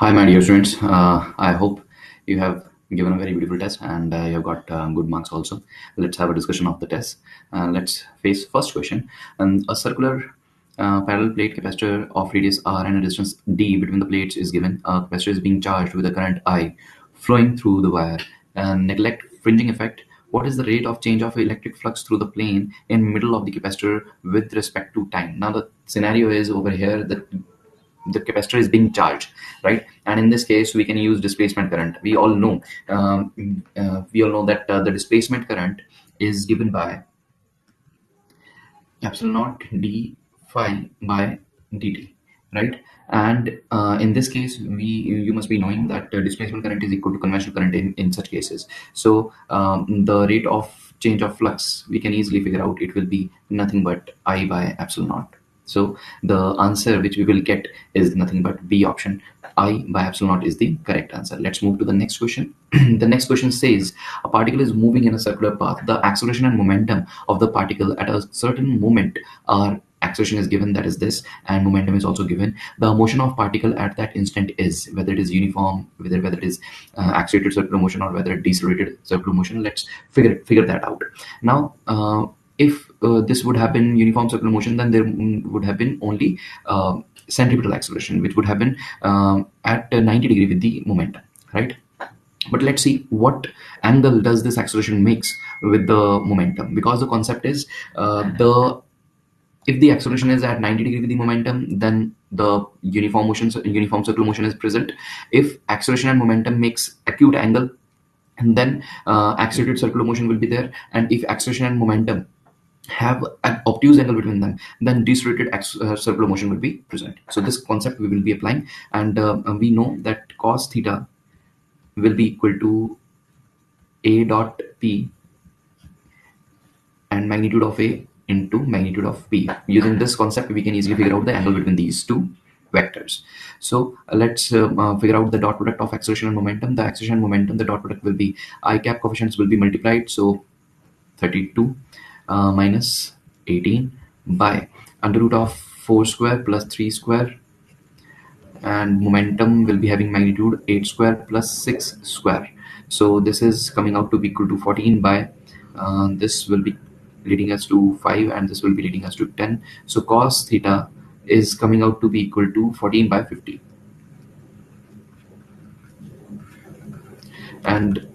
Hi, my dear students. I hope you have given a very beautiful test and you have got good marks also. Let's have a discussion of the test. Let's face first question. A circular parallel plate capacitor of radius r and a distance d between the plates is given. A capacitor is being charged with a current I flowing through the wire. Neglect fringing effect. What is the rate of change of electric flux through the plane in middle of the capacitor with respect to time? Now the scenario is over here that the capacitor is being charged, right? And in this case we can use displacement current. We all know that the displacement current is given by epsilon naught d phi by dt, right? And in this case you must be knowing that displacement current is equal to conventional current in such cases. So the rate of change of flux we can easily figure out. It will be nothing but I by epsilon naught. So the answer which we will get is nothing but B option. I by epsilon naught is the correct answer. Let's move to the next question. The next question says a particle is moving in a circular path. The acceleration and momentum of the particle at a certain moment are acceleration is given, that is this, and momentum is also given. The motion of particle at that instant is whether it is uniform, whether it is accelerated circular motion or whether decelerated circular motion. Let's figure that out. Now if this would have been uniform circular motion, then there would have been only centripetal acceleration, which would have been at 90 degree with the momentum, right? But let's see what angle does this acceleration makes with the momentum, because the concept is the if the acceleration is at 90 degree with the momentum, then the uniform circular motion is present. If acceleration and momentum makes acute angle, and then accelerated circular motion will be there. And if acceleration and momentum have an obtuse angle between them, then decelerated circular motion will be present. So this concept we will be applying, and we know that cos theta will be equal to a dot p and magnitude of a into magnitude of p. Using this concept we can easily figure out the angle between these two vectors. So let's figure out the dot product of acceleration and momentum. The acceleration and momentum, the dot product will be I cap coefficients will be multiplied, so 32 minus 18 by under root of 4 square plus 3 square, and momentum will be having magnitude 8 square plus 6 square. So this is coming out to be equal to 14 by this will be leading us to 5 and this will be leading us to 10. So cos theta is coming out to be equal to 14 by 50. And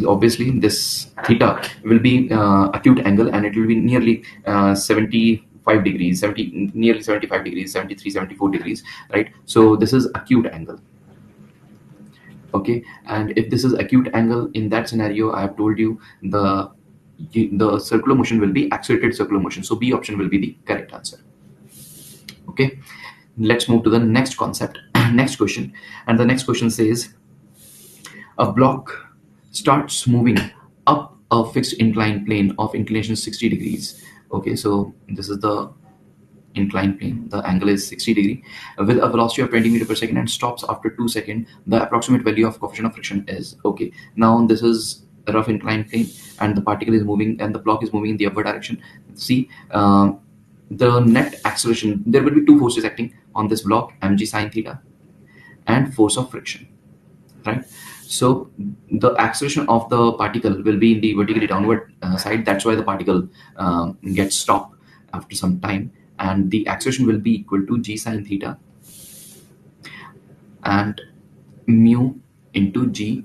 obviously this theta will be acute angle, and it will be nearly 75 degrees, nearly 75 degrees, 73, 74 degrees, right? So this is acute angle. Okay, and if this is acute angle, in that scenario I have told you the circular motion will be accelerated circular motion. So B option will be the correct answer. Okay, let's move to the next concept. Next question. And the next question says a block starts moving up a fixed inclined plane of inclination 60 degrees. Okay, so this is the inclined plane, the angle is 60 degree with a velocity of 20 meter per second and stops after 2 seconds. The approximate value of coefficient of friction is, okay, now this is a rough inclined plane and the particle is moving and the block is moving in the upward direction. See, the net acceleration, there will be two forces acting on this block, mg sine theta and force of friction, right? So the acceleration of the particle will be in the vertically downward side. That's why the particle gets stopped after some time, and the acceleration will be equal to g sine theta and mu into g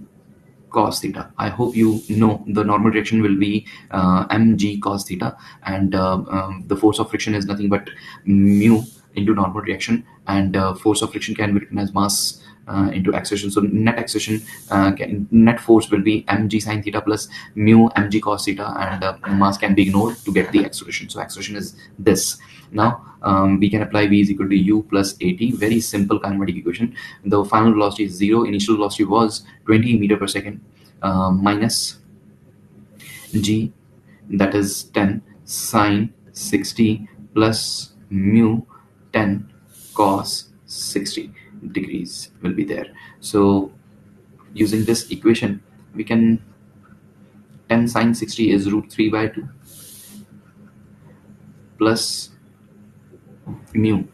cos theta. I hope you know the normal direction will be mg cos theta, and the force of friction is nothing but mu into normal direction, and force of friction can be written as mass into acceleration. So net acceleration, net force will be mg sine theta plus mu mg cos theta, and mass can be ignored to get the acceleration. So acceleration is this. Now we can apply v is equal to u plus at. Very simple kinematic equation. The final velocity is 0. Initial velocity was 20 meter per second minus g, that is 10 sine 60 plus mu 10 cos 60 degrees will be there. So using this equation we can 10 sine 60 is root 3 by 2 plus mu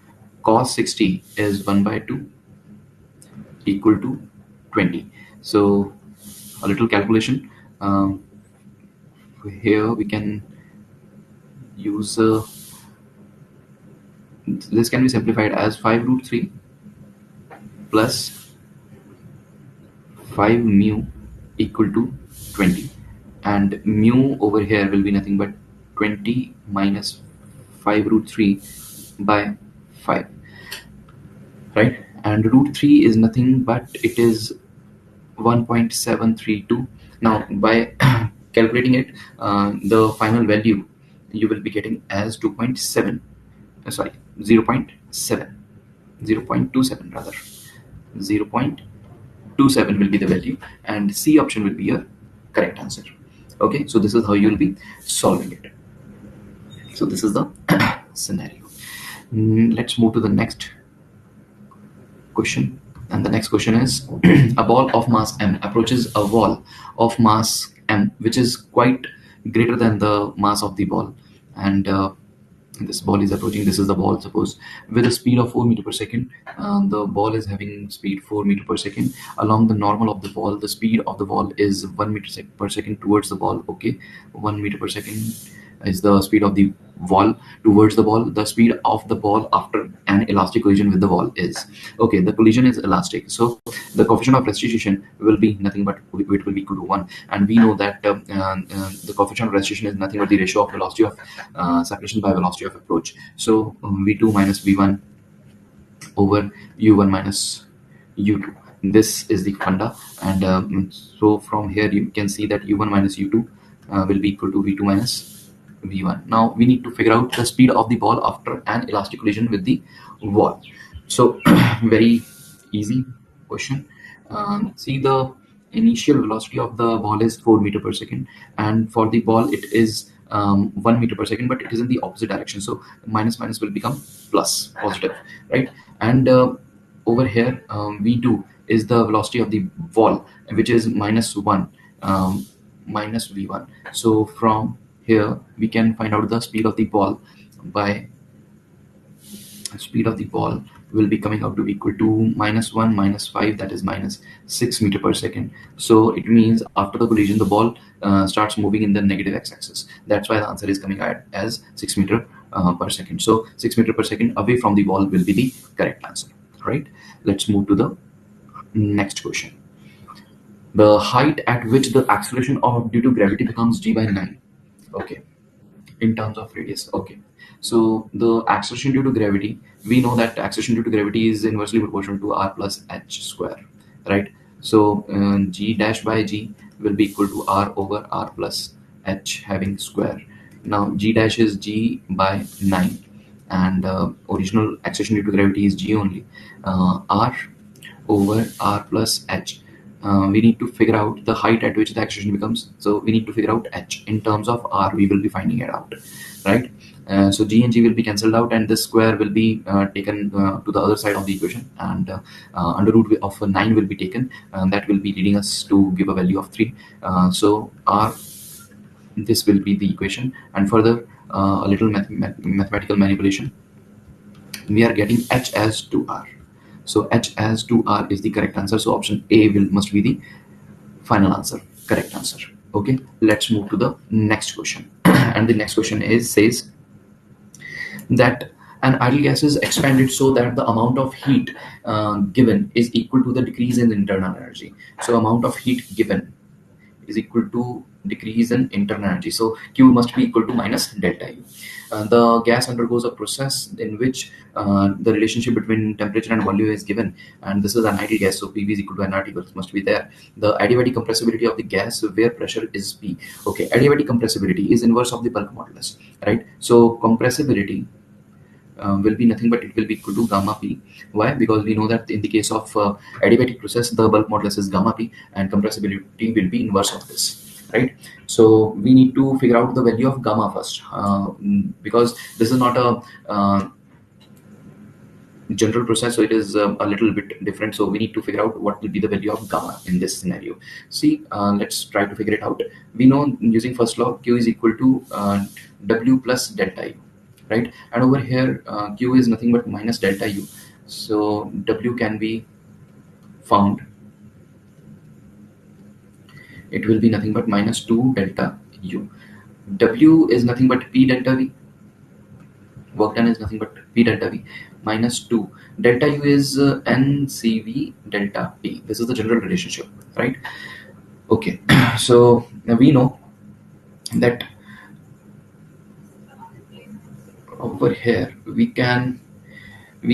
cos 60 is 1 by 2 equal to 20. So a little calculation. Here we can use this can be simplified as 5 root 3 plus 5 mu equal to 20, and mu over here will be nothing but 20 minus 5 root 3 by 5, right? And root 3 is nothing but it is 1.732. Now by calculating it, the final value you will be getting as 2.7, sorry, 0 0.7, 0.27 rather, 0.27 will be the value, and C option will be your correct answer. Okay, so this is how you will be solving it. So this is the scenario. Let's move to the next question. And the next question is a ball of mass m approaches a wall of mass m, which is quite greater than the mass of the ball. And this ball is approaching, this is the ball, suppose, with a speed of 4 meter per second. The ball is having speed 4 meter per second. Along the normal of the ball, the speed of the ball is 1 meter per second towards the ball. Okay, 1 meter per second is the speed of the ball towards the ball. The speed of the ball after an elastic collision with the ball is, okay, the collision is elastic, so the coefficient of restitution will be nothing but it will be equal to 1. And we know that the coefficient of restitution is nothing but the ratio of velocity of separation by velocity of approach. So v2 minus v1 over u1 minus u2, this is the funda. And so from here you can see that u1 minus u2 will be equal to v2 minus v1. Now we need to figure out the speed of the ball after an elastic collision with the wall. So very easy question. See, the initial velocity of the ball is 4 meter per second, and for the ball it is 1 meter per second, but it is in the opposite direction, so minus minus will become plus, positive, right? And over here v2 is the velocity of the ball, which is minus 1, minus v1. So from here we can find out the speed of the ball by speed of the ball will be coming out to be equal to minus 1 minus 5, that is minus 6 meter per second. So it means after the collision the ball starts moving in the negative x-axis. That's why the answer is coming out as 6 meter per second. So 6 meter per second away from the ball will be the correct answer, right? Let's move to the next question. The height at which the acceleration of due to gravity becomes g by 9. Okay, in terms of radius. Okay, so the acceleration due to gravity, we know that acceleration due to gravity is inversely proportional to r plus h square, right? So g dash by g will be equal to r over r plus h having square. Now g dash is g by 9, and original acceleration due to gravity is g only. R over r plus h, we need to figure out the height at which the acceleration becomes, so we need to figure out h. In terms of r we will be finding it out, right? So g and g will be cancelled out, and this square will be taken to the other side of the equation, and under root of 9 will be taken, and that will be leading us to give a value of 3. So r, this will be the equation, and further a little mathematical manipulation, we are getting h as 2r. So h as 2r is the correct answer. So option A must be the final answer, correct answer. Okay, let's move to the next question. And the next question says that an ideal gas is expanded so that the amount of heat given is equal to the decrease in internal energy. So amount of heat given is equal to decrease in internal energy. So Q must be equal to minus delta U. The gas undergoes a process in which the relationship between temperature and volume is given, and this is an ideal gas, so PV is equal to nRT, but must be there. The adiabatic compressibility of the gas where pressure is P. Okay, adiabatic compressibility is inverse of the bulk modulus, right? So compressibility will be nothing but it will be equal to gamma P. Why? Because we know that in the case of adiabatic process, the bulk modulus is gamma P, and compressibility will be inverse of this, right? So we need to figure out the value of gamma first, because this is not a general process, so it is a little bit different. So we need to figure out what will be the value of gamma in this scenario. See, let's try to figure it out. We know using first law, Q is equal to W plus delta U, right? And over here Q is nothing but minus delta U, so W can be found, it will be nothing but minus 2 delta U. W is nothing but P delta V. Work done is nothing but P delta V minus 2. Delta U is NCV delta P. This is the general relationship, right? Okay, so now we know that over here we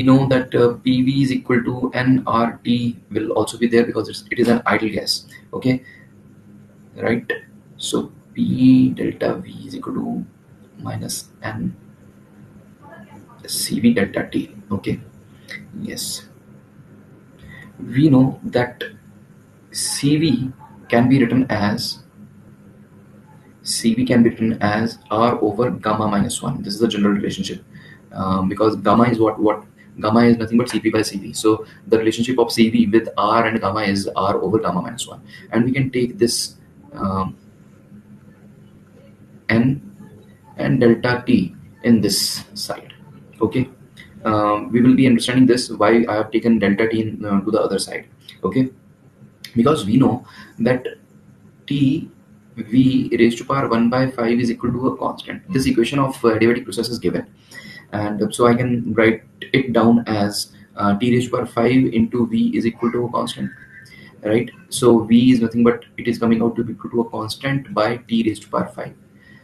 know that PV is equal to nRT will also be there because it is an ideal gas. Okay, right? So P delta V is equal to minus N CV delta T. Okay, yes, we know that CV can be written as R over gamma minus 1. This is the general relationship, because gamma is what gamma is nothing but Cp by Cv. So the relationship of Cv with R and gamma is R over gamma minus 1, and we can take this N and delta T in this side. Okay, we will be understanding this why I have taken delta T to the other side. Okay, because we know that T V raised to power 1 by 5 is equal to a constant. This equation of adiabatic process is given, and so I can write it down as T raised to power 5 into V is equal to a constant, right? So V is nothing but it is coming out to be equal to a constant by T raised to power 5.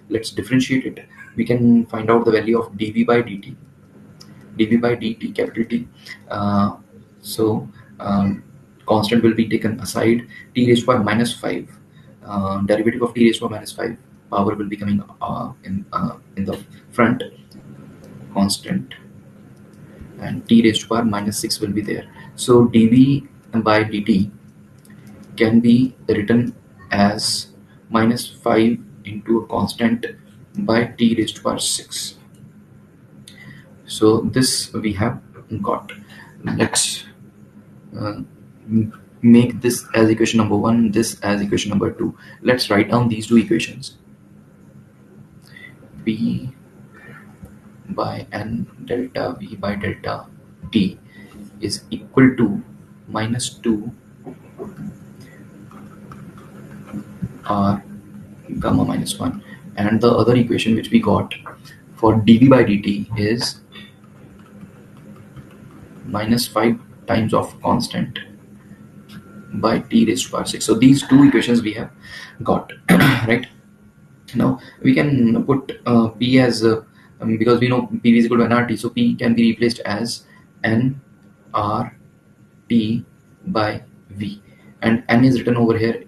Let's differentiate it. We can find out the value of dV by dt. dV by dt, capital T. So constant will be taken aside. T raised to power minus 5. Derivative of T raised to power minus 5. Power will be coming in the front. Constant. And T raised to power minus 6 will be there. So dV by dt can be written as minus 5 into a constant by T raised to power 6. So this we have got. Let's make this as equation number 1, this as equation number 2. Let's write down these two equations. P by N delta V by delta T is equal to minus 2 R gamma minus 1, and the other equation which we got for dV by dt is minus 5 times of constant by T raised to power 6. So these two equations we have got. Right, now we can put P as because we know PV is equal to nRT, so P can be replaced as nRT by V, and N is written over here,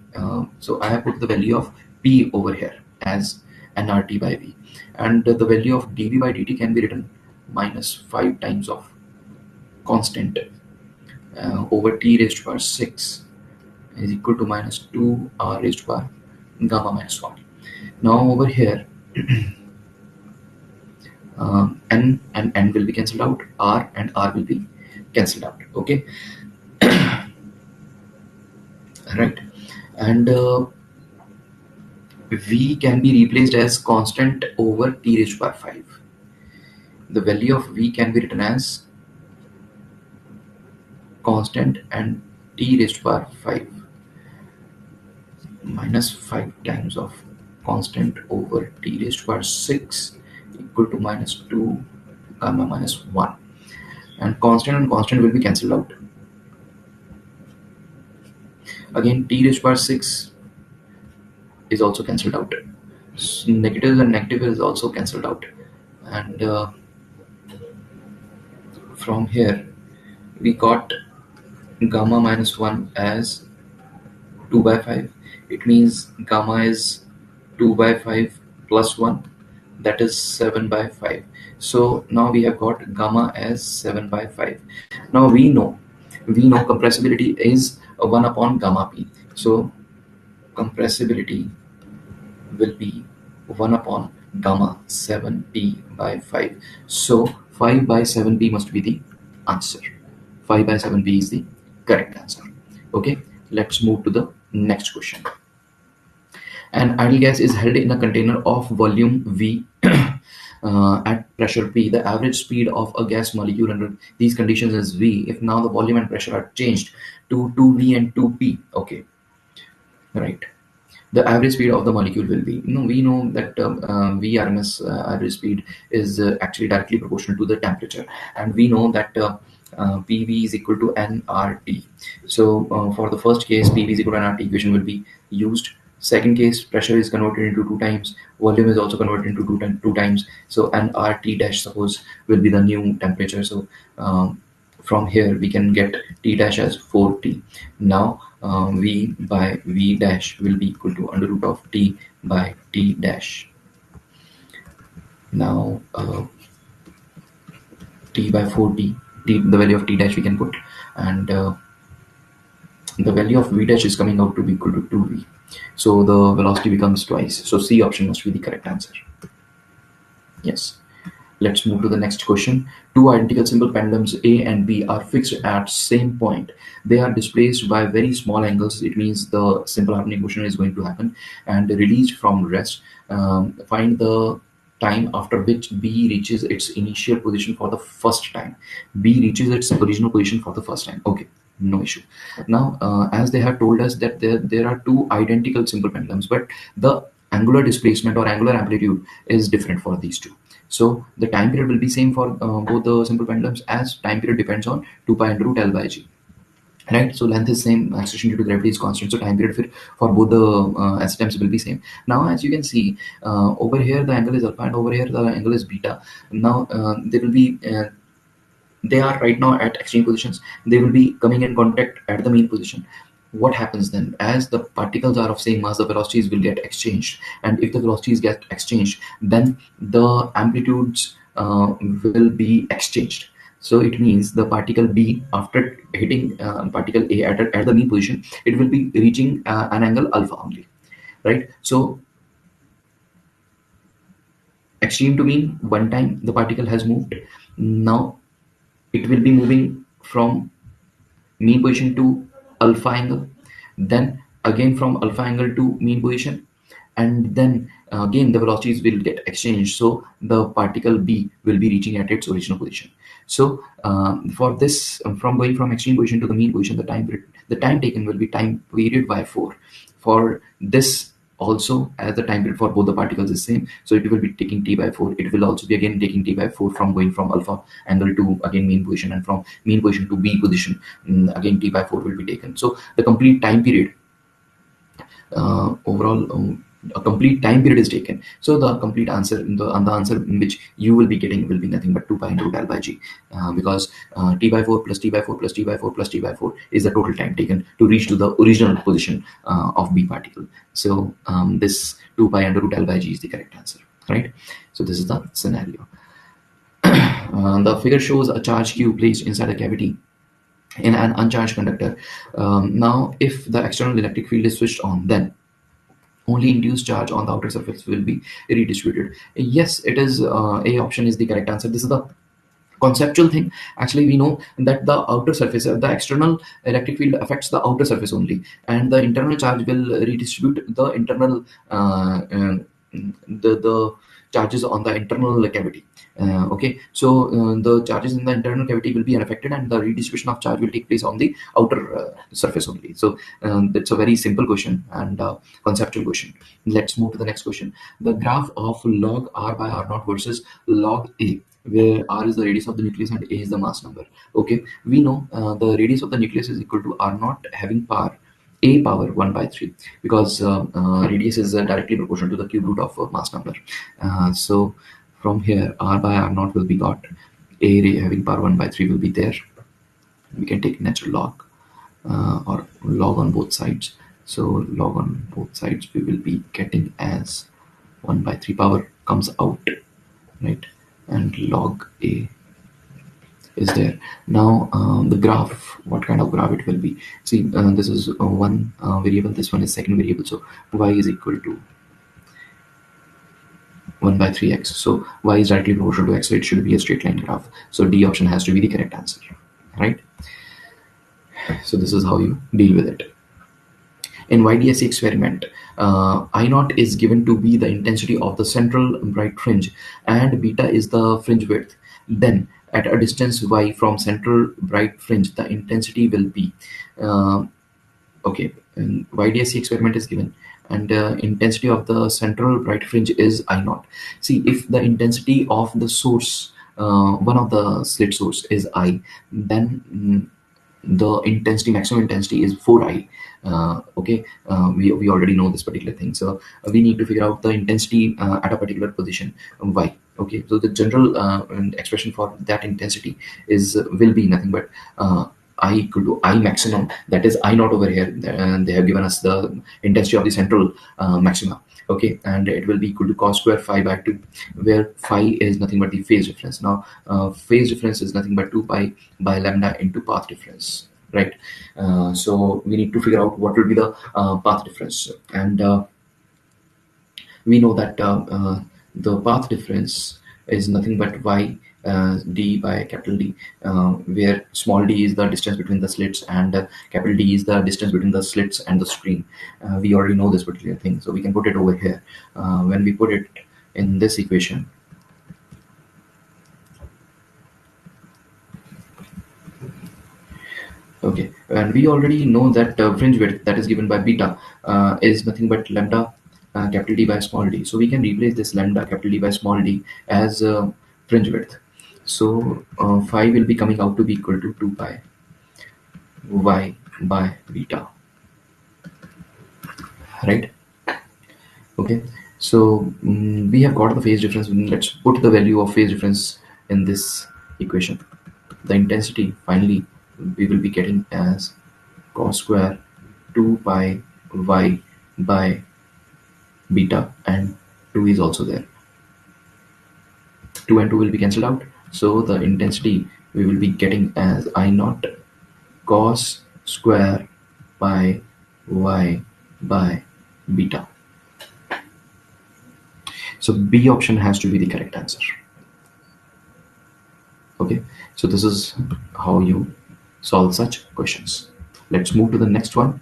so I have put the value of P over here as nRT by V, and the value of dV by dt can be written minus 5 times of constant over T raised to power 6 is equal to minus 2 R raised to power gamma minus 1. Now over here N and N will be cancelled out, R and R will be cancelled out. Okay, right, and V can be replaced as constant over T raised to power 5. The value of V can be written as constant and T raised to power 5 minus 5 times of constant over T raised to power 6 equal to minus 2 gamma minus 1, and constant will be cancelled out. Again, T raised to power 6 is also cancelled out. Negative and negative is also cancelled out, and from here we got gamma minus 1 as 2 by 5. It means gamma is 2 by 5 plus 1, that is 7 by 5. So now we have got gamma as 7 by 5. Now we know compressibility is 1 upon gamma p. So compressibility will be 1 upon gamma 7p by 5. So 5 by 7p must be the answer. 5 by 7p is the correct answer. Okay, let's move to the next question. An ideal gas is held in a container of volume V at pressure P, the average speed of a gas molecule under these conditions is V. If now the volume and pressure are changed to 2V and 2P, okay, right, the average speed of the molecule will be, we know that vrms average speed is actually directly proportional to the temperature, and we know that pv is equal to nRT. So for the first case, pv is equal to nRT equation will be used. Second case, pressure is converted into two times, volume is also converted into two times, so nRT dash suppose will be the new temperature. So from here we can get T dash as 4T. Now V by V dash will be equal to under root of T by T dash. Now T by 4T, the value of T dash we can put, and the value of V dash is coming out to be equal to 2V. So the velocity becomes twice. So C option must be the correct answer. Yes. Let's move to the next question. Two identical simple pendulums A and B are fixed at same point. They are displaced by very small angles. It means the simple harmonic motion is going to happen and released from rest. Find the time after which B reaches its initial position for the first time. B reaches its original position for the first time. Okay, no issue. Now, as they have told us that there are two identical simple pendulums, but the angular displacement or angular amplitude is different for these two. So the time period will be same for both the simple pendulums, as time period depends on 2 pi under root L by G. Right, so length is same, acceleration due to gravity is constant, so time period for both the attempts will be same. Now, as you can see, over here the angle is alpha and over here the angle is beta. Now there will be they are right now at extreme positions. They will be coming in contact at the mean position. What happens then? As the particles are of same mass, the velocities will get exchanged, and if the velocities get exchanged, then the amplitudes will be exchanged. So it means the particle B, after hitting particle A at the mean position, it will be reaching an angle alpha only, right? So extreme to mean, one time the particle has moved. Now it will be moving from mean position to alpha angle, then again from alpha angle to mean position, and then again the velocities will get exchanged, so the particle B will be reaching at its original position. So for this, from going from extreme position to the mean position, the time taken will be time period by 4. For this also, as the time period for both the particles is same, so it will be taking T by 4. It will also be again taking T by 4 from going from alpha angle to again mean position, and from mean position to B position, again T by 4 will be taken. So the complete time period, overall a complete time period is taken. So the complete answer, the answer which you will be getting will be nothing but 2 pi into L by G, because T by 4 plus T by 4 plus T by 4 plus T by 4 is the total time taken to reach to the original position of B particle. So this 2 pi under root L by G is the correct answer, right? So this is the scenario. The figure shows a charge Q placed inside a cavity in an uncharged conductor. Now, if the external electric field is switched on, then only induced charge on the outer surface will be redistributed. Yes, it is A option is the correct answer. This is the conceptual thing. Actually, we know that the outer surface, the external electric field affects the outer surface only, and the internal charge will redistribute the internal the charges on the internal cavity. Okay, so the charges in the internal cavity will be unaffected, and the redistribution of charge will take place on the outer surface only. So that's a very simple question and conceptual question. Let's move to the next question. The graph of log r by r naught versus log a, where r is the radius of the nucleus and a is the mass number. Okay, we know the radius of the nucleus is equal to r naught having power a power 1 by 3, because radius is directly proportional to the cube root of mass number. So from here, r by r naught will be got, a ray having power 1 by 3 will be there. We can take natural log or log on both sides. So log on both sides we will be getting as 1 by 3 power comes out, right? And log a is there. Now the graph, what kind of graph it will be? See, this is one variable, this one is second variable, so y is equal to 1 by 3x. So y is directly proportional to x, so it should be a straight line graph. So D option has to be the correct answer, right? So this is how you deal with it. In YDSE experiment, I naught is given to be the intensity of the central bright fringe and beta is the fringe width. Then, at a distance y from central bright fringe, the intensity will be okay. And YDSE experiment is given, and intensity of the central bright fringe is I naught. See, if the intensity of the source, one of the slit source is I, then the intensity, maximum intensity is 4I. Okay, we already know this particular thing, so we need to figure out the intensity at a particular position y. Okay, so the general expression for that intensity is will be nothing but I equal to I maximum, that is I naught over here, and they have given us the intensity of the central maxima. Okay, and it will be equal to cos square phi by 2, where phi is nothing but the phase difference. Now phase difference is nothing but 2 pi by lambda into path difference, right? So we need to figure out what will be the path difference, and we know that the path difference is nothing but y d by capital D, where small d is the distance between the slits and capital D is the distance between the slits and the screen. We already know this particular thing, so we can put it over here. When we put it in this equation, okay, and we already know that fringe width that is given by beta is nothing but lambda capital D by small d. So we can replace this lambda capital D by small d as fringe width. So phi will be coming out to be equal to 2 pi y by beta, right? Okay, so we have got the phase difference. Let's put the value of phase difference in this equation. The intensity finally we will be getting as cos square 2 pi y by beta, and 2 is also there. 2 and 2 will be cancelled out, so the intensity we will be getting as I naught cos square pi y by beta. So B option has to be the correct answer. Okay, so this is how you solve such questions. Let's move to the next one.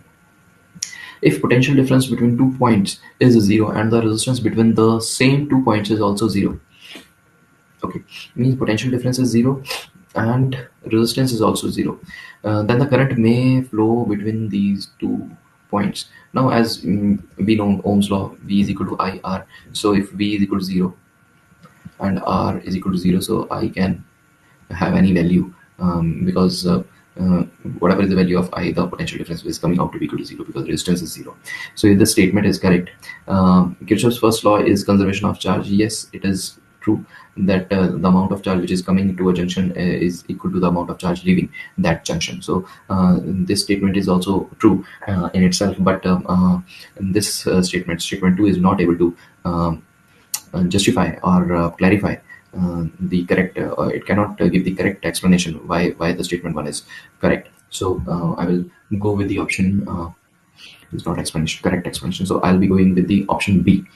If potential difference between 2 points is 0 and the resistance between the same 2 points is also 0, okay, means potential difference is 0 and resistance is also 0, then the current may flow between these 2 points. Now, as we know Ohm's law, V is equal to IR. So if V is equal to 0 and R is equal to 0, so I can have any value, because uh, whatever is the value of I, the potential difference is coming out to be equal to 0 because resistance is 0. So if this statement is correct, Kirchhoff's first law is conservation of charge. Yes, it is true that the amount of charge which is coming into a junction is equal to the amount of charge leaving that junction. So this statement is also true in itself, but this statement 2 is not able to justify or clarify the correct, it cannot give the correct explanation why the statement 1 is correct. So I will go with the option, it's not explanation, correct explanation, so I'll be going with the option B.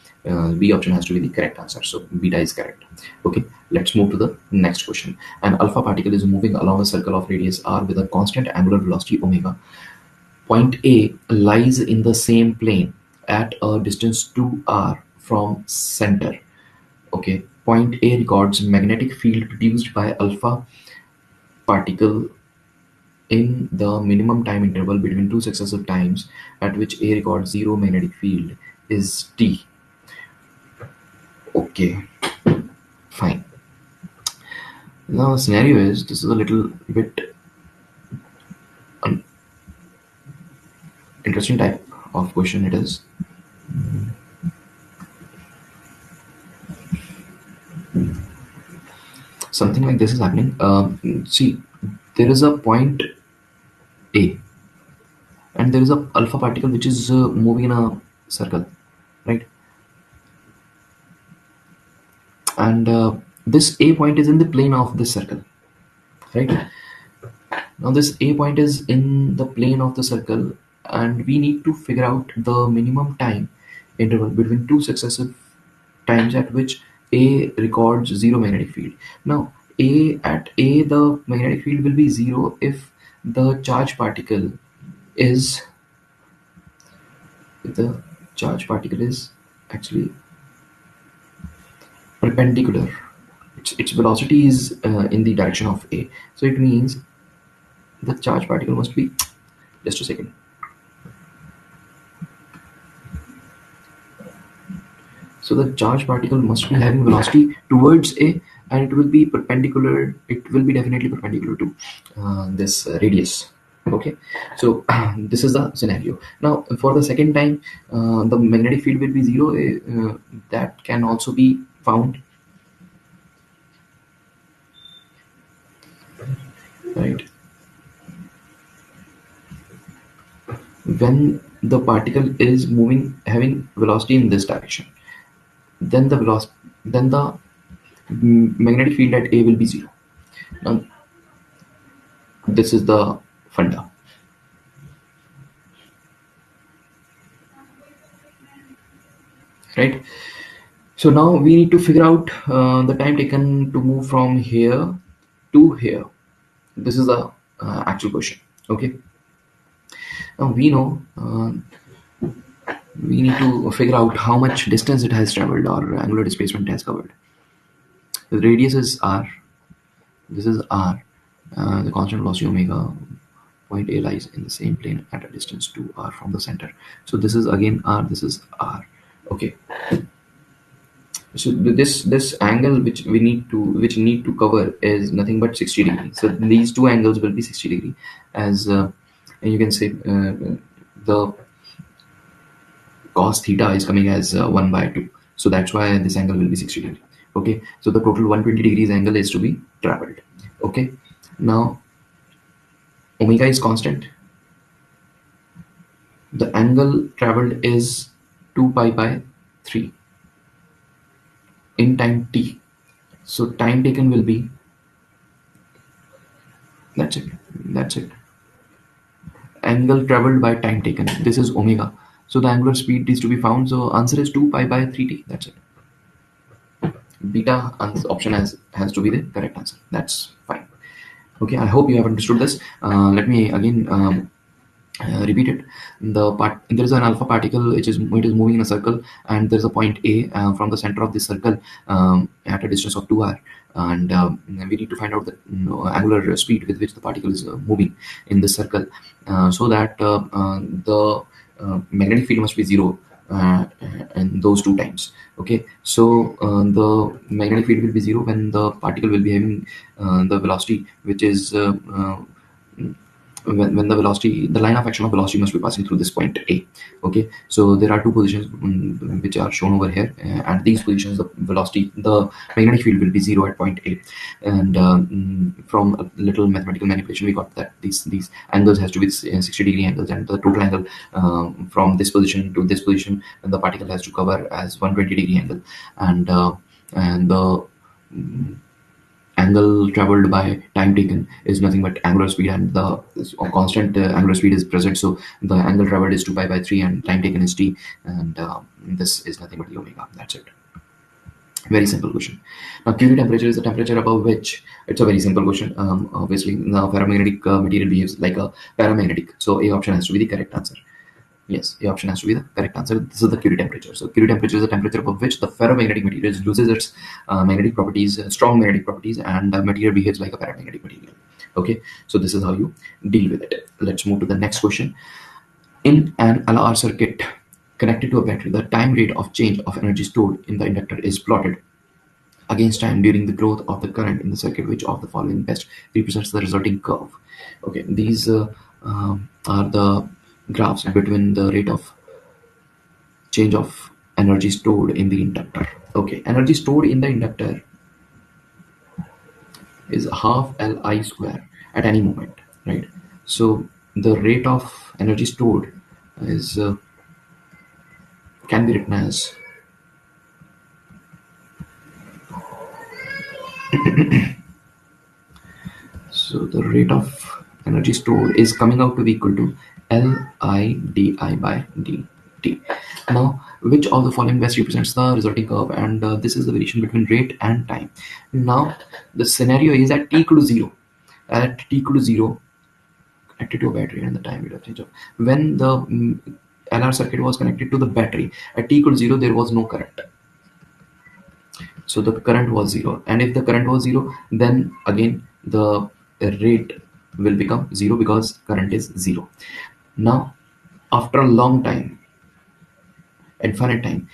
B option has to be the correct answer, so beta is correct. Okay, let's move to the next question. An alpha particle is moving along a circle of radius r with a constant angular velocity omega. Point A lies in the same plane at a distance 2r from center. Okay, point A records magnetic field produced by alpha particle in the minimum time interval between two successive times at which A records zero magnetic field is T. Okay, fine. Now the scenario is, this is a little bit interesting type of question it is. Something like this is happening. See, there is a point A and there is a alpha particle which is moving in a circle, right? And this A point is in the plane of this circle, right? Now this A point is in the plane of the circle, and we need to figure out the minimum time interval between two successive times at which A records zero magnetic field. Now at A the magnetic field will be zero if the charge particle is the charge particle is actually perpendicular. Its velocity is in the direction of a. So it means the charge particle must be, just a second. So the charge particle must be having velocity towards a, and it will be perpendicular. It will be definitely perpendicular to this radius. Okay, so this is the scenario. Now, for the second time, the magnetic field will be zero. That can also be found, right? When the particle is moving, having velocity in this direction, then the velocity, then the magnetic field at A will be zero. Now, this is the funda, right? So now we need to figure out the time taken to move from here to here. This is the actual question. Okay. Now we know we need to figure out how much distance it has traveled or angular displacement it has covered. The radius is r. This is r. The constant velocity omega. Point A lies in the same plane at a distance 2r from the center. So this is again r. This is r. Okay. So this angle which need to cover is nothing but 60 degrees. So these two angles will be 60 degree, as and you can say the cos theta is coming as 1 by 2. So that's why this angle will be 60 degree. Okay, so the total 120 degrees angle is to be traveled. Okay, now omega is constant. The angle traveled is 2 pi by 3 in time t. So time taken will be, that's it. That's it. Angle traveled by time taken. This is omega. So the angular speed is to be found. So answer is 2 pi by 3t. That's it. Beta option has to be the correct answer. That's fine. Okay, I hope you have understood this. Let me again repeat it. There is an alpha particle which is moving in a circle, and there is a point A from the center of this circle at a distance of 2r, and we need to find out the angular speed with which the particle is moving in this circle, so that the magnetic field must be zero in those two times. Okay, so the magnetic field will be zero when the particle will be having the velocity which is when the velocity, the line of action of velocity must be passing through this point A. Okay, so there are two positions which are shown over here. At these positions, the velocity, the magnetic field will be zero at point A. And from a little mathematical manipulation, we got that these angles has to be 60 degree angles, and the total angle from this position to this position, and the particle has to cover as 120 degree angle, and the angle traveled by time taken is nothing but angular speed, and the constant angular speed is present, so the angle traveled is 2 pi by 3 and time taken is t, and this is nothing but the omega. That's it. Very simple question. Now Curie temperature is the temperature above which, it's a very simple question. Obviously the ferromagnetic material behaves like a paramagnetic, so A option has to be the correct answer. Yes, A option has to be the correct answer. This is the Curie temperature. So Curie temperature is the temperature above which the ferromagnetic material loses its magnetic properties, strong magnetic properties, and material behaves like a paramagnetic material. Okay, so this is how you deal with it. Let's move to the next question. In an LR circuit connected to a battery, the time rate of change of energy stored in the inductor is plotted against time during the growth of the current in the circuit. Which of the following best represents the resulting curve? Okay, these are the graphs between the rate of change of energy stored in the inductor. Okay, energy stored in the inductor is half Li square at any moment, right? So the rate of energy stored is can be written as so the rate of energy stored is coming out to be equal to Li di by dt. Now, which of the following best represents the resulting curve? And this is the variation between rate and time. Now, the scenario is at t equal to 0. At t equal to 0, connected to a battery, and the time rate of change of when the LR circuit was connected to the battery. At t equals 0, there was no current. So the current was 0. And if the current was 0, then again the rate will become 0 because current is 0. Now, after a long time, infinite time,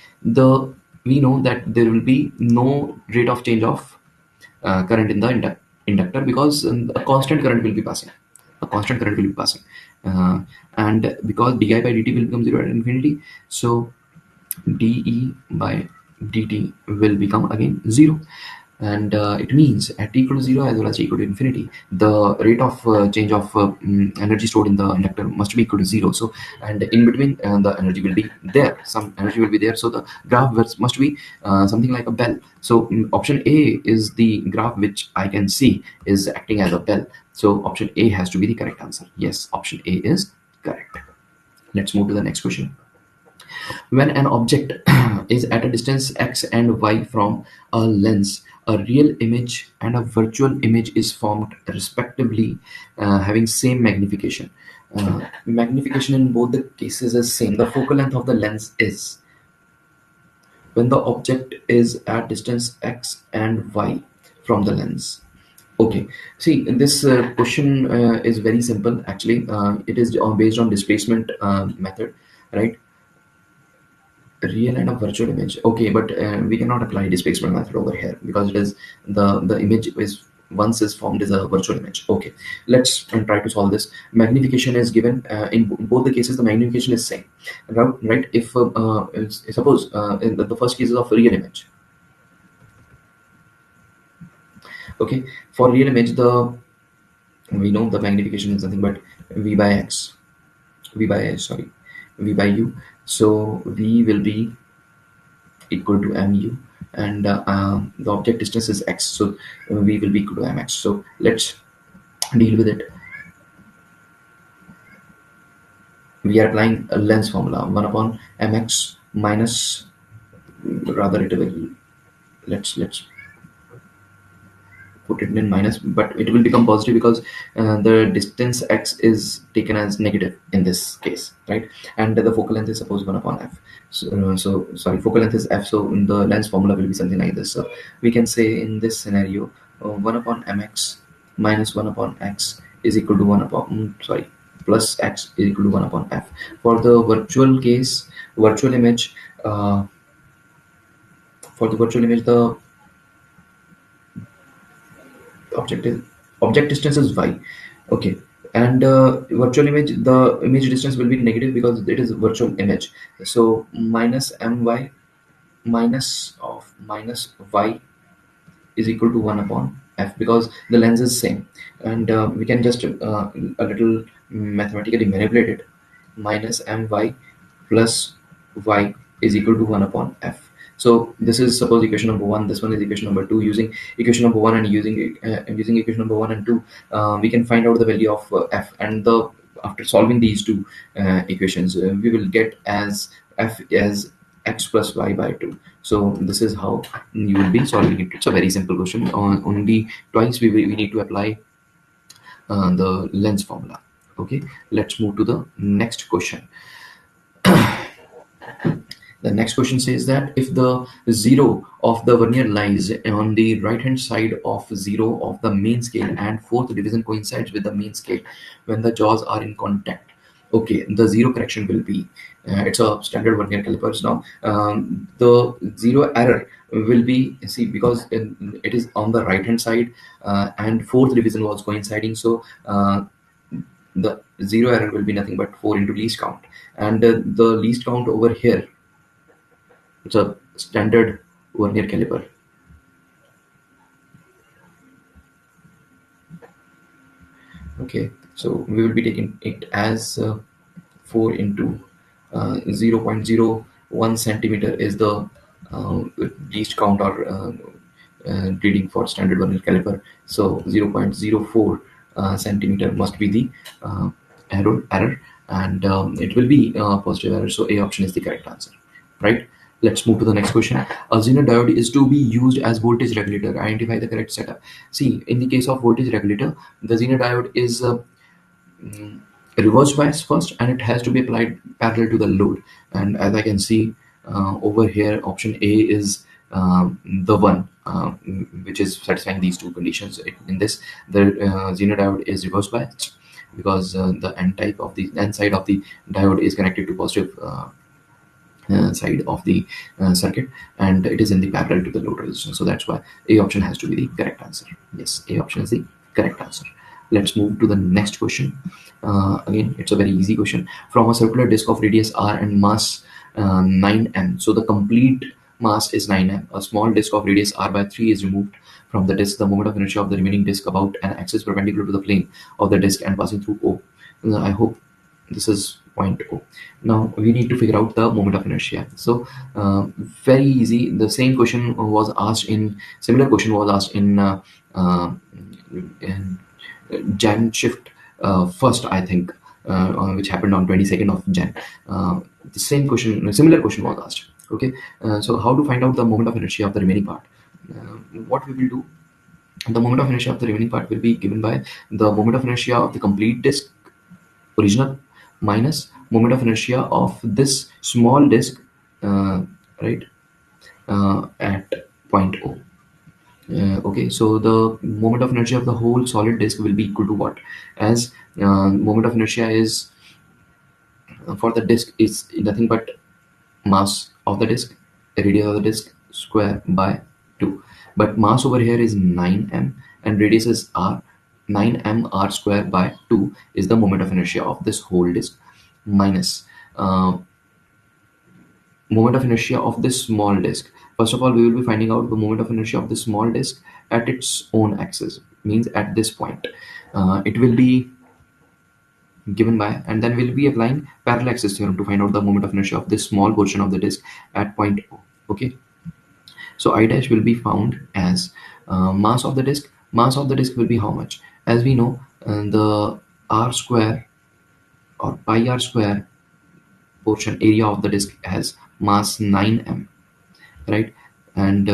we know that there will be no rate of change of current in the inductor, because a constant current will be passing. A constant current will be passing. And because di by dt will become 0 at infinity, so dE by dt will become again 0. And it means at t equal to 0 as well as t equal to infinity, the rate of change of energy stored in the inductor must be equal to 0. So, and in between the energy will be there, some energy will be there, so the graph must be something like a bell. So option A is the graph which I can see is acting as a bell. So option A has to be the correct answer. Yes, option A is correct. Let's move to the next question. When an object is at a distance x and y from a lens, a real image and a virtual image is formed respectively, having same magnification. Magnification in both the cases is same. The focal length of the lens is when the object is at distance x and y from the lens. Okay, see, this question is very simple actually. It is based on displacement method, right? Real and a virtual image. Okay, but we cannot apply displacement method over here because it is the image is once is formed as a virtual image. Okay, let's try to solve this. Magnification is given in both the cases. The magnification is same, right? If suppose in the first case is of real image. Okay, for real image, the we know the magnification is nothing but v by x, v by u. So v will be equal to mu, and the object distance is x, so v will be equal to mx. So let's deal with it. We are applying a lens formula, 1 upon mx minus, rather it will, let's put it in minus, but it will become positive because the distance x is taken as negative in this case, right? And the focal length is suppose 1 upon f. So sorry, focal length is f, so in the lens formula will be something like this. So we can say in this scenario 1 upon mx minus 1 upon x is equal to 1 upon plus x is equal to 1 upon f. For the virtual case, virtual image, for the virtual image, the object distance is y. Okay, and virtual image, the image distance will be negative because it is a virtual image. So minus my minus y is equal to 1 upon f because the lens is same, and we can just a little mathematically manipulate it. Minus my plus y is equal to 1 upon f. So this is suppose equation number 1, this one is equation number 2. Using equation number 1 and using equation number 1 and 2, we can find out the value of f, and the after solving these two equations, we will get as f as x plus y by 2. So this is how you will be solving it. It's a very simple question. Only twice we need to apply the lens formula. Okay, let's move to the next question. The next question says that if the zero of the vernier lies on the right hand side of zero of the main scale and fourth division coincides with the main scale when the jaws are in contact. Okay, the zero correction will be, it's a standard vernier calipers now. The zero error will be, see, because it is on the right hand side and fourth division was coinciding, so the zero error will be nothing but 4 into least count, and the least count over here, it's a standard vernier caliper. Okay, so we will be taking it as 4 into 0.01 centimeter is the least count or reading for standard vernier caliper. So 0.04 centimeter must be the error, and it will be positive error. So A option is the correct answer, right? Let's move to the next question. A Zener diode is to be used as voltage regulator. Identify the correct setup. See, in the case of voltage regulator, the Zener diode is reverse bias first, and it has to be applied parallel to the load. And as I can see over here, option A is the one which is satisfying these two conditions. In this, the Zener diode is reverse biased because the n side of the diode is connected to positive side of the circuit, and it is in the parallel to the load resistance. So that's why A option has to be the correct answer. Yes, A option is the correct answer. Let's move to the next question. Again, it's a very easy question. From a circular disc of radius r and mass 9m, so the complete mass is 9m. A small disc of radius r by 3 is removed from the disc. The moment of inertia of the remaining disc about an axis perpendicular to the plane of the disc and passing through O. I hope this is point O. Now we need to figure out the moment of inertia. So very easy. The same question was asked in similar question was asked uh, in Jan shift first, I think, which happened on 22nd of Jan. The same question, a similar question was asked. Okay, so how to find out the moment of inertia of the remaining part? What we will do? The moment of inertia of the remaining part will be given by the moment of inertia of the complete disk original minus moment of inertia of this small disk, right, at point O. Okay, so the moment of inertia of the whole solid disk will be equal to what? As moment of inertia is for the disk is nothing but mass of the disk, radius of the disk square by 2. But mass over here is 9m and radius is r. 9m r square by 2 is the moment of inertia of this whole disk minus uh, moment of inertia of this small disk. First of all, we will be finding out the moment of inertia of this small disk at its own axis, means at this point. It will be given by, and then we'll be applying parallel axis theorem to find out the moment of inertia of this small portion of the disk at point O. Okay, so I dash will be found as mass of the disk. Mass of the disk will be how much? As we know, the r square or pi r square portion area of the disk has mass 9m, right? And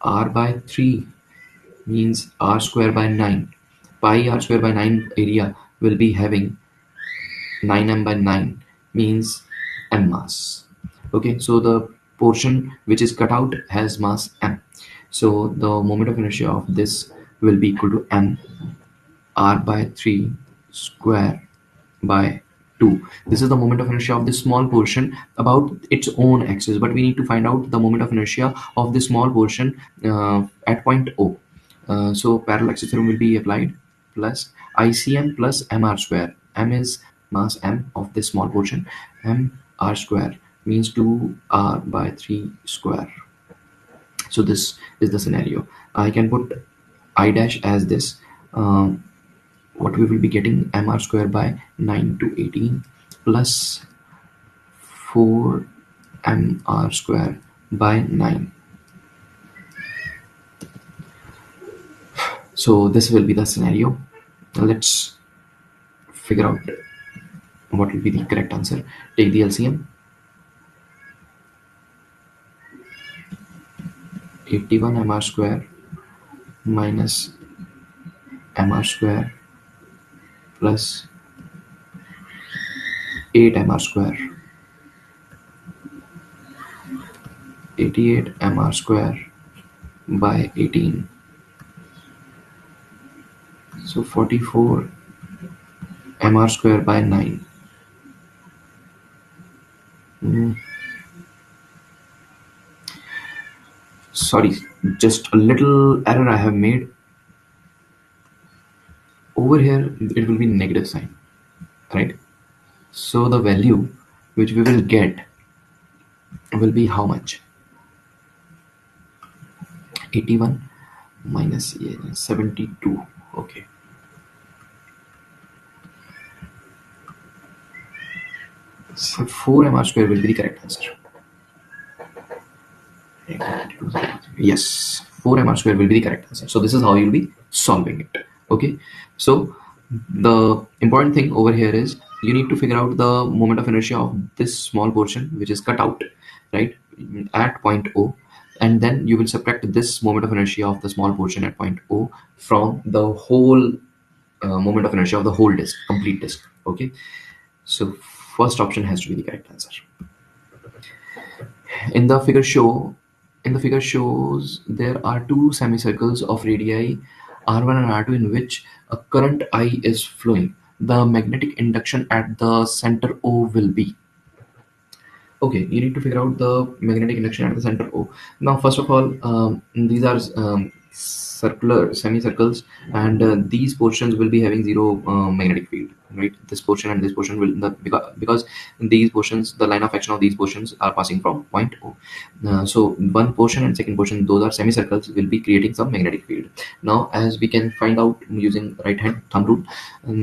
r by 3 means r square by 9. Pi r square by 9 area will be having 9m by 9 means m mass. Okay, so the portion which is cut out has mass m. So the moment of inertia of this will be equal to m r by 3 square by 2. This is the moment of inertia of this small portion about its own axis, but we need to find out the moment of inertia of this small portion at point O. So parallel axis theorem will be applied plus ICM plus MR square. M is mass M of this small portion. M R square means 2R by 3 square. So this is the scenario. I can put I dash as this. What we will be getting mr square by 9 to 18 plus 4 mr square by 9. So this will be the scenario. Now let's figure out what will be the correct answer. Take the LCM. 81 mr square minus mr square plus 8 mr square. 88 mr square by 18. So 44 mr square by 9. Sorry, just a little error I have made. Over here, it will be negative sign, right? So the value which we will get will be how much? 81 minus 72. Okay. So 4 mr square will be the correct answer. Yes, 4 mr square will be the correct answer. So this is how you'll be solving it. Okay. So the important thing over here is you need to figure out the moment of inertia of this small portion which is cut out, right, at point O, and then you will subtract this moment of inertia of the small portion at point O from the whole moment of inertia of the whole disk, complete disk. Okay, so first option has to be the correct answer. In the figure show, in the figure shows there are two semicircles of radii R1 and R2 in which a current I is flowing. The magnetic induction at the center O will be. Okay, you need to figure out the magnetic induction at the center O. Now, first of all, these are circular semicircles, and these portions will be having zero magnetic field, right? This portion and this portion will because these portions, the line of action of these portions are passing from point O. So one portion and second portion, those are semicircles, will be creating some magnetic field. Now, as we can find out using right hand thumb rule,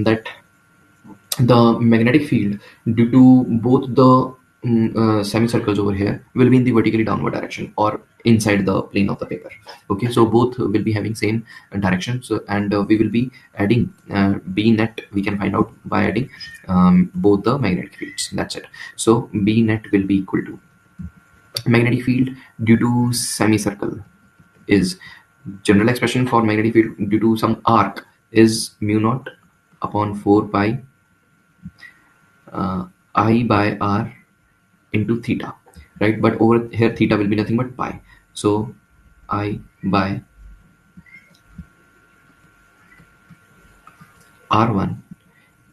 that the magnetic field due to both the semicircles over here will be in the vertically downward direction or inside the plane of the paper. Okay, so both will be having same direction. So, and we will be adding B net, we can find out by adding both the magnetic fields. That's it. So B net will be equal to magnetic field due to semicircle is general expression for magnetic field due to some arc is mu naught upon 4 pi I by r into theta, right? But over here theta will be nothing but pi. So I by r1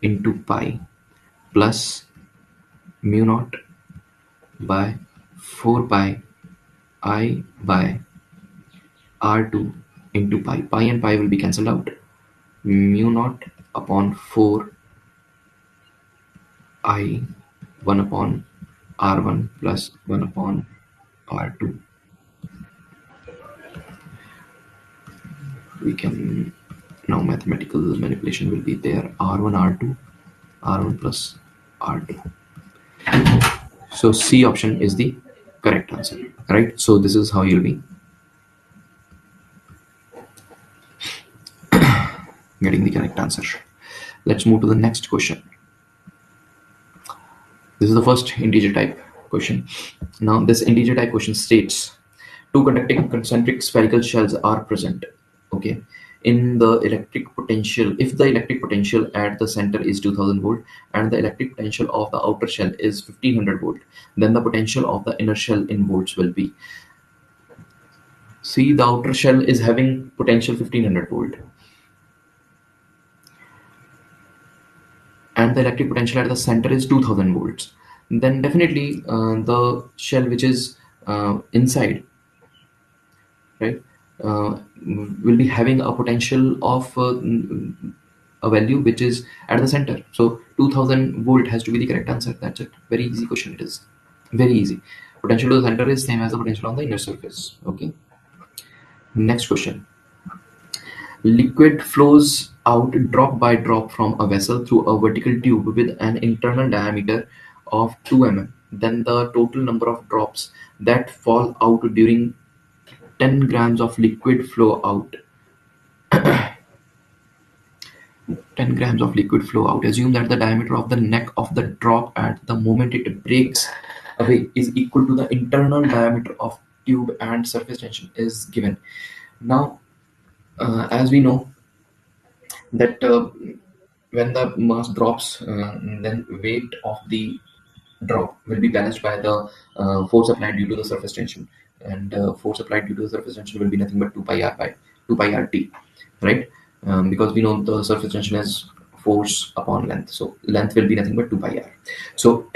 into pi plus mu naught by 4 pi I by r2 into pi. Pi and pi will be cancelled out. Mu naught upon 4 I 1 upon r1 plus 1 upon r2. We can now mathematical manipulation will be there. R1 R2 R1 plus R2. So C option is the correct answer, right? So this is how you'll be getting the correct answer. Let's move to the next question. This is the first integer type question. Now this integer type question states two conducting concentric spherical shells are present. Okay, in the electric potential, if the electric potential at the center is 2000 volt and the electric potential of the outer shell is 1500 volt, then the potential of the inner shell in volts will be. See, the outer shell is having potential 1500 volt and the electric potential at the center is 2000 volts. Then definitely the shell which is inside, right, will be having a potential of a value which is at the center. So 2000 volt has to be the correct answer. That's it. Very easy question it is. Very easy. Potential to the center is same as the potential on the inner surface. Okay. Next question. Liquid flows out drop by drop from a vessel through a vertical tube with an internal diameter of 2 mm. Then the total number of drops that fall out during 10 grams of liquid flow out. 10 grams of liquid flow out. Assume that the diameter of the neck of the drop at the moment it breaks away is equal to the internal diameter of tube and surface tension is given. Now, as we know that when the mass drops, then weight of the drop will be balanced by the force applied due to the surface tension, and force applied due to the surface tension will be nothing but 2 pi r by 2 pi r t, right? Because we know the surface tension is force upon length, so length will be nothing but 2 pi r. So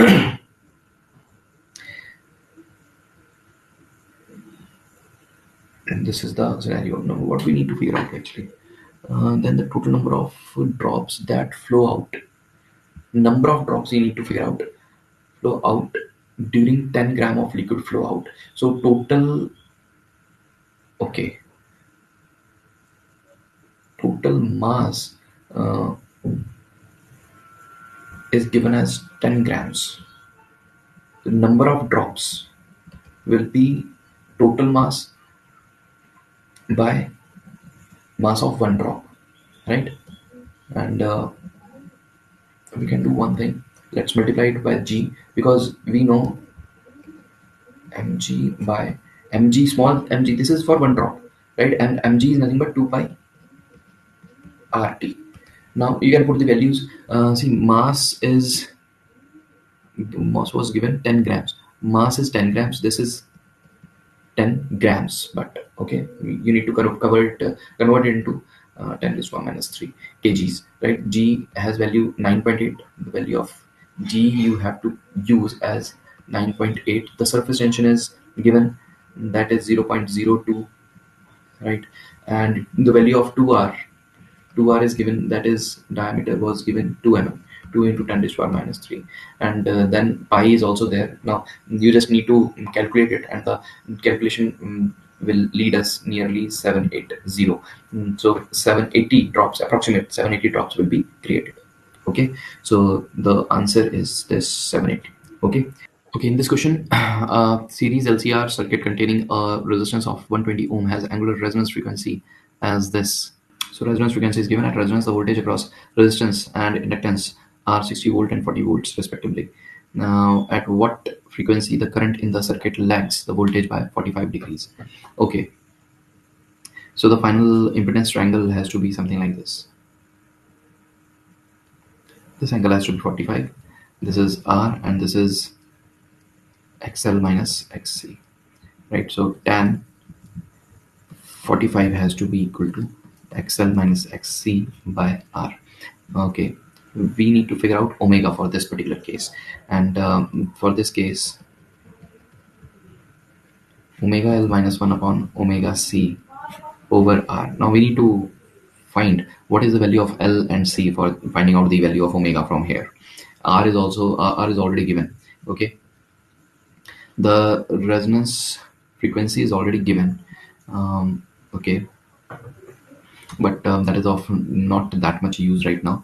and this is the scenario. Now what we need to figure out actually, then the total number of drops that flow out, number of drops you need to figure out flow out during 10 gram of liquid flow out. So total, okay, total mass is given as 10 grams. The number of drops will be total mass by mass of one drop, right? And we can do one thing. Let's multiply it by g, because we know mg by mg, small mg, this is for one drop, right? And mg is nothing but 2 pi rt. Now you can put the values. See, mass was given 10 grams. Mass is 10 grams. This is 10 grams, but okay, you need to convert it into 10 to the power minus 3 kgs, right? G has value 9.8. The value of G you have to use as 9.8. The surface tension is given, that is 0.02, right? And the value of 2r is given, that is diameter was given 2 mm, 2 into 10 to the power minus 3, and then pi is also there. Now you just need to calculate it, and the calculation will lead us nearly 780. So 780 drops, approximate 780 drops will be created. Okay, so the answer is this 780. Okay. Okay, in this question, a series LCR circuit containing a resistance of 120 ohm has angular resonance frequency as this. So resonance frequency is given. At resonance, the voltage across resistance and inductance are 60 volt and 40 volts respectively. Now, at what frequency the current in the circuit lags the voltage by 45 degrees? Okay, so the final impedance triangle has to be something like this. This angle has to be 45. This is R and this is XL minus XC, right? So tan 45 has to be equal to XL minus XC by R. Okay, we need to figure out omega for this particular case, and for this case, omega L minus 1 upon omega C over R. Now we need to find what is the value of L and C for finding out the value of omega from here. R is already given. Okay, the resonance frequency is already given. Okay, but that is often not that much used right now.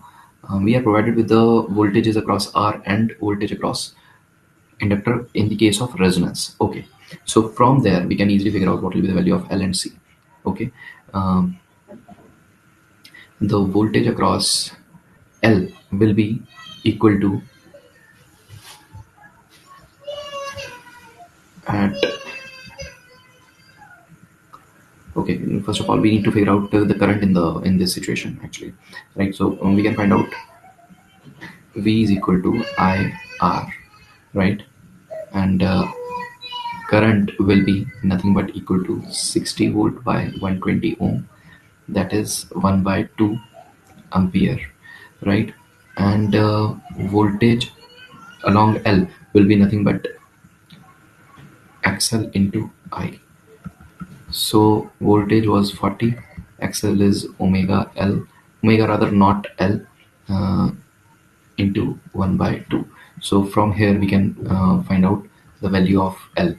We are provided with the voltages across R and voltage across inductor in the case of resonance. Okay, so from there we can easily figure out what will be the value of L and C. Okay, um, the voltage across L will be equal to, at, okay, first of all we need to figure out the current in this situation actually, right? So we can find out V is equal to IR, right? And current will be nothing but equal to 60 volt by 120 ohm, that is 1 by 2 ampere, right? And voltage along L will be nothing but XL into I. So voltage was 40, XL is omega L, omega rather not L, uh, into 1 by 2. So from here we can find out the value of L.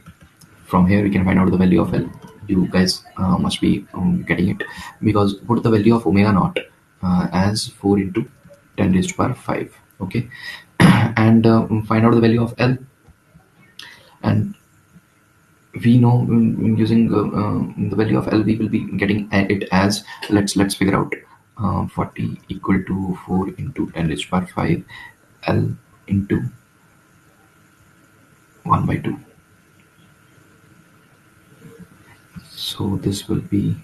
From here we can find out the value of L. You guys must be getting it, because put the value of omega naught as 4 into 10 raised to power 5. Okay, and find out the value of L, and we know using the value of L we will be getting it as, let's figure out 40 equal to 4 into 10 raised to power 5 L into 1 by 2. So this will be,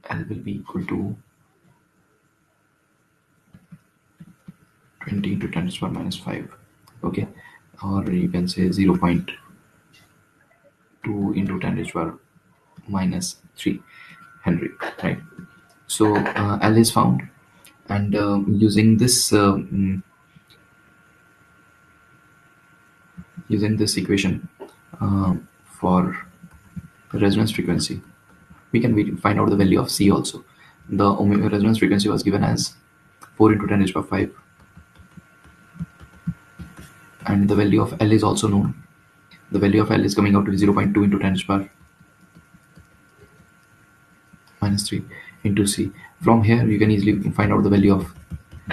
L will be equal to 20 into 10 to the power minus 5. Okay, or you can say 0.2 into 10 to the power minus 3 Henry, right? So L is found, and using this equation for resonance frequency, we can find out the value of C also. The resonance frequency was given as 4 into 10 to the power 5, and the value of L is also known. The value of L is coming out to be 0.2 into 10 to the power minus 3 into C. From here you can easily find out the value of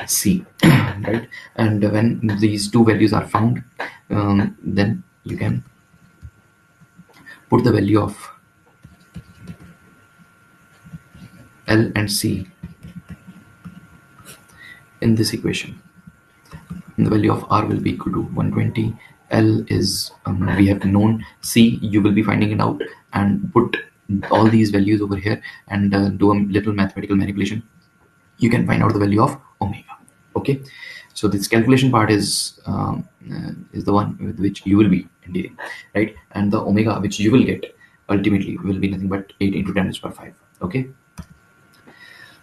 C, right? And when these two values are found, then you can put the value of L and C in this equation. And the value of R will be equal to 120. L is we have known. C you will be finding it out, and put all these values over here, and do a little mathematical manipulation. you can find out the value of omega. Okay, so this calculation part is the one with which you will be dealing, right? And the omega which you will get ultimately will be nothing but 8 into 10 to the power 5. Okay,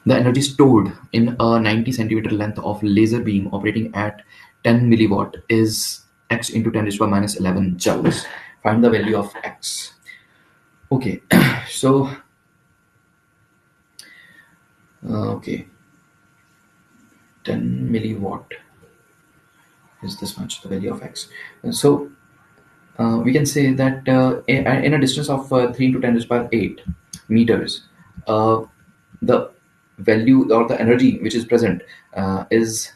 the energy stored in a 90 centimeter length of laser beam operating at 10 milliwatt is x into 10 to the power minus 11 joules. Find the value of x. Okay, so okay, 10 milliwatt is this much, the value of x. So we can say that in a distance of 3 into 10 to the power 8 meters, the value or the energy which is present is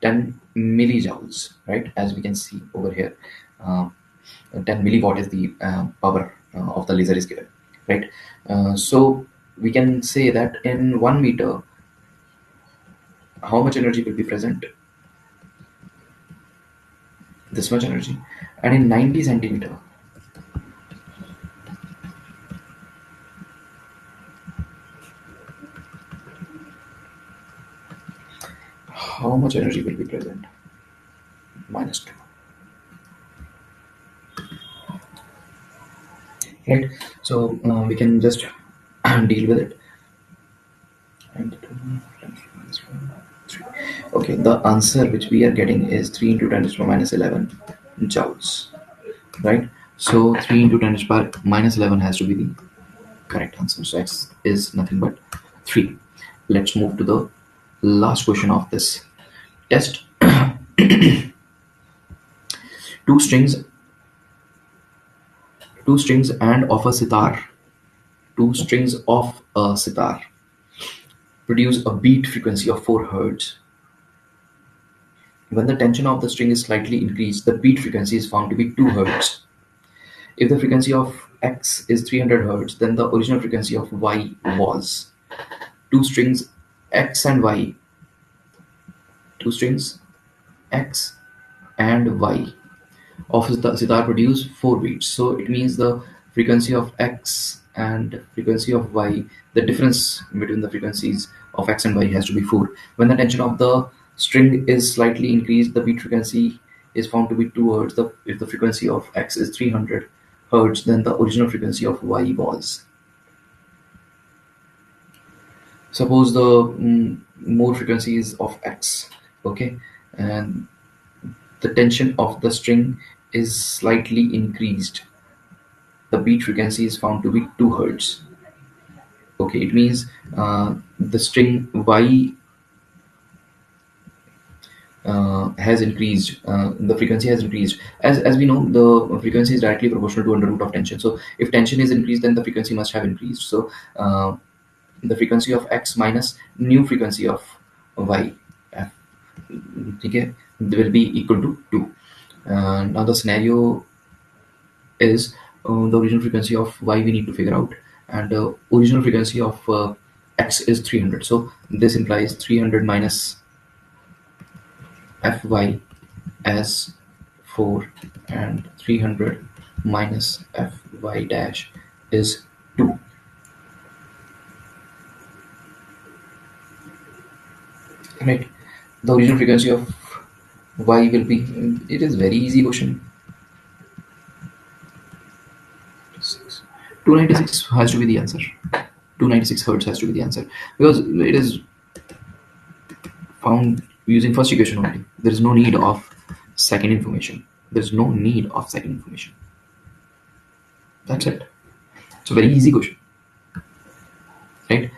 10 millijoules, right? As we can see over here, uh, 10 milliwatt is the power of the laser is given, right? So we can say that in 1 meter, how much energy will be present? This much energy. And in 90 centimeter, how much energy will be present? Minus 2, right? So we can just deal with it. And okay, the answer which we are getting is 3 into 10 to the power minus 11 joules, right? So 3 into 10 to the power minus 11 has to be the correct answer. So x is nothing but 3. Let's move to the last question of this test. two strings two strings and of a sitar two strings of a sitar produce a beat frequency of 4 hertz. When the tension of the string is slightly increased, the beat frequency is found to be 2 hertz. If the frequency of x is 300 hertz, then the original frequency of y was. Two strings x and y, two strings x and y of the sitar produce 4 beats. So it means the frequency of x and frequency of y, the difference between the frequencies of x and y has to be 4. When the tension of the string is slightly increased, the beat frequency is found to be 2 hertz. If the frequency of x is 300 hertz, then the original frequency of y was. Suppose the more frequency is of x, okay, and the tension of the string is slightly increased, the beat frequency is found to be 2 hertz. Okay, it means the string y has increased, the frequency has increased. As we know, the frequency is directly proportional to under root of tension. So if tension is increased, then the frequency must have increased. So the frequency of x minus new frequency of y, f, okay, will be equal to 2. Now the scenario is the original frequency of y we need to figure out, and the original frequency of x is 300. So this implies 300 minus fy as 4, and 300 minus fy dash is 2. Right, the original frequency of y will be, it is very easy question. 296 has to be the answer. 296 hertz has to be the answer, because it is found using first equation only. There is no need of second information. There is no need of second information. That's it. It's a very easy question, right?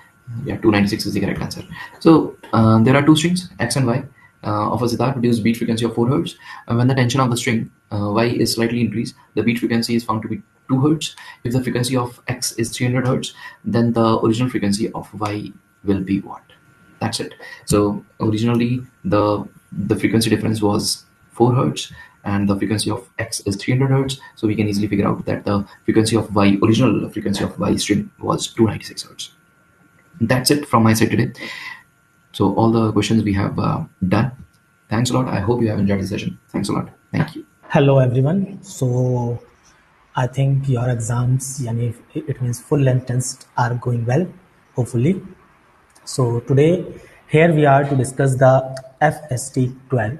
Yeah, 296 is the correct answer. So there are two strings x and y of a sitar produce beat frequency of 4 hertz. When the tension of the string y is slightly increased, the beat frequency is found to be 2 hertz. If the frequency of x is 300 hertz, then the original frequency of y will be what? That's it. So originally the frequency difference was 4 hertz, and the frequency of x is 300 hertz. So we can easily figure out that the frequency of y, original frequency of y string, was 296 hertz. That's it from my side today. So all the questions we have done. Thanks a lot. I hope you have enjoyed the session. Thanks a lot. Thank you. Hello everyone. So I think your exams, yani it means full length tests are going well, hopefully. So today Here we are to discuss the FST-12.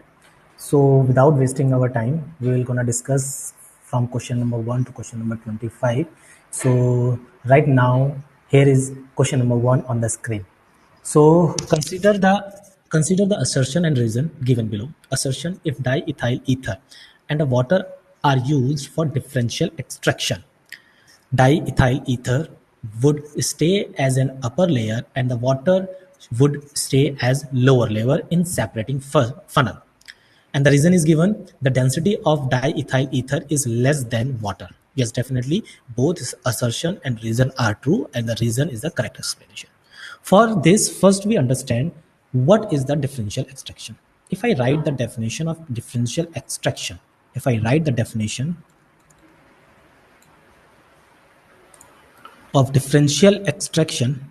So without wasting our time, we will gonna discuss from question number 1 to question number 25. So right now, here is question number 1 on the screen. So consider the assertion and reason given below. Assertion: if diethyl ether and the water are used for differential extraction, diethyl ether would stay as an upper layer and the water would stay as lower layer in separating funnel. And the reason is given: the density of diethyl ether is less than water. Yes, definitely both assertion and reason are true, and the reason is the correct explanation. For this, first we understand what is the differential extraction. If I write the definition of differential extraction, if I write the definition of differential extraction,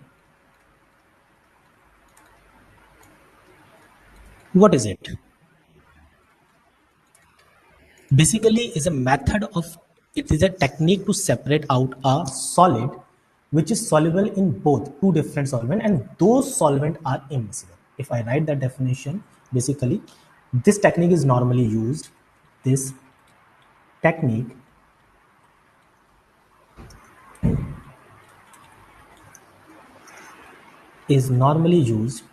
what is it? Basically is a method of, it is a technique to separate out a solid which is soluble in both two different solvent and those solvent are immiscible. If I write the definition, basically this technique is normally used, this technique is normally used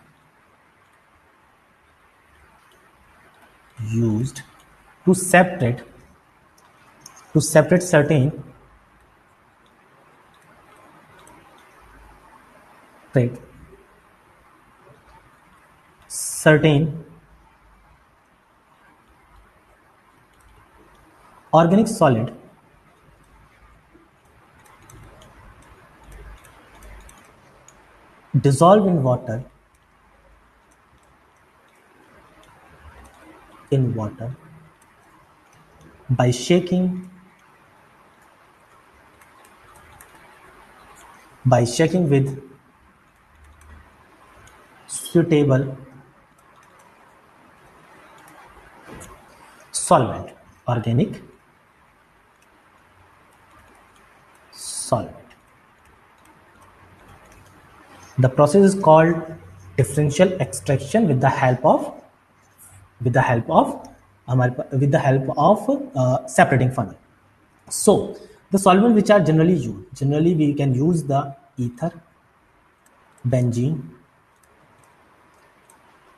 to separate right, certain organic solid dissolved in water by shaking with suitable solvent, organic solvent. The process is called differential extraction with the help of separating funnel. So the solvent which are generally we can use the ether, benzene,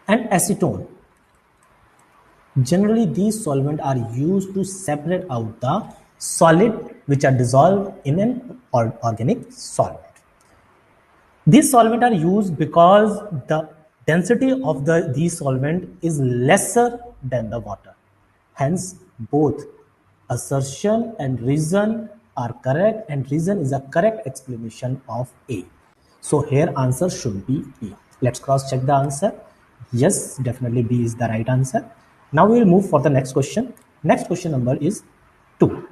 and acetone. Generally, these solvents are used to separate out the solid which are dissolved in an organic solvent. These solvents are used because the density of these solvent is lesser than the water. Hence, both assertion and reason are correct, and reason is a correct explanation of A. So here answer should be B. Let's cross check the answer. Yes, definitely B is the right answer. Now we will move for the next question. Next question number is 2.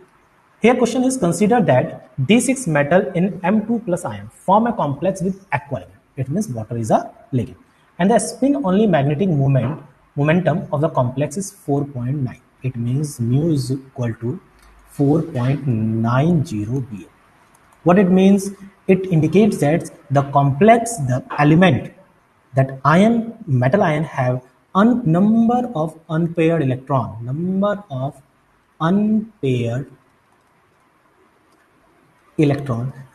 Here question is: consider that D6 metal in M2 plus ion form a complex with aqua ligand. It means water is a ligand. And the spin only magnetic momentum of the complex is 4.9. It means mu is equal to 4.90 BM. What it means? It indicates that the complex, the element, that metal ion have number of unpaired electron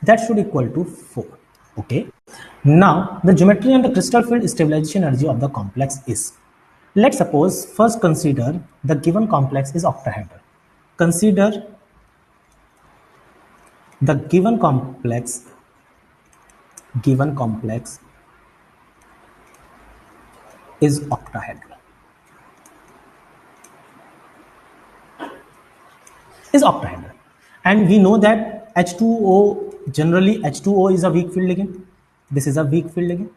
that should equal to 4. Okay. Now the geometry and the crystal field stabilization energy of the complex is, let's suppose first consider the given complex is octahedral. Consider the given complex is octahedral. And we know that H2O, generally H2O is a weak field ligand. This is a weak field ligand.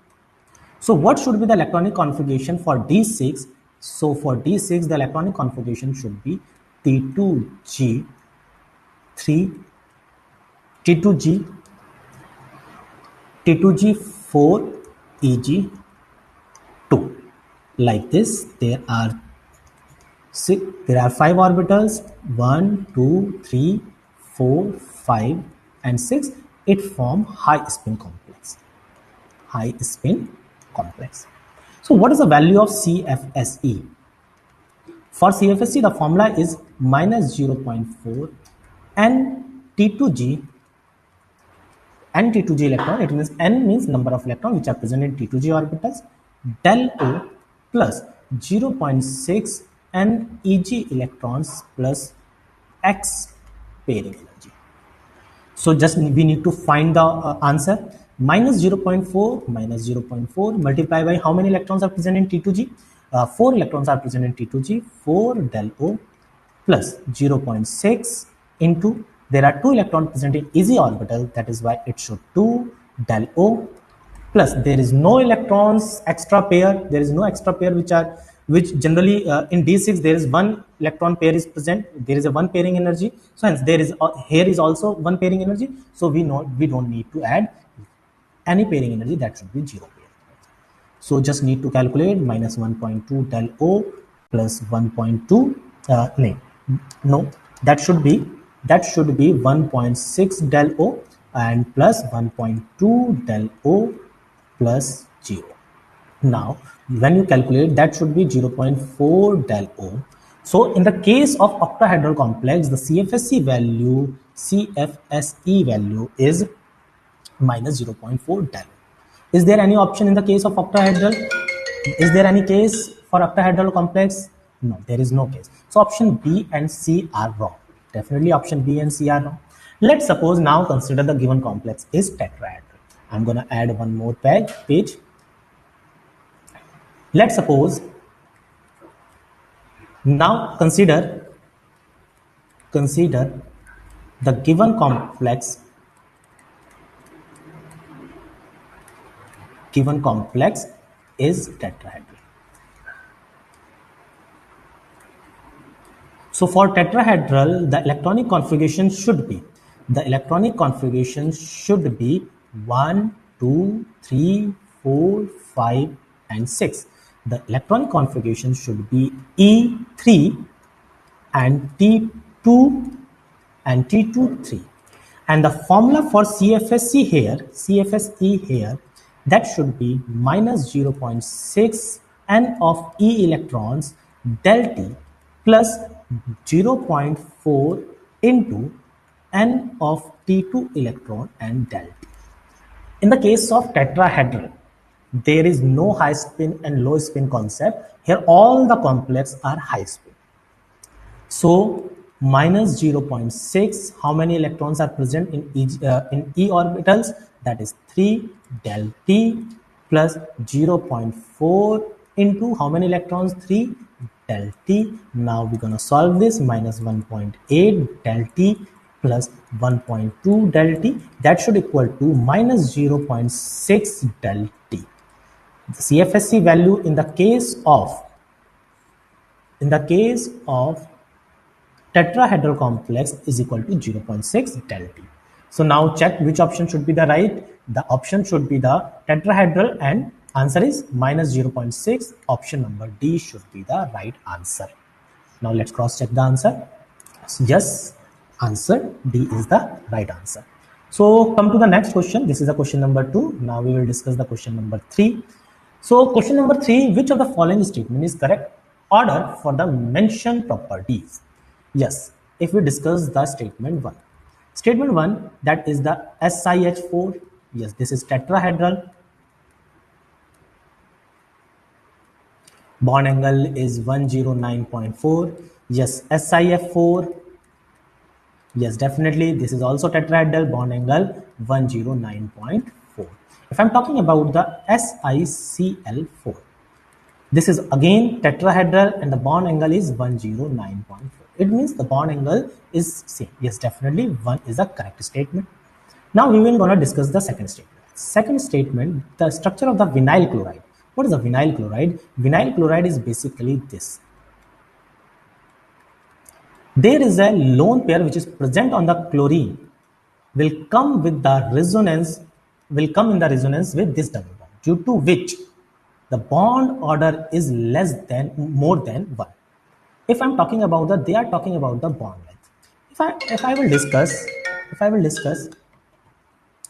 So what should be the electronic configuration for D6? So for D6, the electronic configuration should be T2G3, T2G, T2G4Eg2. Like this, there are 5 orbitals, 1, 2, 3, 4, 5, and 6. It forms high spin complex. So what is the value of CFSE? For CFSE, the formula is minus 0.4 n T2G, n T2G electron. It means n means number of electrons which are present in T2G orbitals, del O plus 0.6 n EG electrons plus X pairing energy. So just we need to find the answer. Minus 0.4 minus 0.4 multiply by how many electrons are present in T2G? 4 electrons are present in T2G. 4 del O plus 0.6 into, there are 2 electrons present in EZ orbital, that is why it should 2 del O plus there is no electrons extra pair, there is no extra pair which generally in d6 there is one electron pair is present, there is a one pairing energy, so hence there is here is also one pairing energy, so we don't need to add any pairing energy, that should be 0 pair. So just need to calculate minus 1.2 del O plus 1.2 no, that should be 1.6 del O and plus 1.2 del O plus 0. Now, when you calculate, that should be 0.4 del O. So, in the case of octahedral complex, the CFSE value is minus 0.4 del O. Is there any option in the case of octahedral? Is there any case for octahedral complex? No, there is no case. So option B and C are wrong. Definitely option B and C are wrong. Let's suppose now consider the given complex is tetrahedral. I'm going to add one more page. Let's suppose now consider the given complex is tetrahedral. So for tetrahedral, the electronic configuration should be 1, 2, 3, 4, 5, and 6. The electronic configuration should be E3 and T2 and T2 3. And the formula for CFSE here, that should be minus 0.6 n of E electrons del T plus 0.4 into n of T2 electron and del T. In the case of tetrahedral, there is no high spin and low spin concept. Here all the complex are high spin. So minus 0.6, how many electrons are present in E orbitals? That is 3 del T plus 0.4 into how many electrons? 3 del T. Now we're going to solve this. Minus 1.8 del T plus 1.2 del T. That should equal to minus 0.6 del T. The CFSE value in the case of tetrahedral complex is equal to 0.6 del T. So now check which option should be the right. The option should be the tetrahedral and answer is minus 0.6. Option number D should be the right answer. Now let's cross check the answer. Yes, answer D is the right answer. So come to the next question. This is the question number 2. Now we will discuss the question number 3. So question number 3, which of the following statement is correct order for the mentioned properties? Yes, if we discuss the statement 1. Statement 1, that is the SiH4. Yes, this is tetrahedral. Bond angle is 109.4. Yes, SiF4. Yes, definitely. This is also tetrahedral, bond angle 109.4. If I'm talking about the SiCl4, this is again tetrahedral and the bond angle is 109.4. It means the bond angle is same. Yes, definitely 1 is a correct statement. Now we will gonna discuss the second statement. Second statement, the structure of the vinyl chloride. What is a vinyl chloride? Vinyl chloride is basically this. There is a lone pair which is present on the chlorine will come in the resonance with this double bond, due to which the bond order is more than 1. If I'm talking about they are talking about the bond length. If I will discuss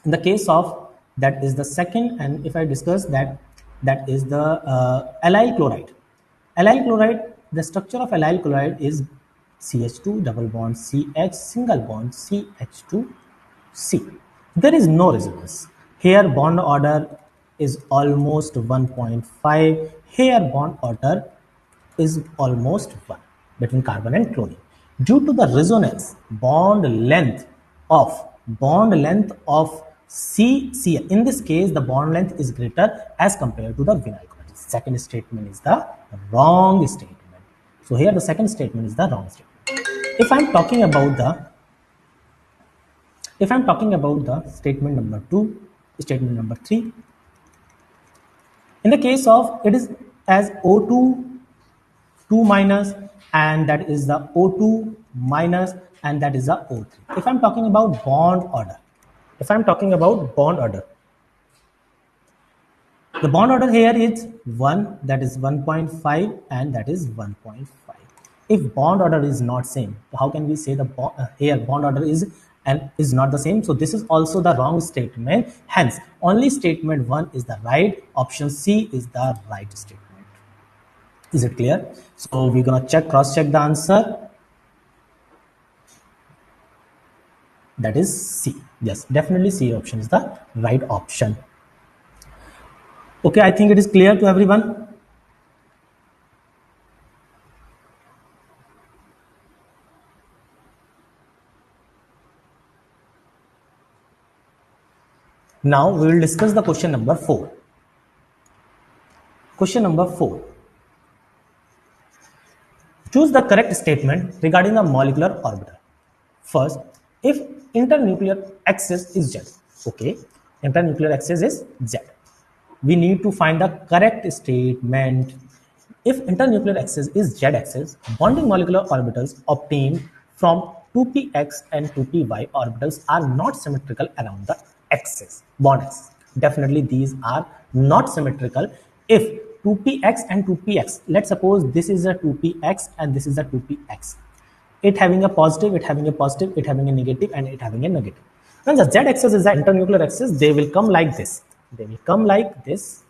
in the case of that is the second, and if I discuss that that is the allyl chloride. Allyl chloride, the structure of allyl chloride is CH2 double bond CH single bond CH2C. There is no resonance. Here bond order is almost 1.5. Here bond order is almost 1 between carbon and chlorine. Due to the resonance, bond length of CCl. In this case, the bond length is greater as compared to the vinyl chloride. Second statement is the wrong statement. So here the second statement is the wrong statement. If I'm talking about the statement number 2, statement number 3, in the case of it is as O2 2 minus, and that is the O2 minus, and that is the O3. If I'm talking about bond order, the bond order here is 1, that is 1.5, and that is 1.5. If bond order is not same, how can we say the here bond order is not the same? So this is also the wrong statement. Hence, only statement 1 is the right. Option C is the right statement. Is it clear? So we're gonna cross check the answer. That is C. Yes, definitely C option is the right option. Okay, I think it is clear to everyone. Now we will discuss the question number 4. Question number 4. Choose the correct statement regarding the molecular orbital. First, if internuclear axis is Z. Okay, internuclear axis is Z. We need to find the correct statement. If internuclear axis is Z-axis, bonding molecular orbitals obtained from 2px and 2py orbitals are not symmetrical around the axis, bond axis. Definitely these are not symmetrical. If 2px and 2px, let's suppose this is a 2px and this is a 2px. It having a positive, it having a positive, it having a negative, and it having a negative. When the Z-axis is the internuclear axis, they will come like this. They will come like this.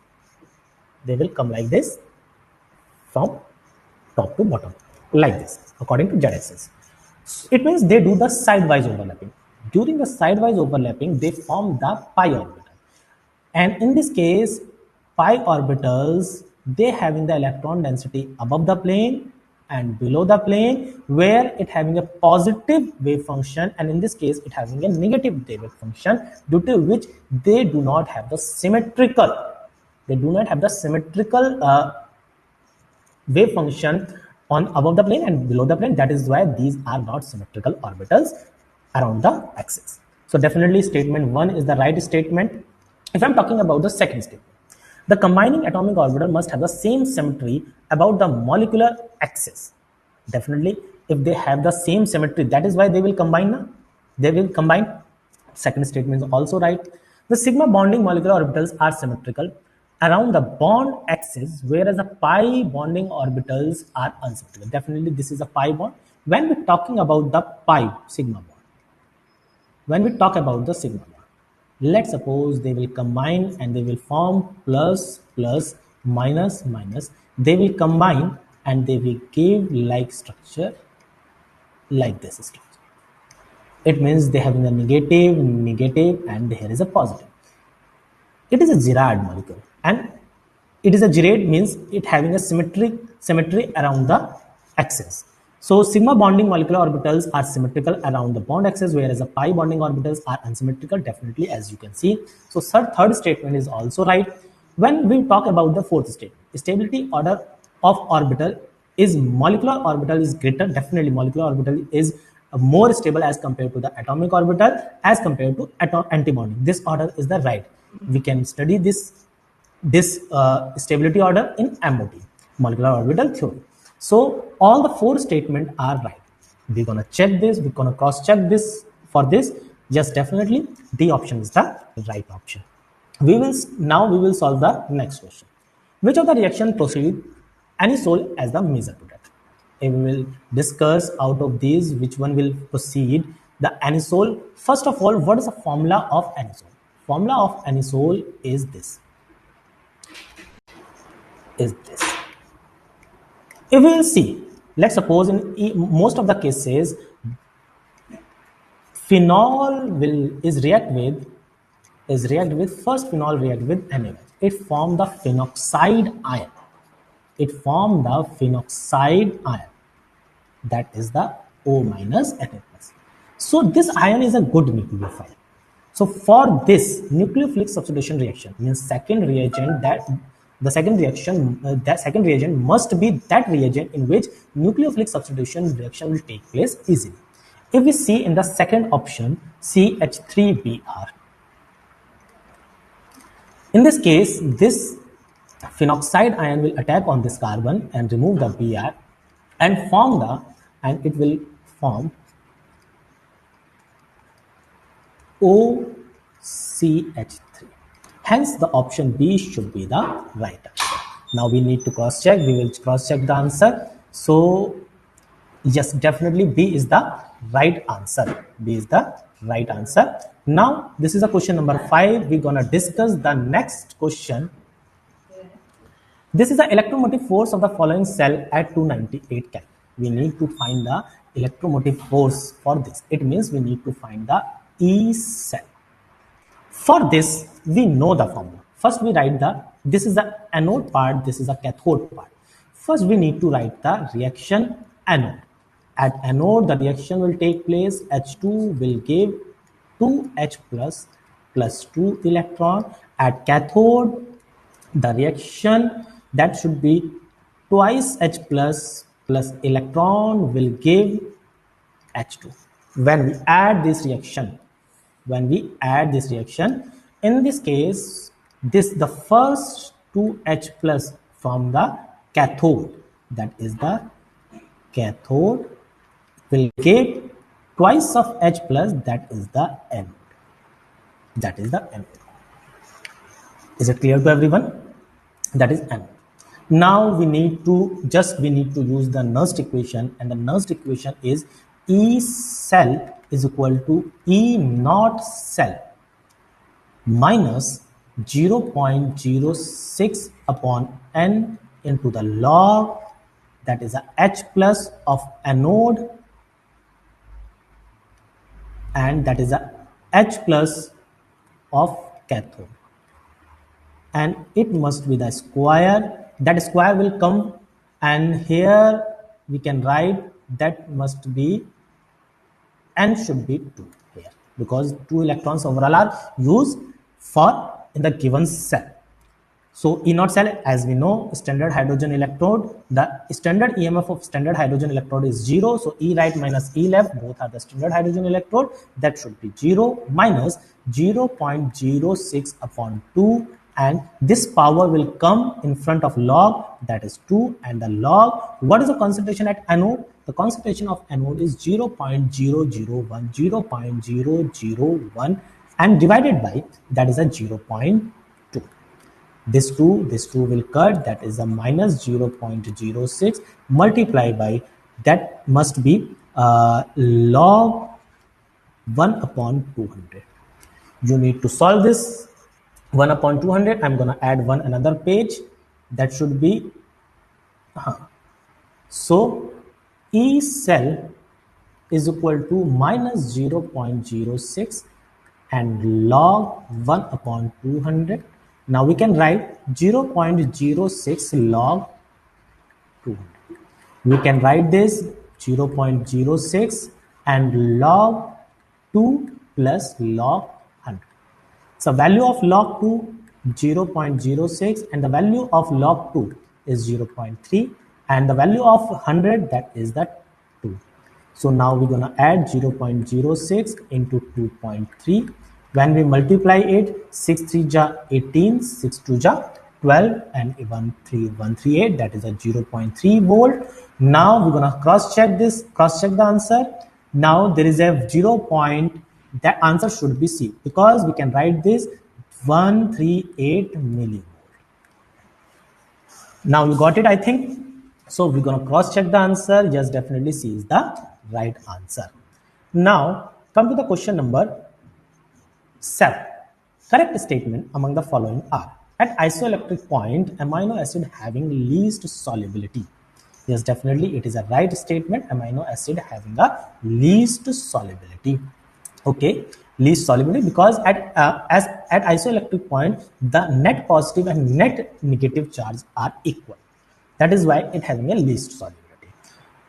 They will come like this from top to bottom, like this, according to Z-axis. It means they do the sidewise overlapping. During the sidewise overlapping, they form the pi orbital. And in this case, pi orbitals, they having the electron density above the plane and below the plane, where it having a positive wave function, and in this case it having a negative wave function, due to which they do not have the symmetrical wave function on above the plane and below the plane. That is why these are not symmetrical orbitals around the axis. So definitely statement 1 is the right statement. If I'm talking about the second statement, the combining atomic orbital must have the same symmetry about the molecular axis. Definitely, if they have the same symmetry, that is why they will combine. They will combine. Second statement is also right. The sigma bonding molecular orbitals are symmetrical around the bond axis, whereas the pi bonding orbitals are unsymmetrical. Definitely, this is a pi bond. When we're talking about the pi sigma bond, when we talk about the sigma bond, let's suppose they will combine and they will form plus plus minus minus. They will combine and they will give like structure, like this structure. It means they having a negative, negative, and here is a positive. It is a Girard molecule, and it is a Girard means it having a symmetry around the axis. So sigma bonding molecular orbitals are symmetrical around the bond axis, whereas the pi bonding orbitals are unsymmetrical, definitely, as you can see. So third statement is also right. When we talk about the fourth statement, stability order of orbital is molecular orbital is greater. Definitely molecular orbital is more stable as compared to the atomic orbital as compared to antibonding. This order is the right. We can study this stability order in MOT, molecular orbital theory. So all the four statements are right. We're gonna check this. We're gonna cross check this for this. Yes, definitely the option is the right option. We will solve the next question. Which of the reaction proceed anisole as the major product? We will discuss out of these which one will proceed the anisole. First of all, what is the formula of anisole? Formula of anisole is this. is this. If we will see, let's suppose in most of the cases, phenol is react with first phenol react with NaOH. It form the phenoxide ion. It form the phenoxide ion. That is the O minus Na plus. So this ion is a good nucleophile. So for this nucleophilic substitution reaction means second reagent that second reagent must be that reagent in which nucleophilic substitution reaction will take place easily. If we see in the second option CH3Br, in this case this phenoxide ion will attack on this carbon and remove the Br and it will form OCH3. Hence, the option B should be the right answer. Now we need to cross check. We will cross check the answer. So, yes, definitely B is the right answer. B is the right answer. Now, this is a question number 5. We're gonna discuss the next question. This is the electromotive force of the following cell at 298 Kelvin. We need to find the electromotive force for this. It means we need to find the E cell. For this, we know the formula. First, we write this is the anode part, this is the cathode part. First, we need to write the reaction anode. At anode, the reaction will take place. H2 will give 2H plus 2 electron. At cathode, the reaction that should be twice H plus electron will give H2. When we add this reaction, in this case, the first 2H plus from the cathode, that is the cathode, will give twice of H plus, that is the anode. Is it clear to everyone? That is anode. Now we need to use the Nernst equation, and the Nernst equation is E cell is equal to E naught cell minus 0.06 upon N into the log, that is a H plus of anode, and that is a H plus of cathode. And it must be the square. That square will come, and here we can write that must be N should be 2 here, because 2 electrons overall are used for in the given cell. So E naught cell, as we know, standard hydrogen electrode, the standard EMF of standard hydrogen electrode is 0. So E right minus E left, both are the standard hydrogen electrode, that should be 0 minus 0.06 upon 2, and this power will come in front of log, that is 2, and the log, what is the concentration at anode? The concentration of anode is 0.001, and divided by, that is a 0.2. This 2 will cut, that is a minus 0.06 multiplied by, that must be log 1 upon 200. You need to solve this 1 upon 200. I'm going to add another page, that should be so E cell is equal to minus 0.06 and log 1 upon 200. Now we can write 0.06 log 200. We can write this 0.06 and log 2 plus log 100. So value of log 2 0.06, and the value of log 2 is 0.3, and the value of 100, that is the 2. So now we're going to add 0.06 into 2.3. When we multiply it, 6 3 ja 18, 6 2 ja 12, and 138, that is a 0.3 volt. Now we're going to cross check the answer. Now there is a 0. That answer should be C, because we can write this 138 millivolt. Now you got it, I think. So we're going to cross check the answer. Yes, definitely C is the right answer. Now come to the question number 7. Correct statement among the following are: At isoelectric point, amino acid having least solubility. Yes, definitely it is a right statement. Amino acid having a least solubility. Okay, least solubility, because at isoelectric point the net positive and net negative charge are equal. That is why it having a least solubility.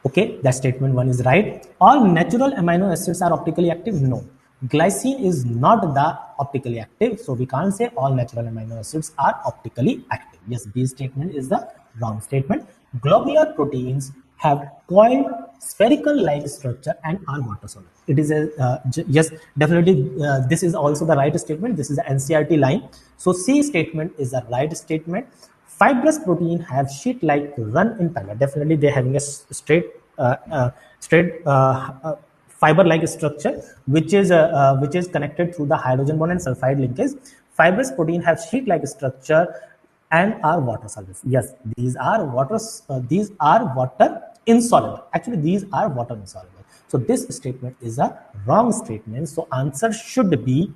Okay, that statement one is right. All natural amino acids are optically active. No, glycine is not the optically active, so we can't say all natural amino acids are optically active. Yes, B statement is the wrong statement. Globular proteins have coiled spherical like structure and are water soluble. It is a yes, definitely this is also the right statement. This is the NCRT line. So C statement is the right statement. Fibrous protein have sheet like run in parallel. Definitely they having a straight fiber like structure which is connected through the hydrogen bond and sulfide linkage. Fibrous protein have sheet like structure and are water soluble. Yes, these are water insoluble. Actually these are water insoluble. So this statement is a wrong statement. So answer should be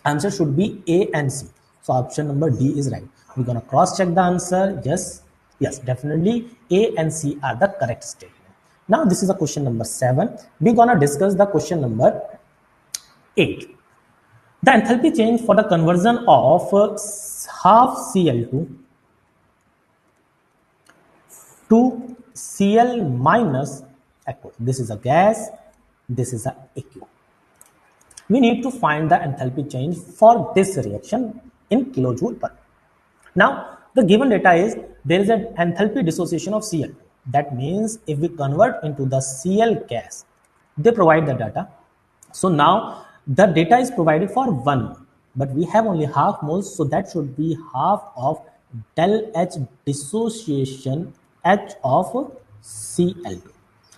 A and C. So option number D is right. We're gonna cross check the answer. Yes, yes, definitely A and C are the correct statement. Now this is a question number 7. We're gonna discuss the question number 8. The enthalpy change for the conversion of half Cl2 to Cl minus aqueous. This is a gas, this is a aqueous. We need to find the enthalpy change for this reaction in kilojoule per. Now, the given data is there is an enthalpy dissociation of Cl. That means if we convert into the Cl gas, they provide the data. So now the data is provided for 1 mole, but we have only half moles, so that should be half of del H dissociation H of Cl2.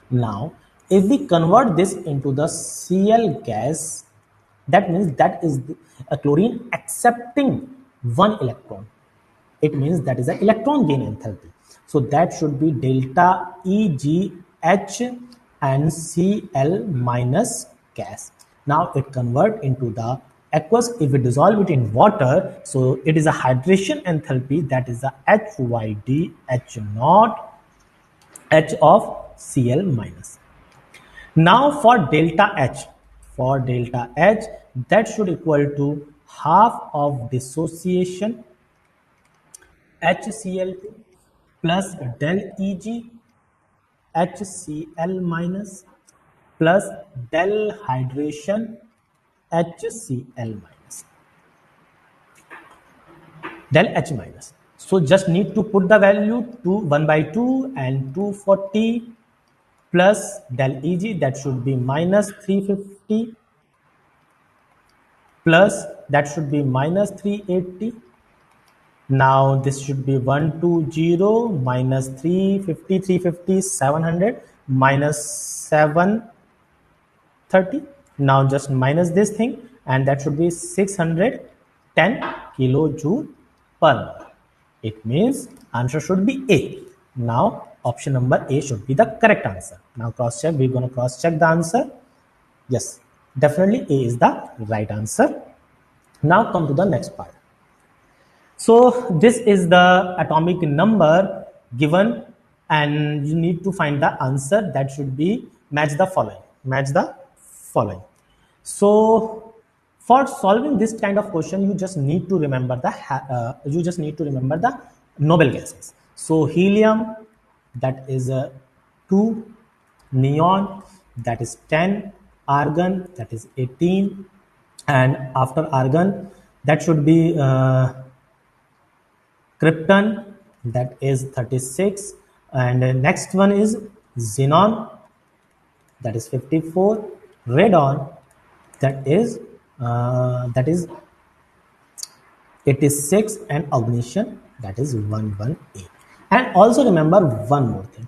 Now, if we convert this into the Cl gas, that means that is a chlorine accepting 1 electron. It means that is an electron gain enthalpy. So that should be delta EGH and Cl minus gas. Now it convert into the aqueous. If we dissolve it in water, so it is a hydration enthalpy, that is the HYD H naught H of Cl minus. Now for delta H, that should equal to half of dissociation HCl2 plus del Eg HCl minus plus del hydration HCl minus del H minus. So just need to put the value to 1 by 2 and 240 plus del Eg, that should be minus 350 plus that should be minus 380. Now this should be 120 minus 350, 350, 700 minus 730. Now just minus this thing, and that should be 610 kilojoule per mole. It means answer should be A. Now option number A should be the correct answer. Now cross check. We're going to cross check the answer. Yes, definitely A is the right answer. Now come to the next part. So this is the atomic number given, and you need to find the answer. That should be match the following. Match the following. So for solving this kind of question, you just need to remember the noble gases. So helium, that is 2, neon, that is 10, argon, that is 18, and after argon, that should be krypton, that is 36, and next one is xenon, that is 54, radon, that is 86, and ignition, that is 118. And also remember one more thing,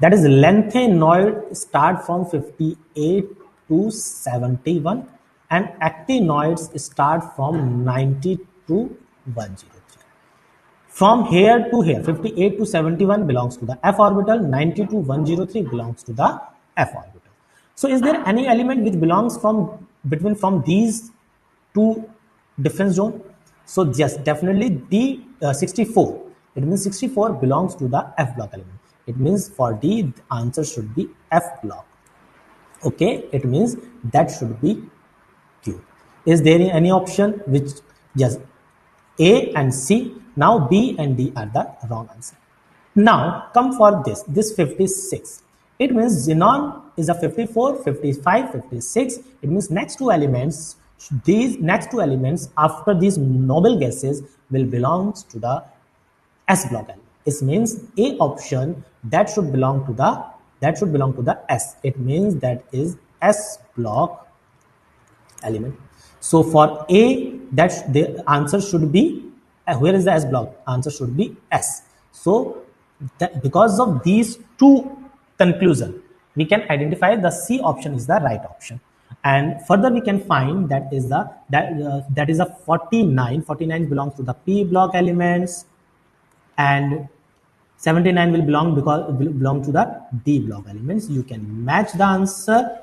that is lanthanoid start from 58 to 71, and actinoids start from 90 to 103. From here to here, 58 to 71 belongs to the f orbital, 90 to 103 belongs to the f orbital. So is there any element which belongs from these two difference zone? So yes, definitely the 64, it means 64 belongs to the F block element. It means for D the answer should be F block. Okay, it means that should be Q. Is there any option which, yes, A and C? Now B and D are the wrong answer. Now come for this 56. It means xenon is a 54, 55, 56. It means next two elements, these next two elements after these noble gases will belong to the S block element. It means A option that should belong to the S. It means that is S block element. So for A, the answer should be, where is the S block? Answer should be S. So that because of these two conclusion, we can identify the C option is the right option. And further we can find that is a 49. 49 belongs to the P block elements, and 79 will belong to the D block elements. You can match the answer.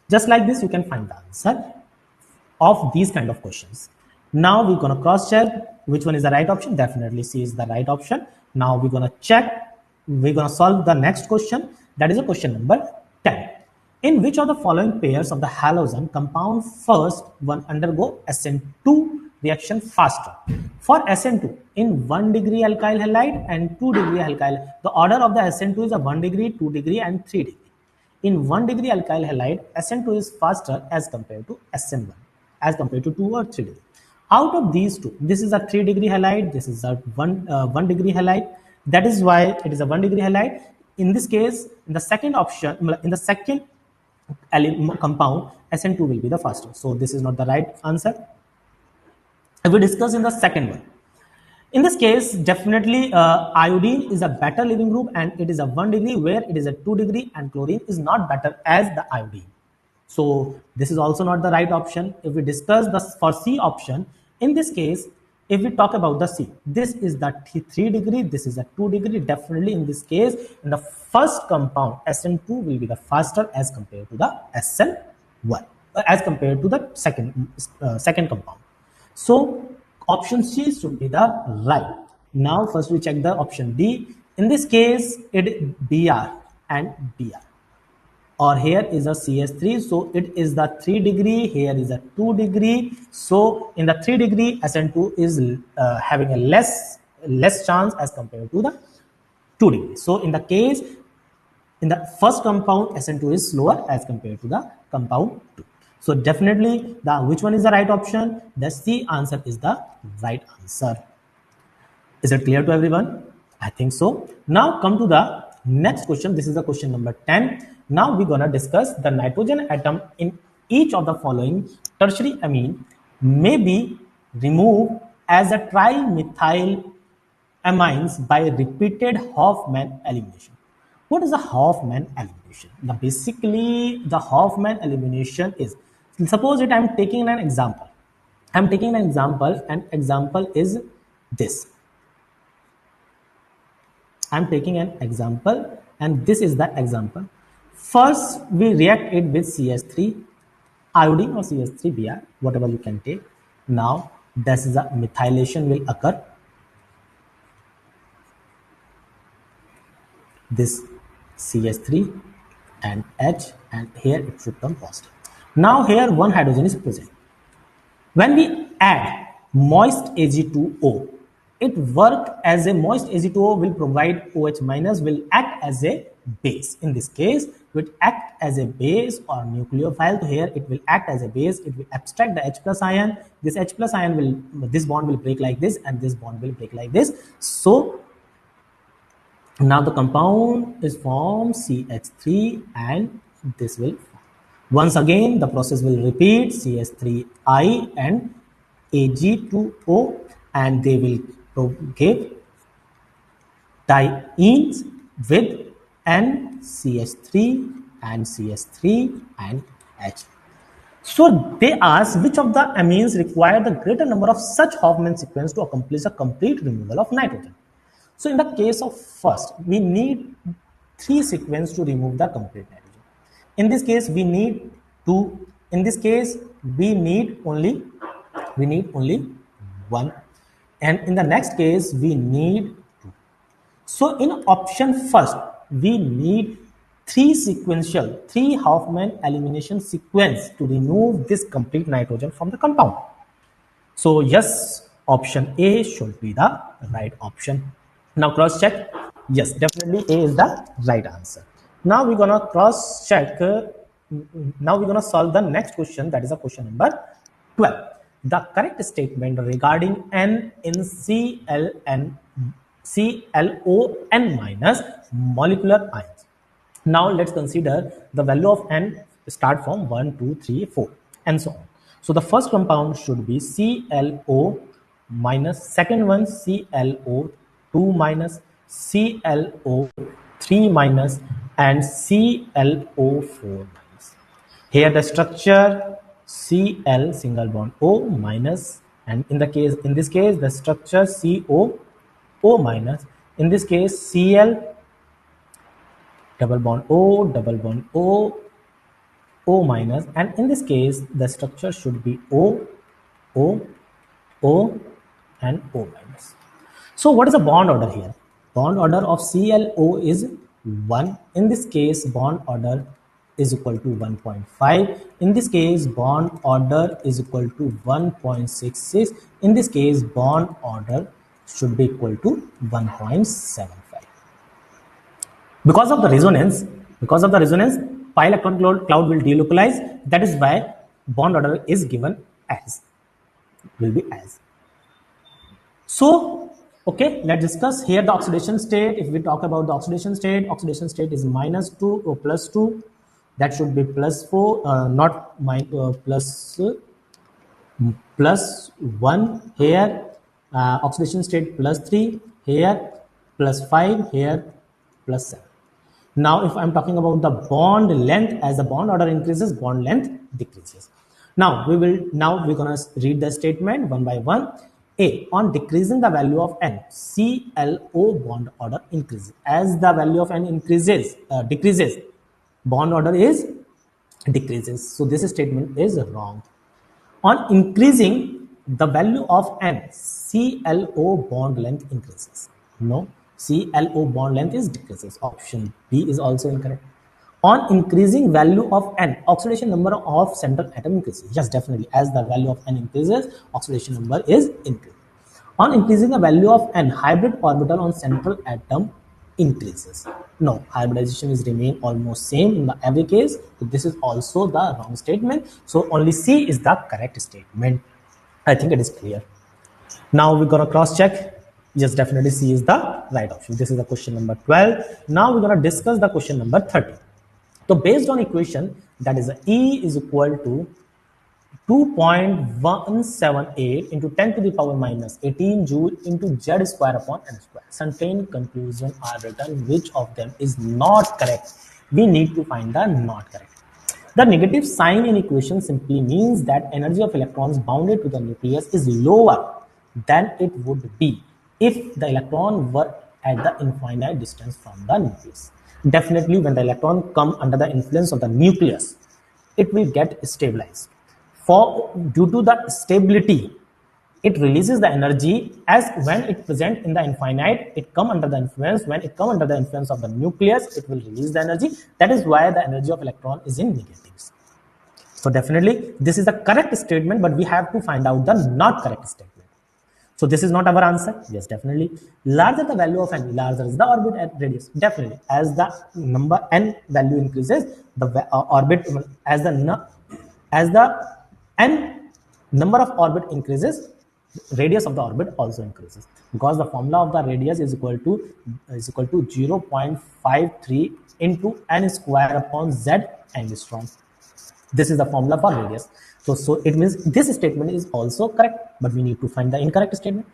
Just like this, you can find the answer of these kind of questions. Now we're going to cross check which one is the right option. Definitely C is the right option. Now we're going to check, we're going to solve the next question. That is a question number 10. In which of the following pairs of the halogen compound first one undergo SN2 reaction faster? For SN2, in 1 degree alkyl halide and 2 degree alkyl, the order of the SN2 is a 1 degree, 2 degree and 3 degree. In 1 degree alkyl halide, SN2 is faster as compared to SN1, as compared to 2 or 3 degree. Out of these two, this is a 3 degree halide, this is a 1 degree halide. That is why it is a 1 degree halide. In this case, in the second option, in the second compound, SN2 will be the faster. So this is not the right answer. If we discuss in the second one, in this case, definitely iodine is a better leaving group and it is a 1 degree, where it is a 2 degree, and chlorine is not better as the iodine. So this is also not the right option. If we discuss the for C option, in this case, if we talk about the C, this is the 3 degree, this is a 2 degree. Definitely in this case, in the first compound, SN2 will be the faster as compared to the SN1, as compared to the second compound. So option C should be the right. Now first we check the option D. In this case, it Br and Br. Or here is a CS3, so it is the 3 degree, here is a 2 degree. So in the 3 degree, SN2 is having a less chance as compared to the 2 degree. So in the case, in the first compound, SN2 is slower as compared to the compound 2. So definitely which one is the right option? The C answer is the right answer. Is it clear to everyone? I think so. Now come to the next question. This is the question number 10. Now we're going to discuss the nitrogen atom in each of the following tertiary amine may be removed as a trimethyl amines by repeated Hofmann elimination. What is a Hofmann elimination? Basically, the Hofmann elimination is, suppose it I'm taking an example. I'm taking an example, and example is this. I'm taking an example, and this is the example. First, we react it with CS3, iodine or CS3Br, whatever you can take. Now, this is a methylation will occur. This CS3 and H, and here it should turn positive. Now here one hydrogen is present. When we add moist Ag2O, it works as a moist Ag2O will provide OH minus, will act as a base. In this case, it will act as a base or nucleophile. So here it will act as a base. It will abstract the H plus ion. This H plus ion will, this bond will break like this, and this bond will break like this. So now the compound is formed CH3, and this will form. Once again the process will repeat, CH3I and Ag2O, and they will give dienes with NCH3 and CH3 and H. So they ask which of the amines require the greater number of such Hofmann sequence to accomplish a complete removal of nitrogen. So in the case of first, we need 3 sequence to remove the complete nitrogen. In this case, we need 2. In this case, we need only 1. 1, and in the next case we need 2. So in option first, we need three Hoffman elimination sequence to remove this complete nitrogen from the compound. So yes, option A should be the right option. Now cross check. Yes, definitely A is the right answer. Now we're gonna cross check. Now we're gonna solve the next question. That is a question number 12. The correct statement regarding N in ClON minus molecular ions. Now let's consider the value of N start from 1, 2, 3, 4 and so on. So the first compound should be ClO minus, second one ClO2 minus, ClO3 minus and ClO4 minus. Here the structure Cl single bond O minus, and in this case the structure CO O minus, in this case Cl double bond O minus, and in this case the structure should be O, O and O minus. So what is the bond order here? Bond order of ClO is 1. In this case bond order is equal to 1.5. In this case bond order is equal to 1.66. In this case bond order should be equal to 1.75. Because of the resonance, pi electron cloud will delocalize. That is why bond order is given as, will be as. So, okay, let's discuss here the oxidation state. If we talk about the oxidation state is minus 2 or plus 2. That should be plus 4, not plus 1 here. Oxidation state plus 3 here, plus 5 here, plus 7. Now, if I'm talking about the bond length, as the bond order increases, bond length decreases. Now, we're gonna read the statement one by one. A, on decreasing the value of N, ClO bond order increases. As the value of N decreases, bond order is decreases. So this statement is wrong. On increasing the value of N, ClO bond length increases. No, ClO bond length is decreases. Option B is also incorrect. On increasing value of N, oxidation number of central atom increases. Yes, definitely. As the value of N increases, oxidation number is increased. On increasing the value of N, hybrid orbital on central atom increases. No, hybridization is remain almost same in every case. So this is also the wrong statement. So only C is the correct statement. I think it is clear. Now we're gonna cross check. Yes, definitely C is the right option. This is the question number 12. Now we're gonna discuss the question number 13. So based on equation, that is E is equal to 2.178 into 10 to the power minus 18 joule into Z square upon N square. Certain conclusions are written. Which of them is not correct? We need to find the not correct. The negative sign in equation simply means that energy of electrons bounded to the nucleus is lower than it would be if the electron were at the infinite distance from the nucleus. Definitely when the electron come under the influence of the nucleus, it will get stabilized. Due to the stability, it releases the energy. As when it present in the infinite, it come under the influence. When it come under the influence of the nucleus, it will release the energy. That is why the energy of electron is in negatives. So definitely this is the correct statement, but we have to find out the not correct statement. So this is not our answer. Yes, definitely. Larger the value of N, larger is the orbit at radius. Definitely, as the number N value increases, the orbit as the N number of orbit increases, radius of the orbit also increases, because the formula of the radius is equal to 0.53 into N square upon Z angstrom. This is the formula for radius. So it means this statement is also correct, but we need to find the incorrect statement.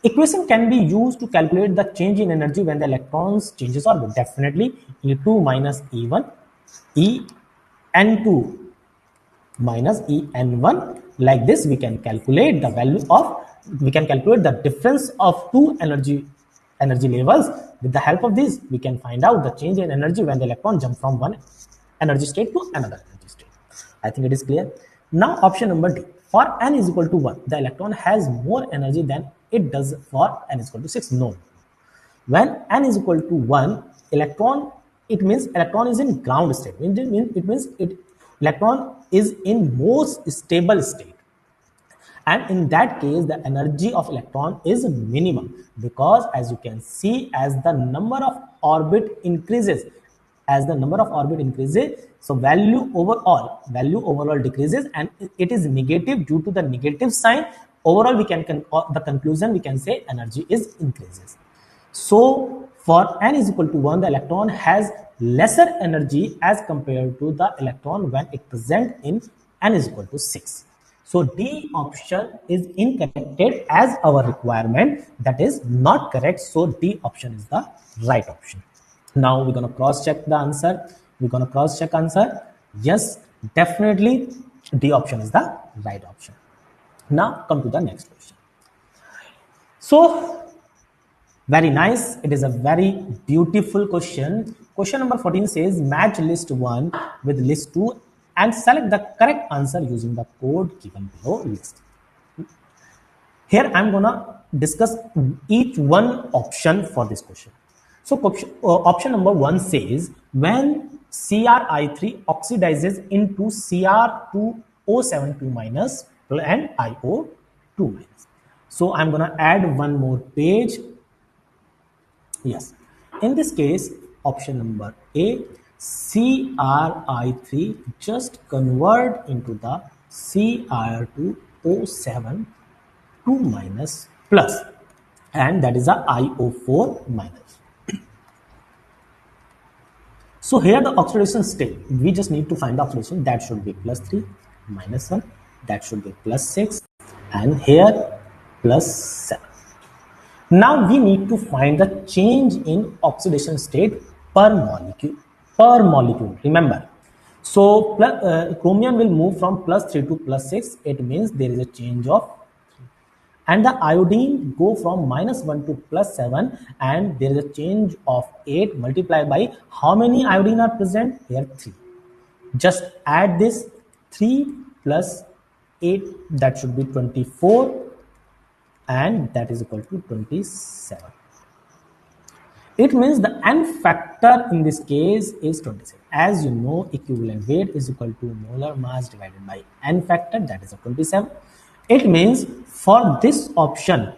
Equation can be used to calculate the change in energy when the electrons changes orbit. Definitely E2 minus E1, En2 minus En1. Like this, we can calculate the difference of two energy levels. With the help of this, we can find out the change in energy when the electron jump from one energy state to another energy state. I think it is clear. Now option number D. For n is equal to 1, the electron has more energy than it does for n is equal to 6. No. When n is equal to 1, electron, it means electron is in ground state. It means electron is in most stable state. And in that case, the energy of electron is minimum, because as you can see, as the number of orbit increases, so value overall decreases, and it is negative. Due to the negative sign, overall we can the conclusion we can say energy is increases. So for n is equal to 1, the electron has lesser energy as compared to the electron when it present in n is equal to 6. So D option is incorrect as our requirement. That is not correct. So D option is the right option. Now we're going to cross check the answer. Yes, definitely D option is the right option. Now come to the next question. So very nice. It is a very beautiful question. Question number 14 says match list 1 with list 2 and select the correct answer using the code given below list. Here I'm gonna discuss each one option for this question. So option number 1 says when Cri3 oxidizes into Cr2O72 minus and IO2 minus. So I'm gonna add one more page. Yes, in this case, option number A, Cri3 just convert into the Cr2O7 2 minus plus, and that is a IO4 minus. So here the oxidation state, we just need to find the oxidation. That should be plus 3, minus 1, that should be plus 6, and here plus 7. Now we need to find the change in oxidation state per molecule. Remember, so chromium will move from plus 3 to plus 6. It means there is a change of, and the iodine go from minus 1 to plus 7, and there is a change of 8 multiplied by how many iodine are present here? 3. Just add this 3 plus 8, that should be 24, and that is equal to 27. It means the n factor in this case is 27. As you know, equivalent weight is equal to molar mass divided by n factor, that is a 27. It means for this option,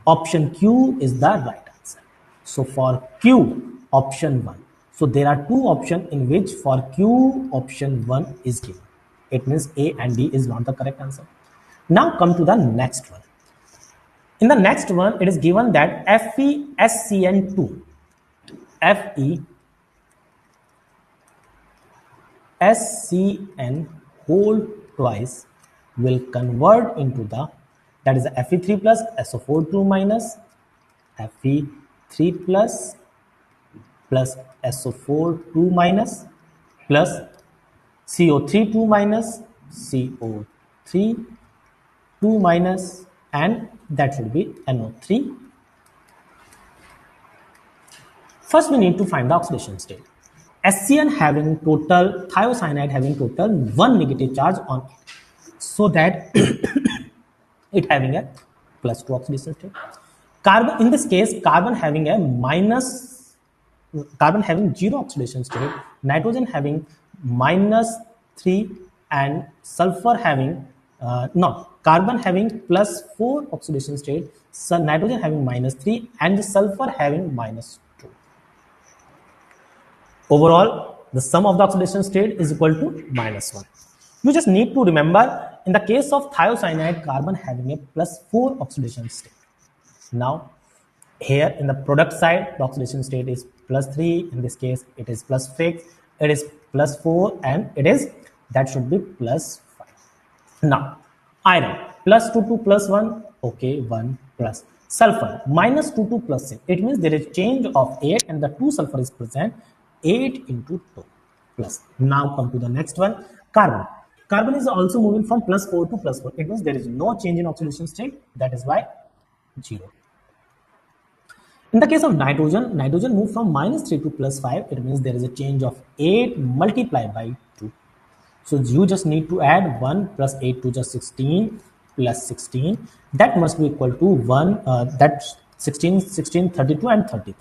option Q is the right answer. So for Q, option 1. So there are two options in which for Q, option 1 is given. It means A and D is not the correct answer. Now come to the next one. In the next one, it is given that FeSCN2 whole twice will convert into the, that is the Fe3 plus SO4 2 minus Fe3 plus SO4 2 minus plus CO3 2 minus CO3 2 minus, and that should be NO3. First, we need to find the oxidation state. SCN having total, thiocyanide having total 1 negative charge on it, so that it having a plus 2 oxidation state. Carbon, in this case, carbon having 0 oxidation state, nitrogen having -3, and sulfur having carbon having +4 oxidation state, so nitrogen having -3, and the sulfur having -2. Overall, the sum of the oxidation state is equal to -1. You just need to remember, in the case of thiocyanide, carbon having a +4 oxidation state. Now, here in the product side, the oxidation state is +3. In this case, it is +6. It is +4, and it is, that should be +5. Now, iron +2 to +1, okay, 1 plus. Sulfur -2 to +6. It means there is change of 8, and the 2 sulfur is present. 8 into 2 plus. Now come to the next one. Carbon. Carbon is also moving from +4 to +4. It means there is no change in oxidation state. That is why 0. In the case of nitrogen, nitrogen moved from -3 to +5. It means there is a change of 8 multiplied by 2. So you just need to add 1 plus 8 to just 16 plus 16. That must be equal to 1, that's 16, 16, 32 and 33.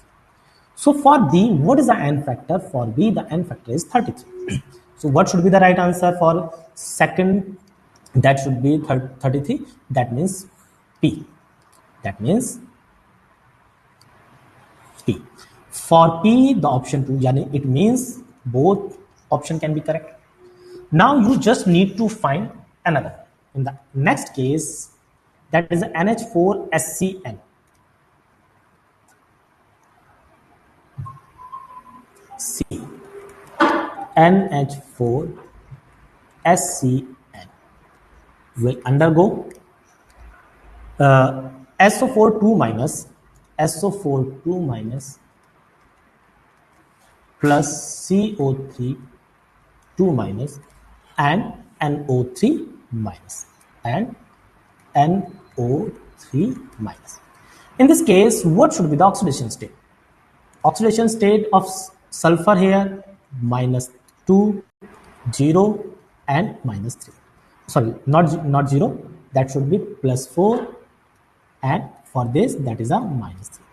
So for B, what is the n factor? For B, the n factor is 33. So what should be the right answer for second? That should be 33. That means P. That means P. For P, the option 2, yani it means both option can be correct. Now you just need to find another. In the next case, that is NH4SCN. C. NH4SCN will undergo SO4 2 minus SO4 2 minus plus CO3 2 minus and NO3 minus and NO3 minus. In this case, what should be the oxidation state? Oxidation state of sulfur here minus 2, 0 and minus 3. Sorry, not 0, that should be plus 4, and for this that is a minus 3.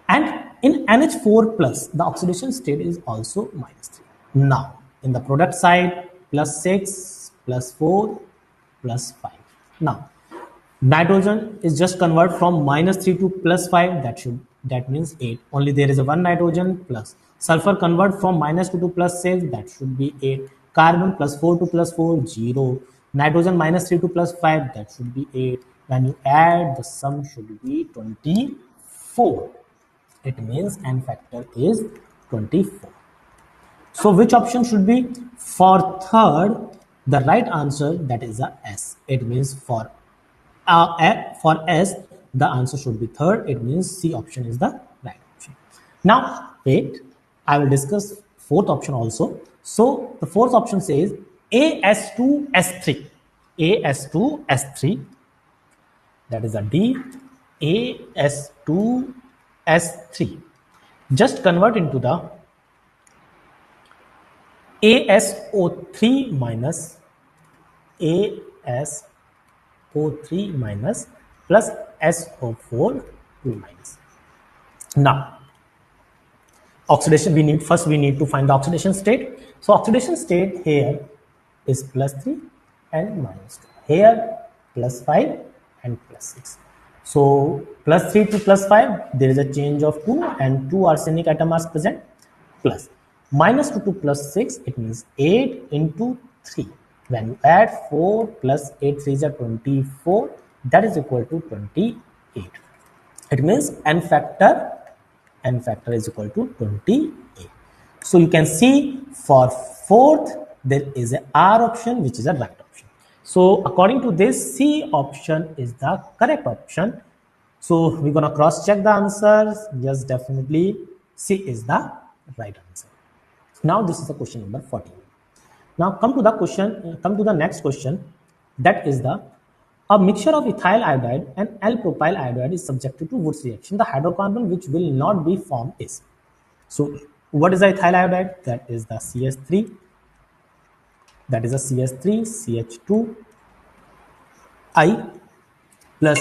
And in NH4 plus, the oxidation state is also minus 3. Now, in the product side, plus 6, plus 4, plus 5. Now, nitrogen is just convert from minus 3 to plus 5. That means 8. Only there is a one nitrogen plus. Sulfur convert from minus 2 to plus 6. That should be 8. Carbon plus 4 to plus 4, 0. Nitrogen minus 3 to plus 5. That should be 8. When you add, the sum should be 24. It means n factor is 24. So which option should be? For third, the right answer, that is a S. It means for S, the answer should be third. It means C option is the right option. Now, wait, I will discuss fourth option also. So the fourth option says AS2S3. AS2S3, that is a D. AS2S3. Just convert into the ASO3 minus ASO3 minus plus SO4 2 minus. Now, oxidation, we need to find the oxidation state. So oxidation state here is plus 3 and minus 2. Here plus 5 and plus 6. So plus 3 to plus 5, there is a change of 2 and 2 arsenic atom are present. Plus minus 2 to plus 6, it means 8 into 3. When you add 4 plus 8, 3 is 24. That is equal to 28. It means n factor is equal to 28. So you can see for fourth, there is a R option, which is a right option. So according to this, C option is the correct option. So we're going to cross check the answers. Yes, definitely C is the right answer. Now this is the question number 14. Now come to the next question. That is a mixture of ethyl iodide and L-propyl iodide is subjected to Wurtz reaction. The hydrocarbon which will not be formed is. So what is the ethyl iodide? That is the CS3. That is a CS3, CH2, I plus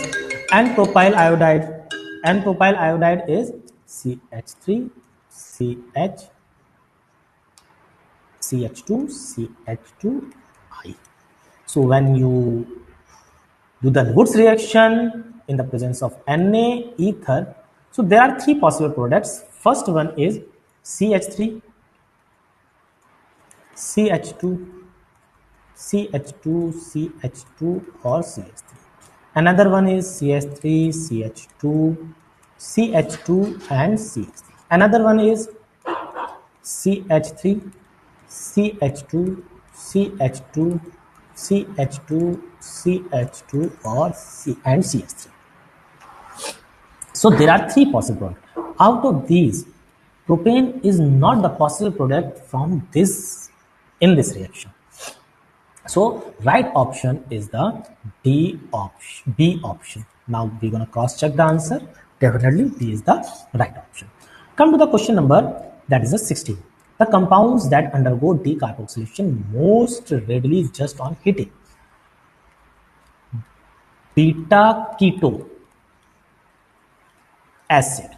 N-propyl iodide. N-propyl iodide is CH3, CH, CH2, CH2, I. So when you do the Wurtz reaction in the presence of Na, ether, so there are three possible products. First one is CH3, CH2, CH2, CH2 or CH3. Another one is CH3, CH2, CH2 and CH3. Another one is CH3, CH2, CH2, CH2, CH2 or C and CH3. So there are three possible products. Out of these, propane is not the possible product from this in this reaction. So right option is the B option. Now we're going to cross check the answer. Definitely B is the right option. Come to the question number, that is the 16. The compounds that undergo decarboxylation most readily is just on heating. Beta keto acid.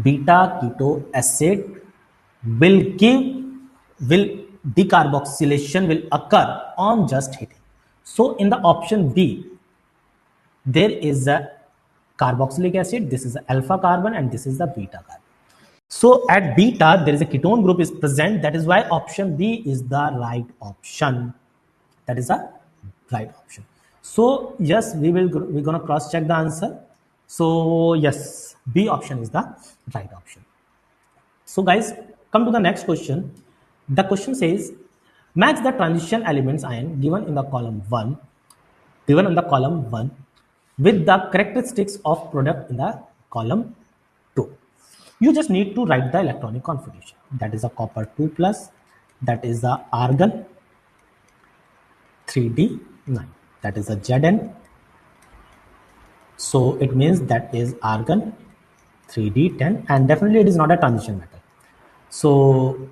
Beta keto acid will give will decarboxylation will occur on just heating. So in the option B, there is a carboxylic acid, this is the alpha carbon and this is the beta carbon. So at beta, there is a ketone group is present. That is why option B is the right option. That is the right option. So yes, we're gonna cross check the answer. So yes, B option is the right option. So guys, come to the next question. The question says, match the transition elements ion given in the column 1, with the characteristics of product in the column 2. You just need to write the electronic configuration. That is a copper 2 plus, that is the argon 3d9, that is a Zn. So it means that is argon 3d10, and definitely it is not a transition metal. So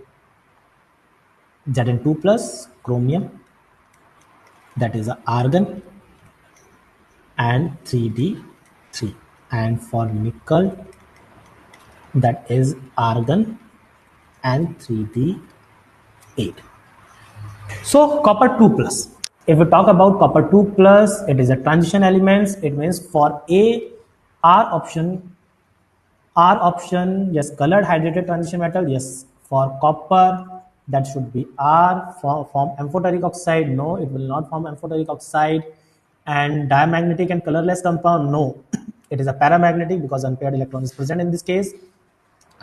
Zn2 plus chromium, that is a argon and 3d3, and for nickel that is argon and 3d8. So copper 2 plus. If we talk about copper 2 plus, it is a transition elements. It means for A, R option, yes, colored hydrated transition metal, yes. For copper, that should be R. For form amphoteric oxide, no, it will not form amphoteric oxide. And diamagnetic and colorless compound, no, it is a paramagnetic because unpaired electron is present in this case,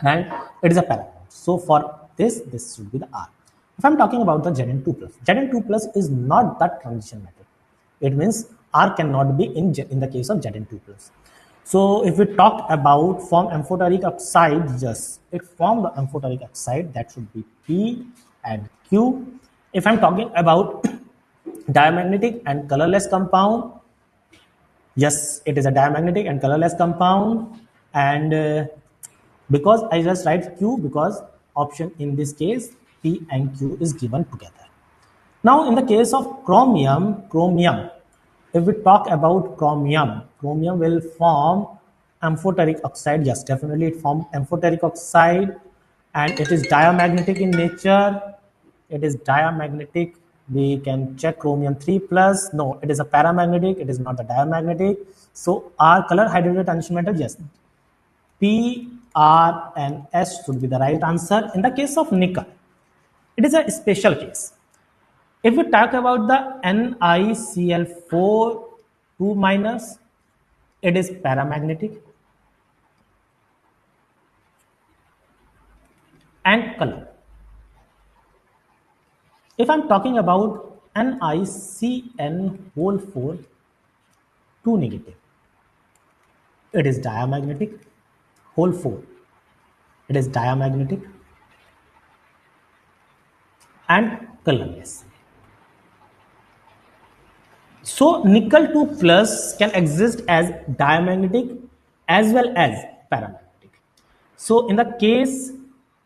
and it is a paramagnet. So for this should be the R. If I'm talking about the Zn2 plus, Zn2 plus is not the transition metal. It means R cannot be in the case of Zn2 plus. So if we talk about form amphoteric oxide, yes, it formed the amphoteric oxide, that should be P and Q. If I'm talking about diamagnetic and colorless compound, yes, it is a diamagnetic and colorless compound, and because I just write Q because option in this case P and Q is given together. Now in the case of chromium, if we talk about chromium will form amphoteric oxide. Yes, definitely it forms amphoteric oxide, and it is diamagnetic in nature. It is diamagnetic. We can check chromium 3 plus. No, it is a paramagnetic. It is not the diamagnetic. So our color hydrogen transition metal, yes, P, R, and S should be the right answer. In the case of nickel, it is a special case. If we talk about the NiCl4 2 minus, it is paramagnetic and color. If I'm talking about NiCN whole 4 2 negative, it is diamagnetic, whole 4, it is diamagnetic and colorless. So nickel 2 plus can exist as diamagnetic as well as paramagnetic. So in the case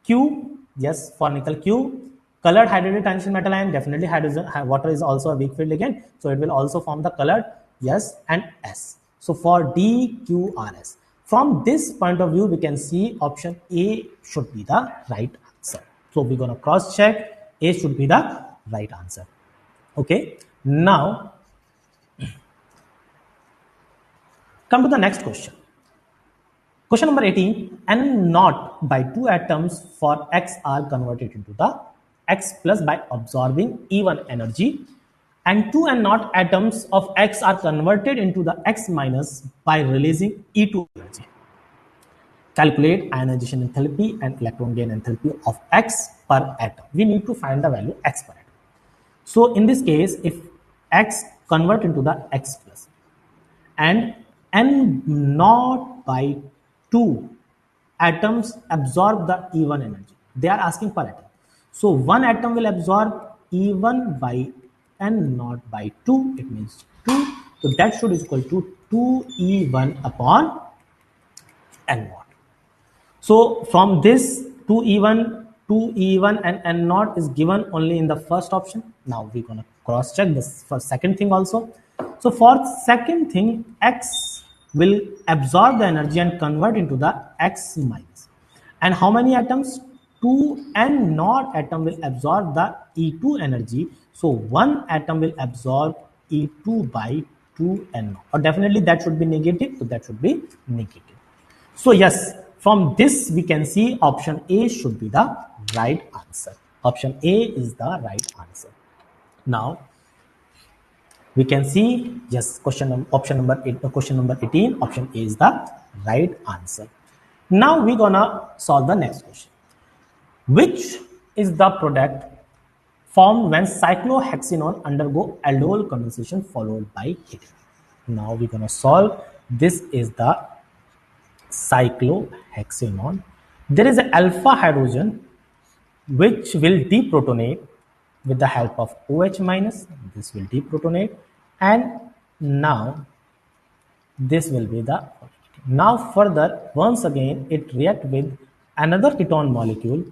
Q, yes, for nickel Q, colored hydrogen transition metal ion, definitely hydrogen water is also a weak field ligand, so it will also form the colored, yes, and S. So for D, Q, R, S. From this point of view, we can see option A should be the right answer. So we're gonna cross check. A should be the right answer. Okay. Now come to the next question. Question number 18, N naught by 2 atoms for X are converted into the X plus by absorbing E1 energy, and 2 N naught atoms of X are converted into the X minus by releasing E2 energy. Calculate ionization enthalpy and electron gain enthalpy of X per atom. We need to find the value X per atom. So in this case, if X convert into the X plus and N naught by 2 atoms absorb the E1 energy. They are asking per atom. So one atom will absorb E1 by N naught by 2. It means 2. So that should is equal to 2E1 upon N naught. So from this 2E1 2E1 and N naught is given only in the first option. Now we're gonna cross check this for second thing also. So for second thing, X will absorb the energy and convert into the X minus. And how many atoms? 2 N naught atom will absorb the E2 energy. So one atom will absorb E2 by 2 N naught. Or definitely that should be negative. So that should be negative. So yes, from this we can see option A should be the right answer. Option A is the right answer. Now we can see yes, option number 8, question number 18, option A is the right answer. Now we're gonna solve the next question. Which is the product formed when cyclohexanone undergo aldol condensation followed by heating? Now we're gonna solve. This is the cyclohexanone. There is an alpha hydrogen which will deprotonate with the help of OH minus. This will deprotonate, and now this will be the. Now further, once again, it react with another ketone molecule,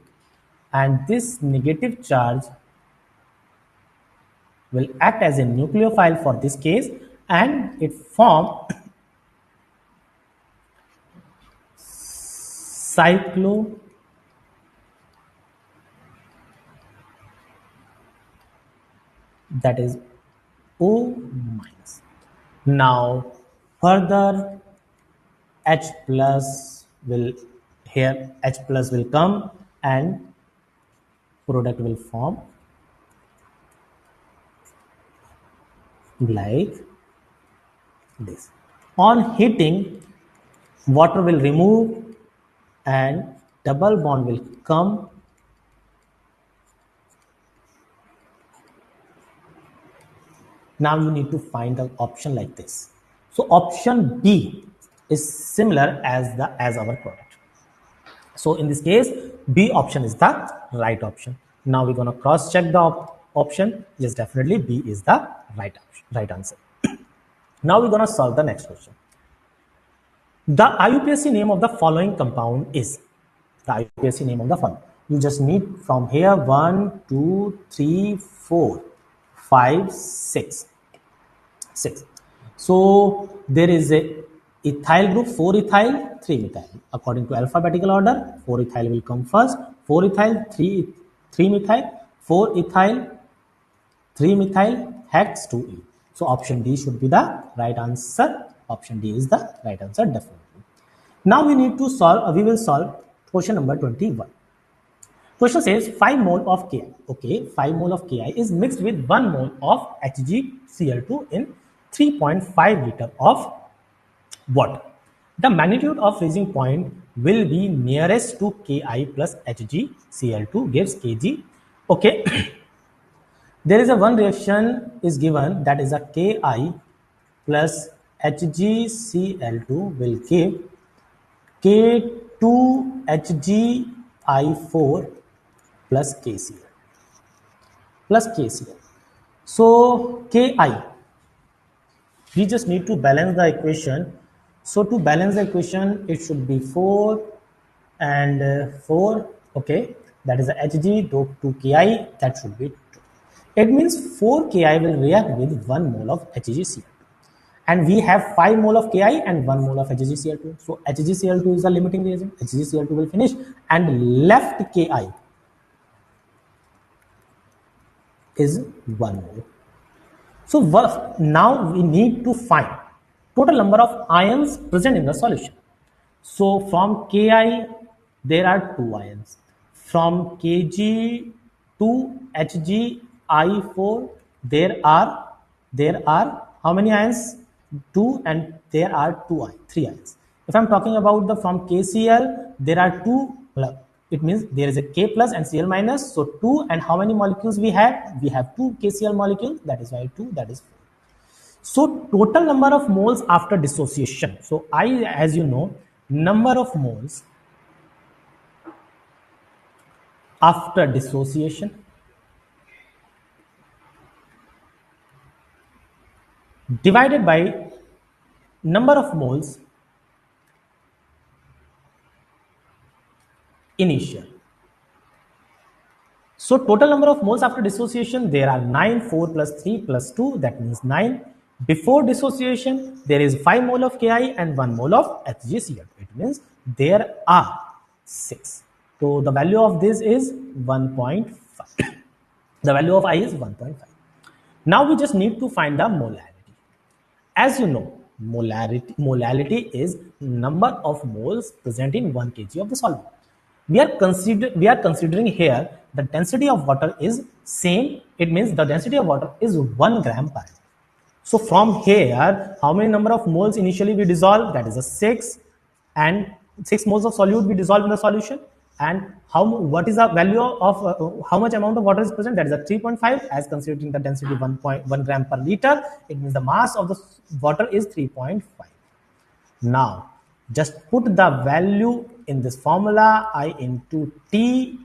and this negative charge will act as a nucleophile for this case, and it form cyclo that is O minus. Now further H plus will here H plus will come and product will form like this. On heating, water will remove and double bond will come. Now you need to find the option like this. So option B is similar as our product. So in this case, B option is the right option. Now we're gonna cross check the option. Yes, definitely B is the right answer. Now we're gonna solve the next question. The IUPAC name of the following compound is the IUPAC name of the following. You just need from here 1, 2, 3, 4, 5, 6. So there is a ethyl group, 4 ethyl, 3 methyl. According to alphabetical order, 4 ethyl will come first, 4 ethyl, 3 methyl, 4 ethyl, 3 methyl, hex 2E. So option D should be the right answer. Option D is the right answer definitely. Now we need to solve, we will solve question number 21. Question says 5 mole of Ki. Okay, 5 mole of Ki is mixed with 1 mole of HgCl2 in 3.5 liter of water. The magnitude of freezing point will be nearest to Ki plus HgCl2 gives Kg. Okay, there is a one reaction is given, that is a Ki plus HgCl2 will give K2HgI4 plus KCl. So Ki, we just need to balance the equation. So to balance the equation, it should be 4 and 4. Okay, that is the Hg to Ki, that should be 2. It means 4 Ki will react with 1 mole of HgCl2. And we have 5 mole of Ki and 1 mole of HgCl2. So HgCl2 is the limiting reagent. HgCl2 will finish and left Ki is 1 mole. So now we need to find total number of ions present in the solution. So from Ki there are 2 ions. From Kg to HgI4 there are how many ions? 2, and there are 3 ions. If I'm talking about the from KCl, there are 2. It means there is a K plus and Cl minus. So 2, and how many molecules we have? We have 2 KCl molecules. That is why 2. That is 4. So total number of moles after dissociation. So I, as you know, number of moles after dissociation divided by number of moles initial. So total number of moles after dissociation, there are 9, 4 plus 3 plus 2, that means 9. Before dissociation, there is 5 mole of Ki and 1 mole of HgCl2. It means there are 6. So the value of this is 1.5. The value of I is 1.5. Now we just need to find the molarity. As you know, molality is number of moles present in 1 kg of the solvent. We are considering here the density of water is same. It means the density of water is 1 gram per liter. So from here, how many number of moles initially we dissolve? That is a 6, and 6 moles of solute we dissolve in the solution. And what is the value of how much amount of water is present? That is a 3.5, as considering the density 1.1 gram per liter. It means the mass of the water is 3.5. Now, just put the value in this formula, I into T,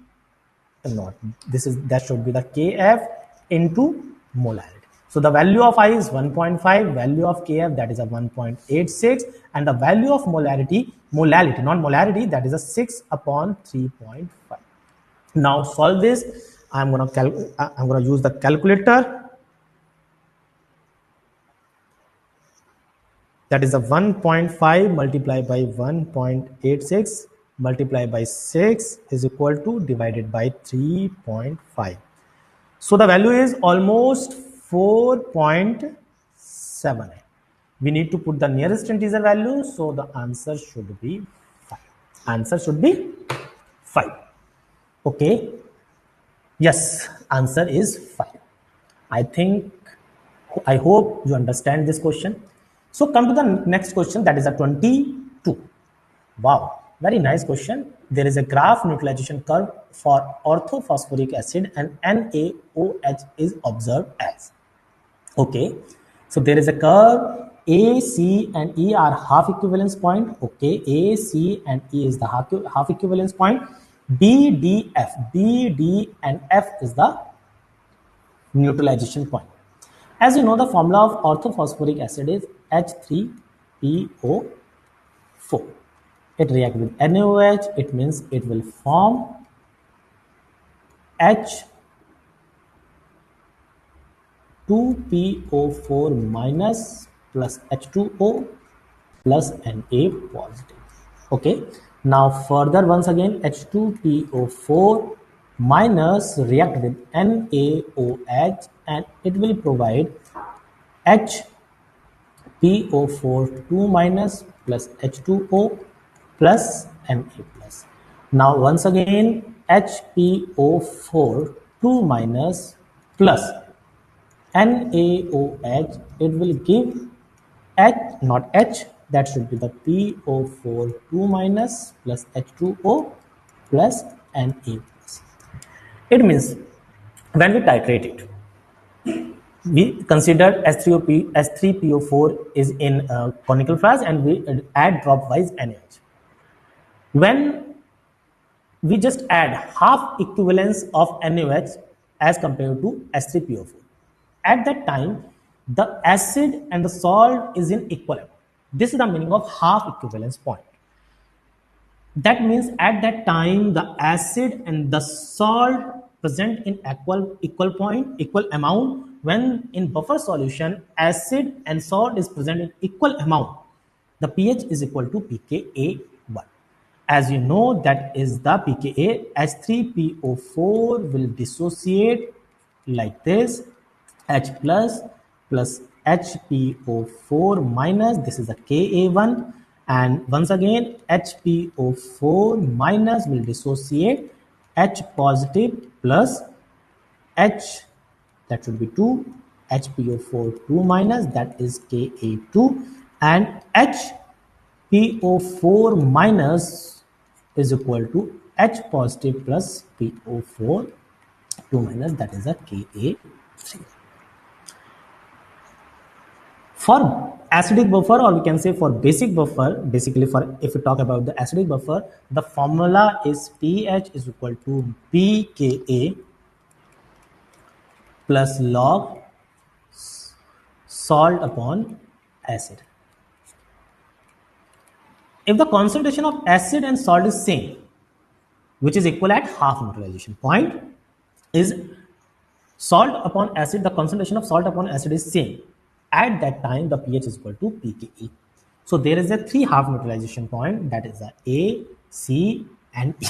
not this is, that should be the Kf into molarity. So the value of I is 1.5, value of Kf, that is a 1.86, and the value of molarity, not molarity, that is a 6 upon 3.5. Now solve this. I'm gonna use the calculator. That is a 1.5 multiplied by 1.86 multiplied by 6 is equal to divided by 3.5. So the value is almost 4.7. We need to put the nearest integer value, so the answer should be 5. Answer should be 5. Okay. Yes, answer is 5. I hope you understand this question. So come to the next question, that is a 22. Wow, very nice question. There is a graph neutralization curve for orthophosphoric acid and NaOH is observed as. Okay, so there is a curve. A, C, and E are half equivalence point. Okay, A, C, and E is the half equivalence point. B, D, F. B, D, and F is the neutralization point. As you know, the formula of orthophosphoric acid is H3PO4. It reacts with NaOH. It means it will form H2PO4 minus plus H2O plus Na positive. Okay. Now further, once again, H2PO4 minus react with NaOH and it will provide HPO4 2 minus plus H2O plus Na plus. Now once again, HPO4 2 minus plus NaOH, it will give H, not H, that should be the PO4 2 minus plus H2O plus Na plus. It means when we titrate it, we consider S3PO4 is in conical phase and we add dropwise NaOH. When we just add half equivalence of NaOH as compared to S3PO4, at that time the acid and the salt is in equilibrium. This is the meaning of half equivalence point. That means at that time the acid and the salt present in equal amount. When in buffer solution acid and salt is present in equal amount, the pH is equal to pKa1. As you know, that is the pKa. H3PO4 will dissociate like this, H plus plus HPO4 minus, this is a Ka1, and once again HPO4 minus will dissociate H positive plus H, that should be 2, HPO4 2 minus, that is Ka2, and HPO4 minus is equal to H positive plus PO4 2 minus, that is a Ka3. For acidic buffer, or we can say for basic buffer, basically for if we talk about the acidic buffer, the formula is pH is equal to pKa plus log salt upon acid. If the concentration of acid and salt is same, which is equal at half neutralization point, is salt upon acid, the concentration of salt upon acid is same. At that time, the pH is equal to pKa. So there is a three half neutralization point, that is A, C, and E.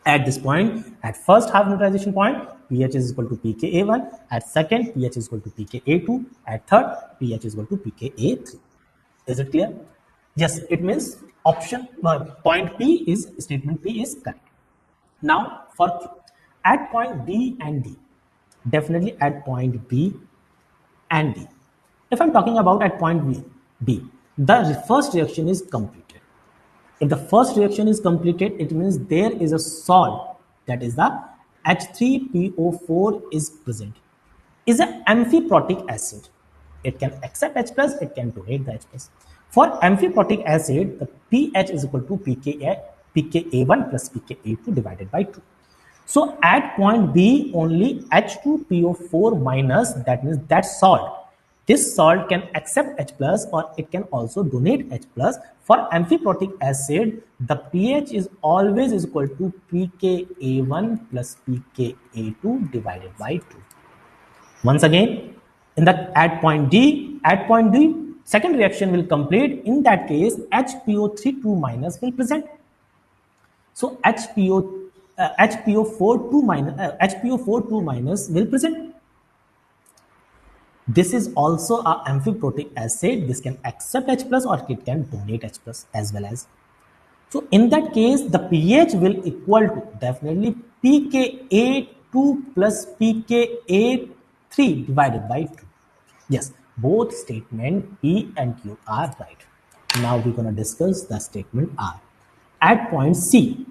At this point, at first half neutralization point, pH is equal to pKa1. At second, pH is equal to pKa2. At third, pH is equal to pKa3. Is it clear? Yes, it means option point P is statement P is correct. Now for Q, at point B and D, definitely at point B and D. If I'm talking about at point B, the first reaction is completed. If the first reaction is completed, it means there is a salt, that is the H3PO4 is present. Is an amphiprotic acid. It can accept H plus, it can donate the H plus. For amphiprotic acid, the pH is equal to pKa1 plus pKa2 divided by 2. So at point B, only H2PO4 minus, that means that salt. This salt can accept H plus or it can also donate H plus. For amphiprotic acid, the pH is always is equal to pKa1 plus pKa2 divided by 2. Once again, in the at point D, second reaction will complete. In that case, HPO3 2 minus will present. So HPO4 2 minus will present. This is also a amphiprotic acid. This can accept H plus or it can donate H plus as well as. So in that case, the pH will equal to definitely pKa2 plus pKa3 divided by 2. Yes, both statement P and Q are right. Now we're going to discuss the statement R. At point C,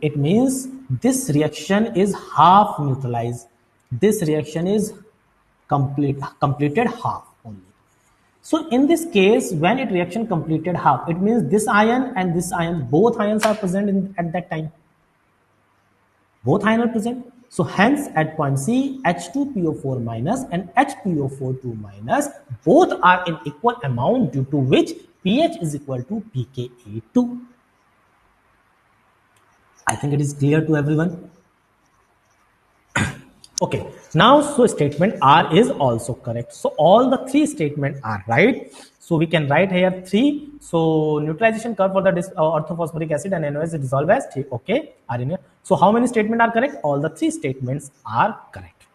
it means this reaction is half neutralized. This reaction is completed half only. So in this case, when it reaction completed half, it means this ion and this ion, both ions are present at that time. Both ions are present. So hence at point C, H2PO4 minus and HPO42 minus, both are in equal amount, due to which pH is equal to pKa2. I think it is clear to everyone. Okay, now so statement R is also correct. So all the three statements are right. So we can write here 3. So neutralization curve for the orthophosphoric acid and NOS is dissolved as 3. Okay, are in here. So how many statements are correct? All the 3 statements are correct.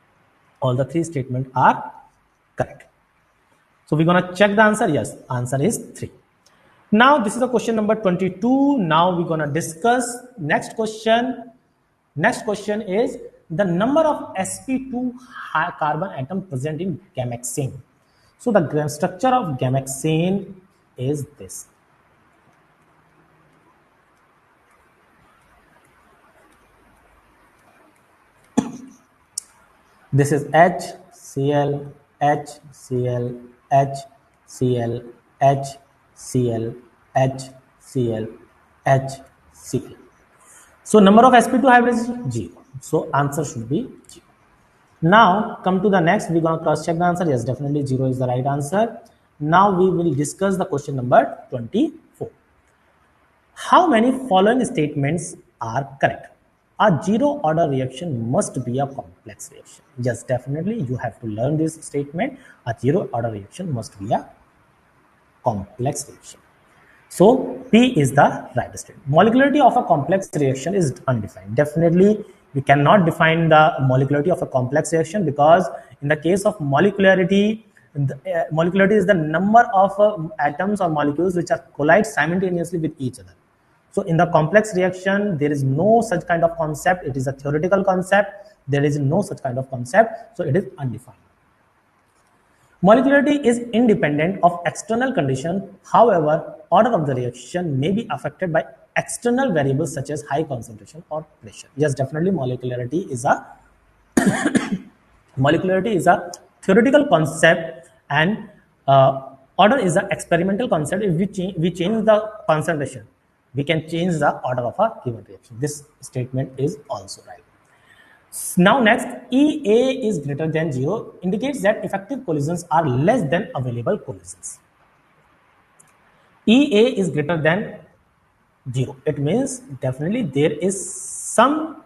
All the 3 statements are correct. So we're gonna check the answer. Yes, answer is 3. Now this is the question number 22. Now we're gonna discuss next question. Next question is the number of sp2 carbon atom present in gamexane. So the structure of gamexane is this. This is HCl, HCl, HCl, HCl, HCl, HCl. So number of sp2 hybridization 0. So answer should be 0. Now come to the next. We're going to cross check the answer. Yes, definitely 0 is the right answer. Now we will discuss the question number 24. How many following statements are correct? A zero order reaction must be a complex reaction. Yes, definitely you have to learn this statement. A zero order reaction must be a complex reaction. So P is the right statement. Molecularity of a complex reaction is undefined. Definitely we cannot define the molecularity of a complex reaction, because in the case of molecularity, molecularity is the number of atoms or molecules which are collide simultaneously with each other. So in the complex reaction, there is no such kind of concept. It is a theoretical concept. There is no such kind of concept. So it is undefined. Molecularity is independent of external condition. However, order of the reaction may be affected by external variables such as high concentration or pressure. Yes, definitely molecularity is a theoretical concept, and order is an experimental concept. If we change the concentration, we can change the order of a given reaction. This statement is also right. Now next, EA is greater than 0 indicates that effective collisions are less than available collisions. EA is greater than 0. It means definitely there is some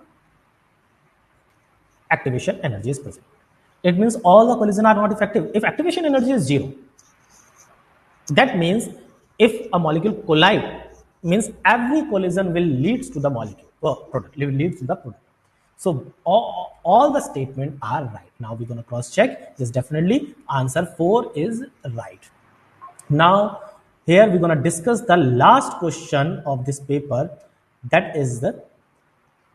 activation energy is present. It means all the collision are not effective. If activation energy is zero, that means if a molecule collide, means every collision will leads to the molecule product, will leads to the product. So all the statement are right. Now we're going to cross check. This definitely answer 4 is right. Now here we're going to discuss the last question of this paper, that is the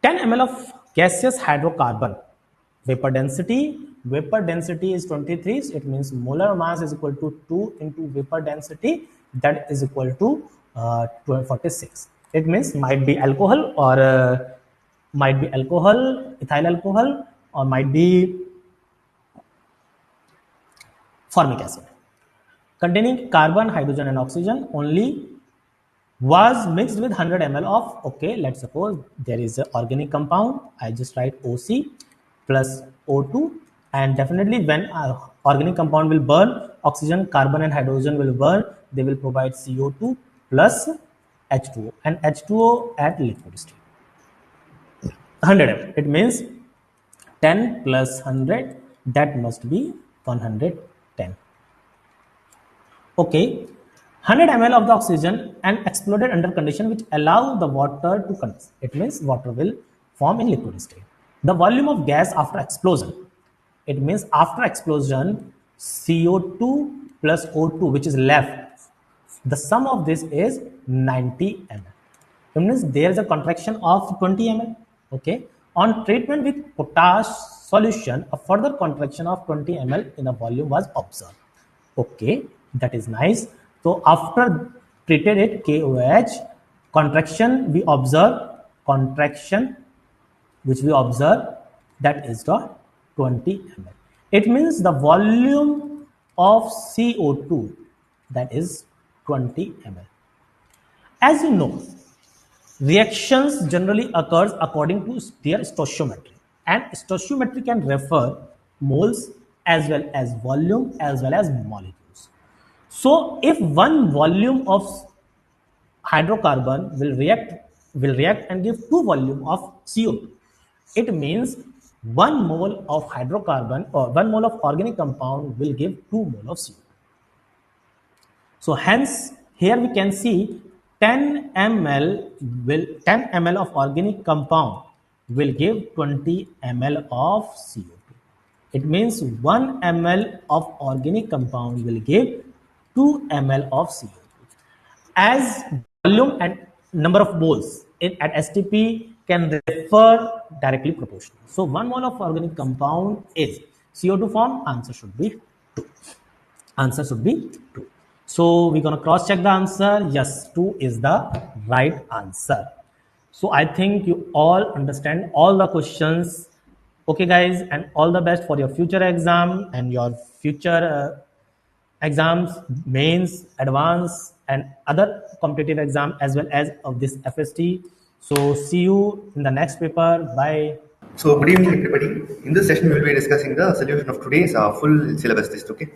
10 ml of gaseous hydrocarbon vapor density is 23, so it means molar mass is equal to 2 into vapor density, that is equal to 46. It means might be alcohol or ethyl alcohol, or might be formic acid containing carbon, hydrogen and oxygen only, was mixed with 100 ml of, okay, let's suppose there is an organic compound, I just write OC plus O2, and definitely when organic compound will burn, oxygen, carbon and hydrogen will burn, they will provide CO2 plus H2O, and H2O at liquid state. 100 ml, it means 10 plus 100, that must be 110. Okay, 100 ml of the oxygen and exploded under condition which allow the water to condense. It means water will form in liquid state. The volume of gas after explosion. It means after explosion, CO2 plus O2 which is left. The sum of this is 90 ml. It means there is a contraction of 20 ml. Okay. On treatment with potash solution, a further contraction of 20 ml in the volume was observed. Okay, that is nice. So after treated it KOH, contraction we observe, contraction which we observe, that is the 20 ml. It means the volume of CO2, that is 20 ml. As you know, reactions generally occurs according to their stoichiometry, and stoichiometry can refer moles as well as volume as well as molecules. So if one volume of hydrocarbon will react and give two volume of CO2, it means 1 mole of hydrocarbon or 1 mole of organic compound will give 2 mole of CO2. So hence here we can see 10 ml of organic compound will give 20 ml of CO2. It means 1 ml of organic compound will give 2 ml of CO2. As volume and number of moles at STP can refer directly proportional. So 1 mole of organic compound is CO2 form, answer should be 2. Answer should be 2. So we're going to cross check the answer. Yes, 2 is the right answer. So I think you all understand all the questions. Okay, guys, and all the best for your future exam and your future exams, mains, advanced, and other competitive exam as well as of this FST. So see you in the next paper. Bye. So good evening everybody. In this session we will be discussing the solution of today's full syllabus test. Okay.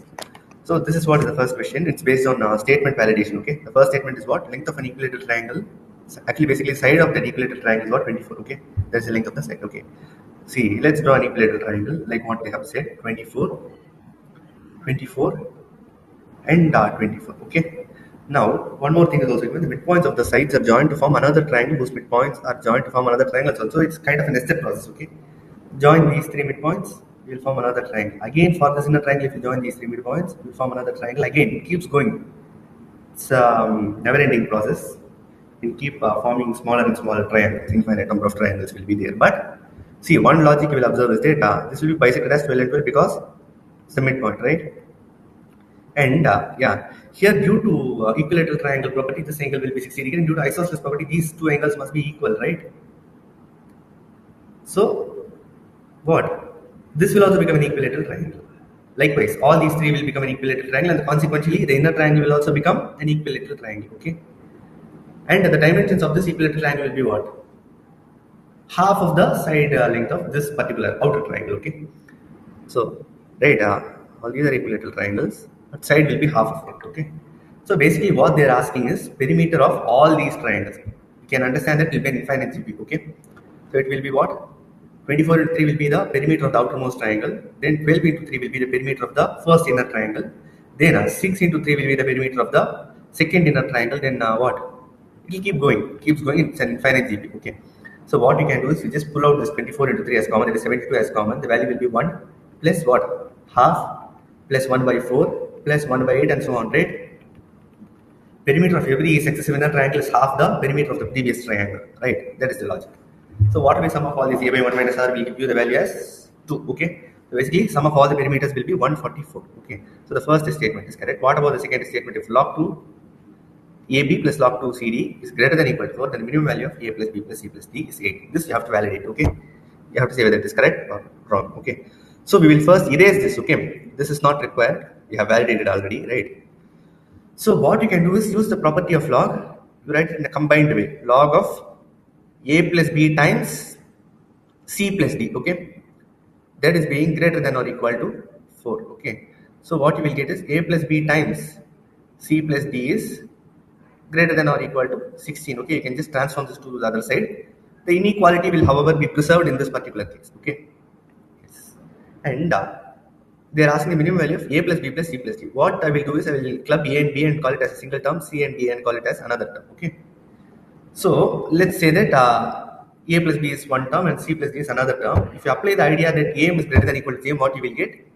So this is what is the first question. It's based on statement validation. Okay. The first statement is what? Length of an equilateral triangle. Actually, basically, side of that equilateral triangle is what? 24. Okay. That's the length of the side. Okay. See, let's draw an equilateral triangle like what they have said. 24, 24, and 24. Okay. Now, one more thing is also given. The midpoints of the sides are joined to form another triangle whose midpoints are joined to form another triangle. Also, it's kind of a nested process. Okay. Join these three midpoints, we will form another triangle. Again, for this inner triangle, if you join these three midpoints, we will form another triangle. Again, it keeps going. It's a never-ending process. We'll keep forming smaller and smaller triangles. Infinite number of triangles will be there. But see, one logic you will observe is that this will be bisected as 12 and 12 because it's the midpoint, right? And yeah, here due to equilateral triangle property, this angle will be 60 degrees. And due to isosceles property, these two angles must be equal, right? So what? This will also become an equilateral triangle. Likewise, all these three will become an equilateral triangle, and consequently, the inner triangle will also become an equilateral triangle. Okay. And the dimensions of this equilateral triangle will be what? Half of the side length of this particular outer triangle. Okay. So, right, all these are equilateral triangles, but side will be half of it. Okay. So basically, what they are asking is perimeter of all these triangles. You can understand that it will be an infinite GP. Okay. So it will be what? 24 into 3 will be the perimeter of the outermost triangle. Then 12 into 3 will be the perimeter of the first inner triangle. Then 6 into 3 will be the perimeter of the second inner triangle. Then what? It will keep going, keeps going. It's an infinite GP. Okay. So what you can do is you just pull out this 24 into 3 as common. That is 72 as common. The value will be 1 plus what? Half plus 1 by 4 plus 1 by 8 and so on, right? Perimeter of every successive inner triangle is half the perimeter of the previous triangle, right? That is the logic. So what will be sum of all these? A by 1 minus r will give you the value as 2, okay? So basically, sum of all the perimeters will be 144, okay? So the first statement is correct. What about the second statement? If log 2 AB plus log 2 CD is greater than or equal to 4, then the minimum value of A plus B plus C plus D is 8. This you have to validate, okay? You have to say whether it is correct or wrong, okay? So we will first erase this, okay? This is not required. We have validated already, right? So what you can do is use the property of log. You write it in a combined way. Log of A plus B times C plus D, okay? That is being greater than or equal to 4, okay? So what you will get is A plus B times C plus D is greater than or equal to 16, okay? You can just transform this to the other side. The inequality will, however, be preserved in this particular case, okay? Yes. And they are asking the minimum value of A plus B plus C plus D. What I will do is I will club A and B and call it as a single term, C and D and call it as another term, okay? So let's say that A plus B is one term and C plus D is another term. If you apply the idea that AM is greater than or equal to J, what you will get?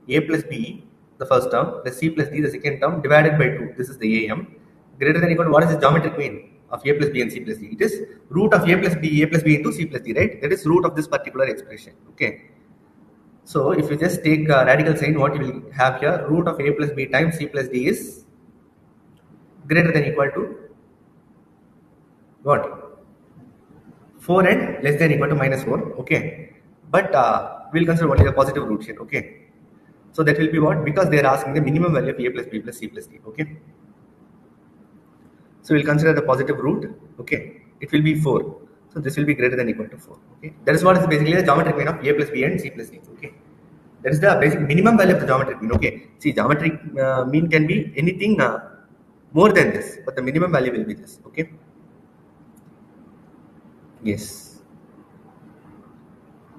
A plus B, the first term, plus C plus D, the second term, divided by 2. This is the AM. Greater than or equal to what is the geometric mean of A plus B and C plus D? It is root of A plus B into C plus D, right? That is root of this particular expression, okay? So if you just take radical sign, what you will have here, root of A plus B times C plus D is greater than or equal to what? 4 and less than or equal to minus 4, okay? But we'll consider only the positive root here, okay? So that will be what? Because they are asking the minimum value of A plus B plus C plus D, okay? So we'll consider the positive root, okay? It will be 4. So this will be greater than or equal to 4, okay? That is what is basically the geometric mean of A plus B and C plus D, okay? That is the basic minimum value of the geometric mean, okay? See, geometric mean can be anything more than this, but the minimum value will be this, okay? Yes.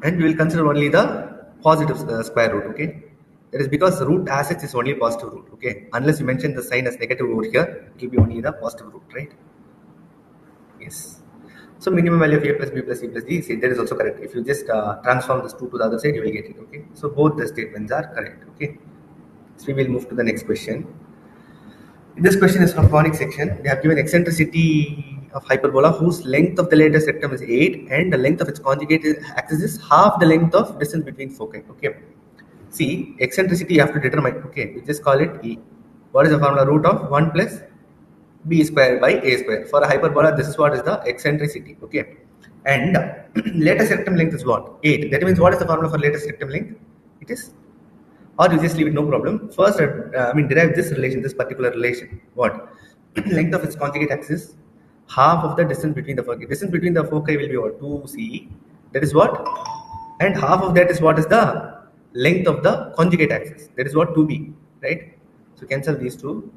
And we will consider only the positive square root, okay? That is because root as such is only positive root, okay? Unless you mention the sign as negative over here, it will be only the positive root, right? Yes. So minimum value of A plus B plus C plus D, see, that is also correct. If you just transform this 2 to the other side, you will get it, okay? So both the statements are correct, okay? So we will move to the next question. This question is from conic section. They have given eccentricity of hyperbola whose length of the latest rectum is 8 and the length of its conjugate axis is half the length of distance between foci, okay? See, eccentricity you have to determine, okay? We just call it E. What is the formula? Root of 1 plus B square by A square. For a hyperbola, this is what is the eccentricity, okay? And latest rectum length is what? 8. That means what is the formula for latest rectum length? It is, or you just leave it, no problem. First, derive this relation, this particular relation. What? Length of its conjugate axis, half of the distance between the foci. Distance between the foci will be what? 2C. That is what? And half of that is what is the length of the conjugate axis. That is what? 2B, right? So cancel these two.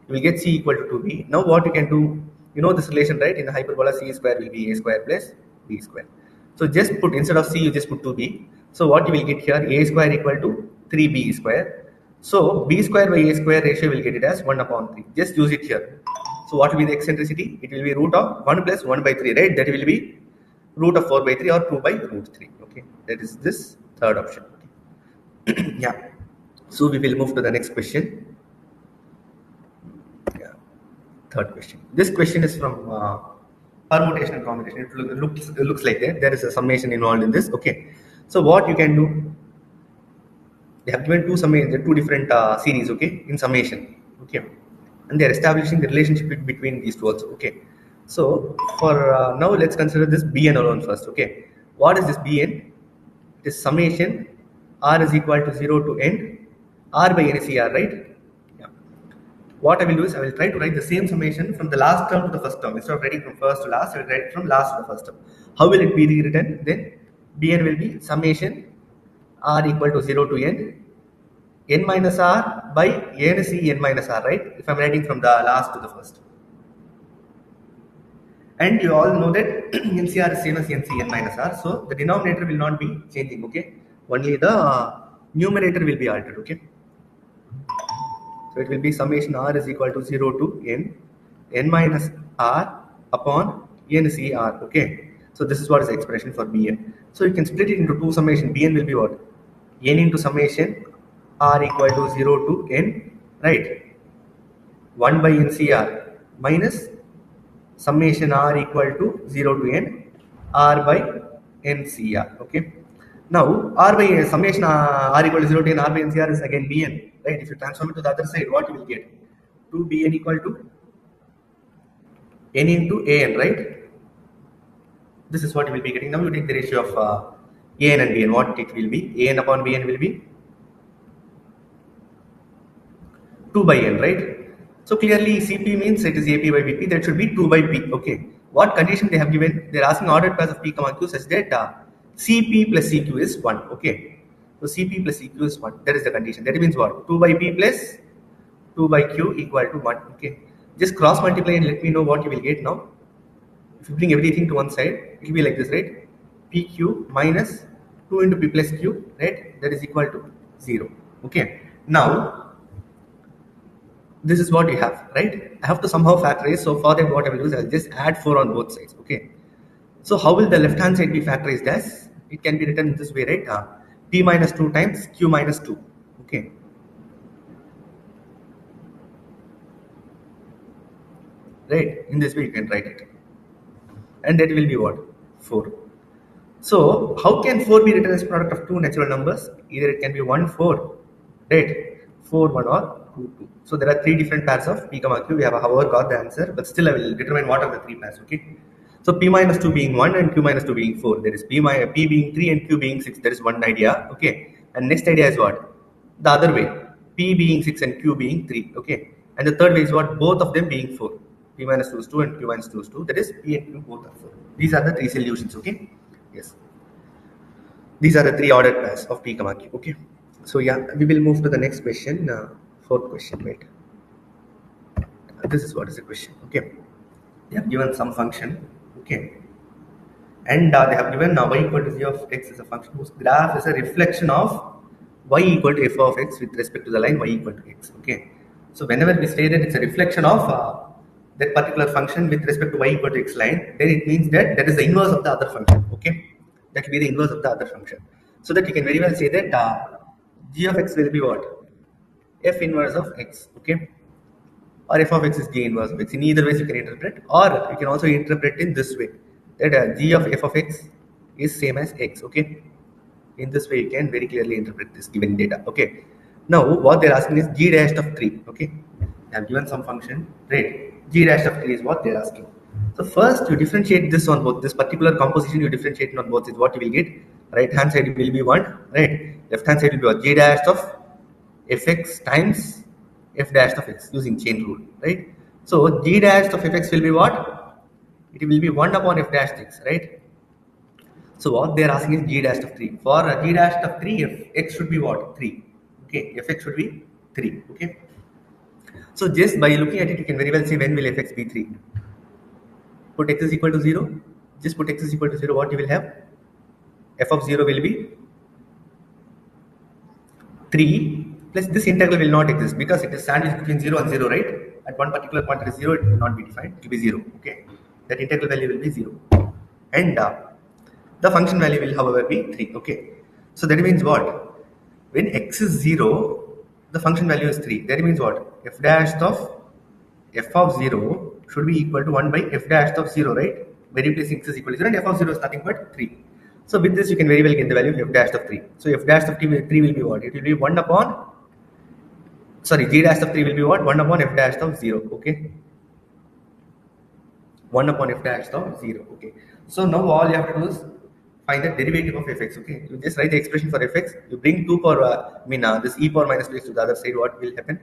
You will get C equal to 2B. Now what you can do, you know this relation, right? In the hyperbola, C square will be A square plus B square. So just put, instead of C, you just put 2B. So what you will get here, A square equal to 3B square. So B square by A square ratio will get it as 1 upon 3. Just use it here. So what will be the eccentricity? It will be root of 1 plus 1 by 3, right? That will be root of 4 by 3 or 2 by root 3, okay? That is this third option, okay? Yeah. So we will move to the next question. Third question. This question is from permutation and combination. It looks like that. There is a summation involved in this. Okay. So what you can do? They have given two different series. Okay, in summation. Okay, and they are establishing the relationship between these two also. Okay. So for now, let's consider this Bn alone first. Okay. What is this Bn? It is summation r is equal to 0 to n r by NCR, right? What I will do is I will try to write the same summation from the last term to the first term. Instead of writing from first to last, I will write it from last to the first term. How will it be rewritten? Then Bn will be summation r equal to 0 to n minus r by nc n minus r, right? If I am writing from the last to the first. And you all know that NCR is same as NC n minus R, so the denominator will not be changing, okay? Only the numerator will be altered, okay? So it will be summation R is equal to 0 to n minus R upon NCR, okay? So this is what is the expression for Bn. So you can split it into two summation. Bn will be what? N into summation R equal to 0 to n, right? 1 by NCR minus summation R equal to 0 to n R by NCR, okay? Now R by summation R equal to 0 to n R by NCR is again Bn, right? If you transform it to the other side, what you will get? 2Bn equal to n into An, right? This is what you will be getting. Now you take the ratio of An and Bn. What it will be? An upon Bn will be 2 by n, right? So clearly Cp means it is Ap by Bp. That should be 2 by P. Okay. What condition they have given? They are asking ordered pairs of P comma Q such that Cp plus Cq is 1. Okay. So Cp plus Cq is 1. That is the condition. That means what? 2 by P plus 2 by Q equal to 1. Okay. Just cross multiply and let me know what you will get now. If you bring everything to one side, it will be like this, right? PQ minus 2 into P plus Q, right? That is equal to 0. Okay. Now, this is what you have, right? I have to somehow factorize. So for that, what I will do is I will just add 4 on both sides. Okay. So how will the left hand side be factorized as? It can be written this way, right? P minus 2 times Q minus 2. Okay. Right. In this way, you can write it. And that will be what? 4. So how can 4 be written as product of two natural numbers? Either it can be 1, 4, right? 4, 1 or 2, 2. So there are 3 different pairs of P comma Q. We have however got the answer, but still I will determine what are the 3 pairs, okay? So P minus 2 being 1 and Q minus 2 being 4. There is P being 3 and Q being 6. That is one idea, okay? And next idea is what? The other way. P being 6 and Q being 3, okay? And the third way is what? Both of them being 4. P minus 2 is 2 and Q minus 2 is 2. That is P and Q both are 4. These are the 3 solutions, okay? Yes. These are the 3 ordered pairs of P comma Q, okay? So yeah, we will move to the next question, fourth question, right? This is what is the question, okay? They have given some function, okay? And they have given y equal to z of x is a function whose graph is a reflection of y equal to f of x with respect to the line y equal to x, okay? So whenever we say that it's a reflection of that particular function with respect to y equal to x line, then it means that that is the inverse of the other function, okay? That will be the inverse of the other function. So that you can very well say that g of x will be what? F inverse of x, okay? Or f of x is g inverse of x. In either ways you can interpret, or you can also interpret in this way, that g of f of x is same as x, okay? In this way you can very clearly interpret this given data, okay? Now what they're asking is g dash of 3, okay? They have given some function, right? G dash of 3 is what they're asking. So first you differentiate this on both, this particular composition you differentiate on both sides. What you will get? Right hand side will be 1, right? Left hand side will be what? G dash of fx times f dash of x using chain rule, right? So g dash of fx will be what? It will be 1 upon f dash x, right? So what they are asking is g dash of 3. For g dash of 3, f x should be what? 3. Okay, fx should be 3. Okay. So just by looking at it, you can very well say when will fx be 3. Put x is equal to 0. Just put x is equal to 0. What you will have? F of 0 will be 3 plus this integral will not exist because it is sandwiched between 0 and 0, right? At one particular point it is 0, it will not be defined, it will be 0, okay? That integral value will be 0. And the function value will however be 3, okay? So that means what? When x is 0, the function value is 3. That means what? F dash of f of 0 should be equal to 1 by f dash of 0, right? Where you place x is equal to 0 and f of 0 is nothing but 3. So with this you can very well get the value of f dash of 3. So f dash of 3 will be what? It will be 1 upon, sorry, g dash of 3 will be what? 1 upon f dash of 0, okay? 1 upon f dash of 0, okay? So now all you have to do is find the derivative of fx, okay? You just write the expression for fx, you bring 2 power, this e power minus 2x to the other side, what will happen?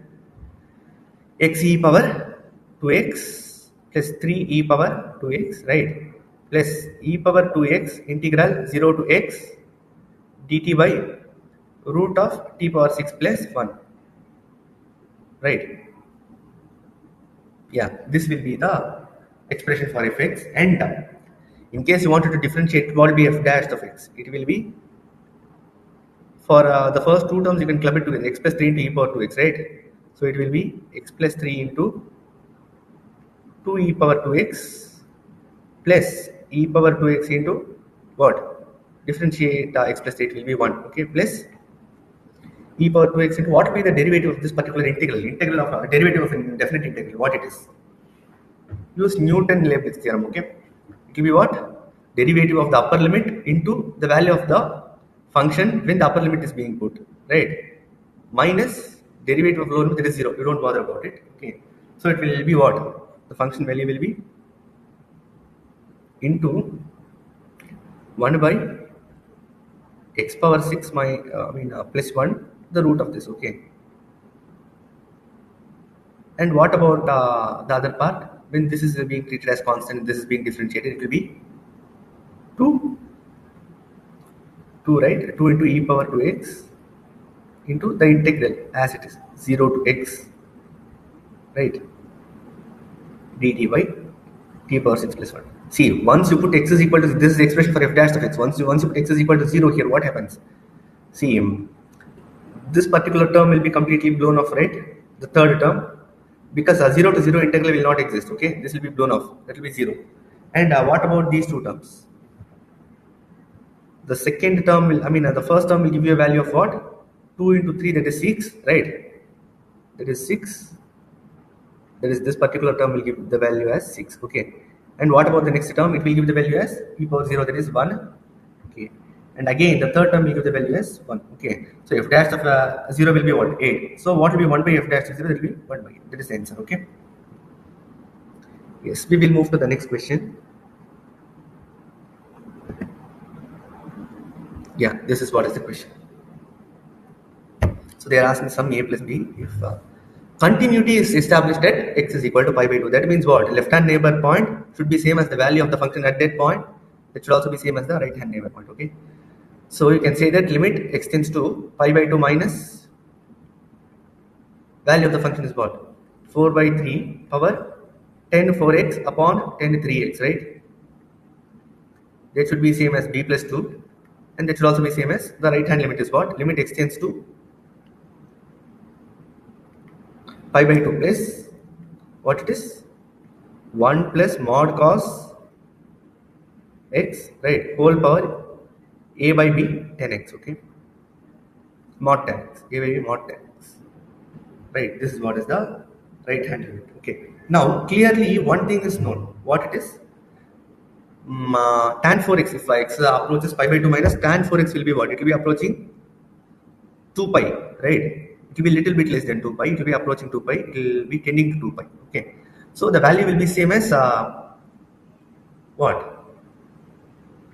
X e power 2x plus 3 e power 2x, right? Plus e power 2x integral 0 to x dt by root of t power 6 plus 1, right? Yeah, this will be the expression for fx, and in case you wanted to differentiate, what will be f dash of x? It will be, for the first two terms you can club it together, x plus 3 into e power 2x, right? So it will be x plus 3 into 2 e power 2x plus e power 2x into what? Differentiate x plus 8 will be 1, okay, plus e power 2x into what will be the derivative of this particular integral? Integral of derivative of an indefinite integral, what it is? Use Newton-Leibniz theorem, okay? It will be what? Derivative of the upper limit into the value of the function when the upper limit is being put, right? Minus derivative of lower limit, that is 0. You don't bother about it, okay? So it will be what? The function value will be into 1 by x power 6 plus 1 the root of this, okay? And what about the other part? When this is being treated as constant, this is being differentiated, it will be 2, right? 2 into e power 2x into the integral as it is 0 to x, right? dt by t power 6 plus 1. See, once you put x is equal to, this is the expression for f dash of x. Once you put x is equal to 0 here, what happens? See, this particular term will be completely blown off, right? The third term, because 0 to 0 integral will not exist, okay? This will be blown off, that will be 0. And what about these two terms? The second term will, the first term will give you a value of what? 2 into 3, that is 6, right? That is 6. That is, this particular term will give the value as 6, okay? And what about the next term? It will give the value as e power 0, that is 1, okay? And again, the third term will give the value as 1, okay? So f dash of 0 will be what? 8. So what will be 1 by f dash of 0? That will be 1 by 8. That is the answer, okay? Yes, we will move to the next question. Yeah, this is what is the question. So they are asking some a plus b if continuity is established at x is equal to pi by 2. That means what? Left hand neighbor point should be same as the value of the function at that point. It should also be same as the right hand neighbor point, okay? So you can say that limit x tends to pi by 2 minus value of the function is what? 4 by 3 power 10 4x upon 10 3x, right? That should be same as b plus 2, and that should also be same as the right hand limit is what? Limit x tends to pi by 2 plus what it is? 1 plus mod cos x, right? Whole power a by b 10x, okay? Mod 10x, a by b mod 10x, right? This is what is the right hand limit, okay? Now clearly one thing is known. What it is? Tan 4x, if x approaches pi by 2 minus, tan 4x will be what? It will be approaching 2 pi, right? It will be little bit less than 2 pi. It will be approaching 2 pi. It will be tending to 2 pi, okay? So the value will be same as what?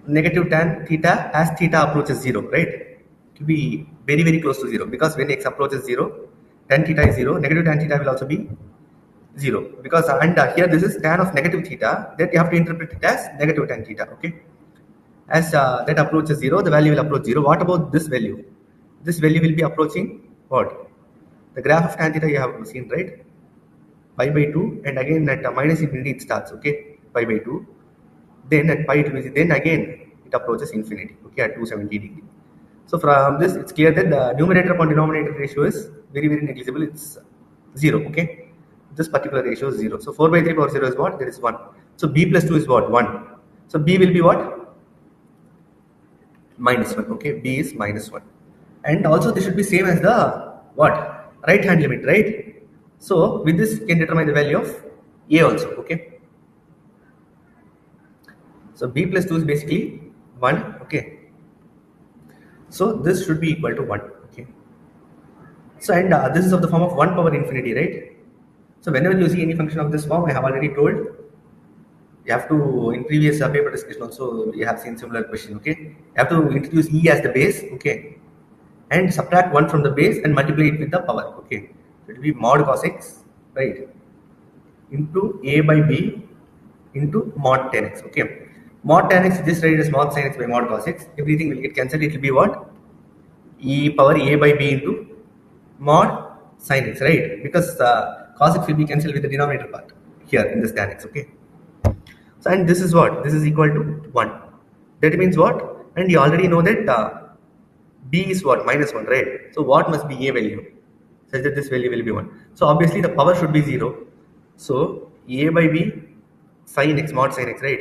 Negative tan theta as theta approaches 0, right? It will be very, very close to 0, because when x approaches 0, tan theta is 0, negative tan theta will also be 0, because and here this is tan of negative theta, that you have to interpret it as negative tan theta, okay? As that approaches 0, the value will approach 0. What about this value? This value will be approaching what? The graph of tan theta you have seen, right? Pi by 2, and again at minus infinity it starts, okay? Pi by 2. Then at pi 2, then again it approaches infinity, okay, at 270 degree. So from this, it's clear that the numerator upon denominator ratio is very, very negligible. It's 0, okay? This particular ratio is 0. So 4 by 3 power 0 is what? That is 1. So b plus 2 is what? 1. So b will be what? Minus 1, okay? B is minus 1. And also this should be same as the what? Right hand limit, right? So with this you can determine the value of a also, okay? So b plus 2 is basically 1, okay? So this should be equal to 1, okay? So and this is of the form of 1 power infinity, right? So whenever you see any function of this form, I have already told, you have to, in previous paper discussion also, you have seen similar question, okay? You have to introduce e as the base, okay? And subtract 1 from the base and multiply it with the power, okay? So it will be mod cos x, right? Into a by b into mod 10x, okay? Mod 10x, this right is mod sin x by mod cos x. Everything will get cancelled. It will be what? E power a by b into mod sin x, right? Because cos x will be cancelled with the denominator part here in this tan x, okay? So, and this is what? This is equal to 1. That means what? And you already know that B is what? Minus 1, right? So what must be A value? Such that this value will be 1. So obviously the power should be 0. So A by B sin x mod sin x, right?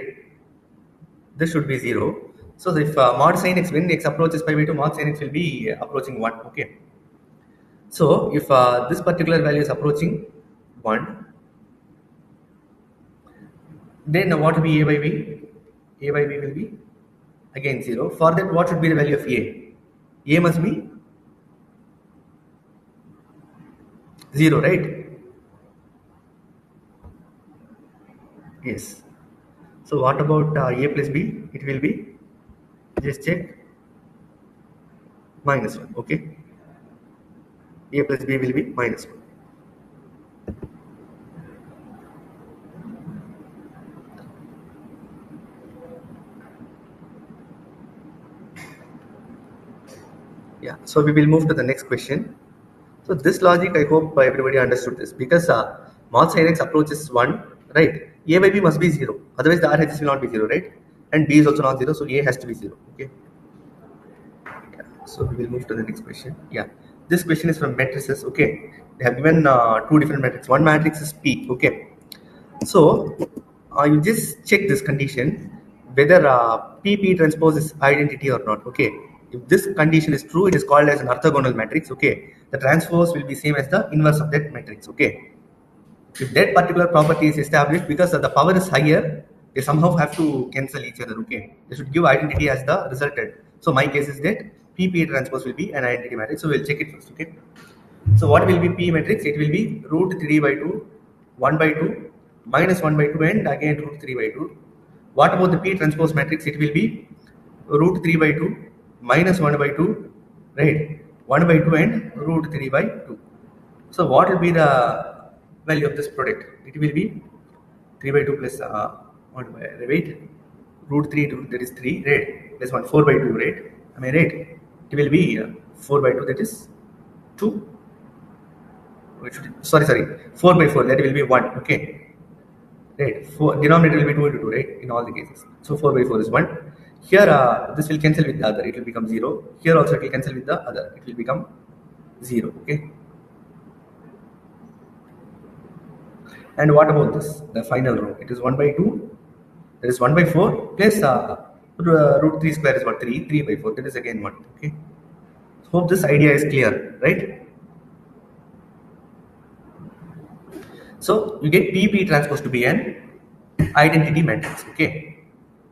This should be 0. So if mod sin x, when x approaches pi by 2, mod sin x will be approaching 1. Okay. So if this particular value is approaching 1, then what will be A by B? A by B will be again 0. For that, what should be the value of A? A must be 0, right? Yes. So what about A plus B? It will be, just check, minus 1. Okay. A plus B will be minus 1. Yeah. So we will move to the next question. So this logic, I hope everybody understood this, because mod sin x approaches 1, right? A by B must be 0. Otherwise the RHS will not be 0, right? And B is also not 0, so A has to be 0. Okay. Yeah. So we will move to the next question. Yeah. This question is from matrices. Okay. They have given two different matrices. One matrix is P. Okay. So you just check this condition whether PP transpose is identity or not. Okay. If this condition is true, it is called as an orthogonal matrix. Okay. The transpose will be same as the inverse of that matrix. Okay. If that particular property is established, because the power is higher, they somehow have to cancel each other. Okay. They should give identity as the resultant. So my case is that PP transpose will be an identity matrix. So we'll check it first. Okay. So what will be P matrix? It will be root 3 by 2, 1 by 2, minus 1 by 2, and again root 3 by 2. What about the P transpose matrix? It will be root 3 by 2, minus 1 by 2, right? 1 by 2 and root 3 by 2. So what will be the value of this product? It will be 3 by 2 plus 1 by, wait, root 3 to, that is 3, right? Plus 1, 4 by 2, right? Am I right? It will be 4 by 2, that is 2. Sorry, 4 by 4, that will be 1. Okay. Right. Denominator will be 2 into 2, right? In all the cases. So 4 by 4 is 1. Here, this will cancel with the other. It will become 0. Here also it will cancel with the other. It will become 0. Okay. And what about this? The final row. It is 1 by 2. That is 1 by 4 plus root 3 square is what? 3. 3 by 4. That is again 1. Okay. Hope this idea is clear, right? So you get PP transpose to be an identity matrix. Okay.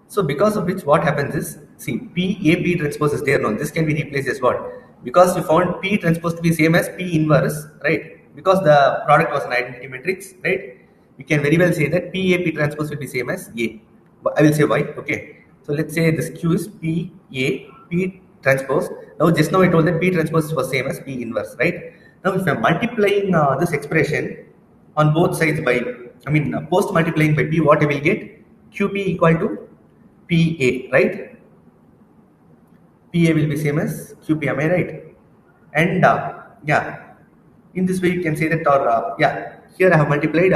So because of which what happens is, see, P transpose is there now. This can be replaced as what? Because we found P transpose to be same as P inverse, right? Because the product was an identity matrix, right? We can very well say that P transpose will be same as A. But I will say why. Okay. So let's say this Q is P transpose. Now just now I told that P transpose was same as P inverse, right? Now if I'm multiplying this expression on both sides by, post multiplying by P, what I will get? QP equal to PA, right? PA will be same as QP, am I right? And yeah, in this way you can say that, or yeah, here I have multiplied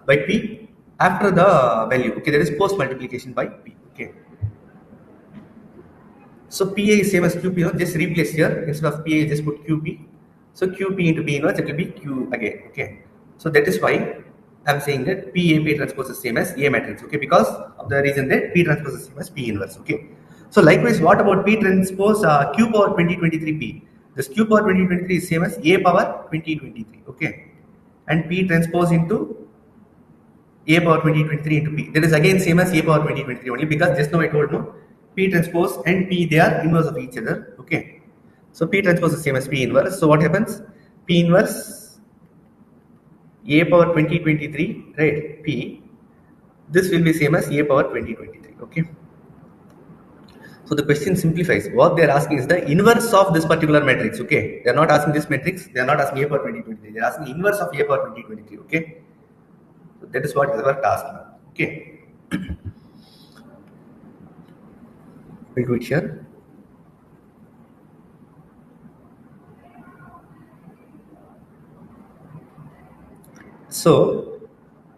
by P after the value. Okay, there is post multiplication by P. Okay, so PA is same as QP. Just replace here, instead of PA, just put QP. So QP into P inverse, it will be Q again. Okay, so that is why I'm saying that P transpose is same as A matrix. Okay, because of the reason that P transpose is same as P inverse. Okay, so likewise, what about P transpose Q power 2023 P? This Q power 2023 is same as A power 2023. Okay, and P transpose into A power 2023 into P. That is again same as A power 2023 only, because just now I told no, P transpose and P, they are inverse of each other. Okay. So P transpose is same as P inverse. So what happens? P inverse A power 2023, right? P. This will be same as A power 2023. Okay. So the question simplifies. What they are asking is the inverse of this particular matrix. Okay. They are not asking this matrix. They are not asking A power 2023. They are asking inverse of A power 2023. Okay. So that is what is our task now. Okay. We'll do it here. So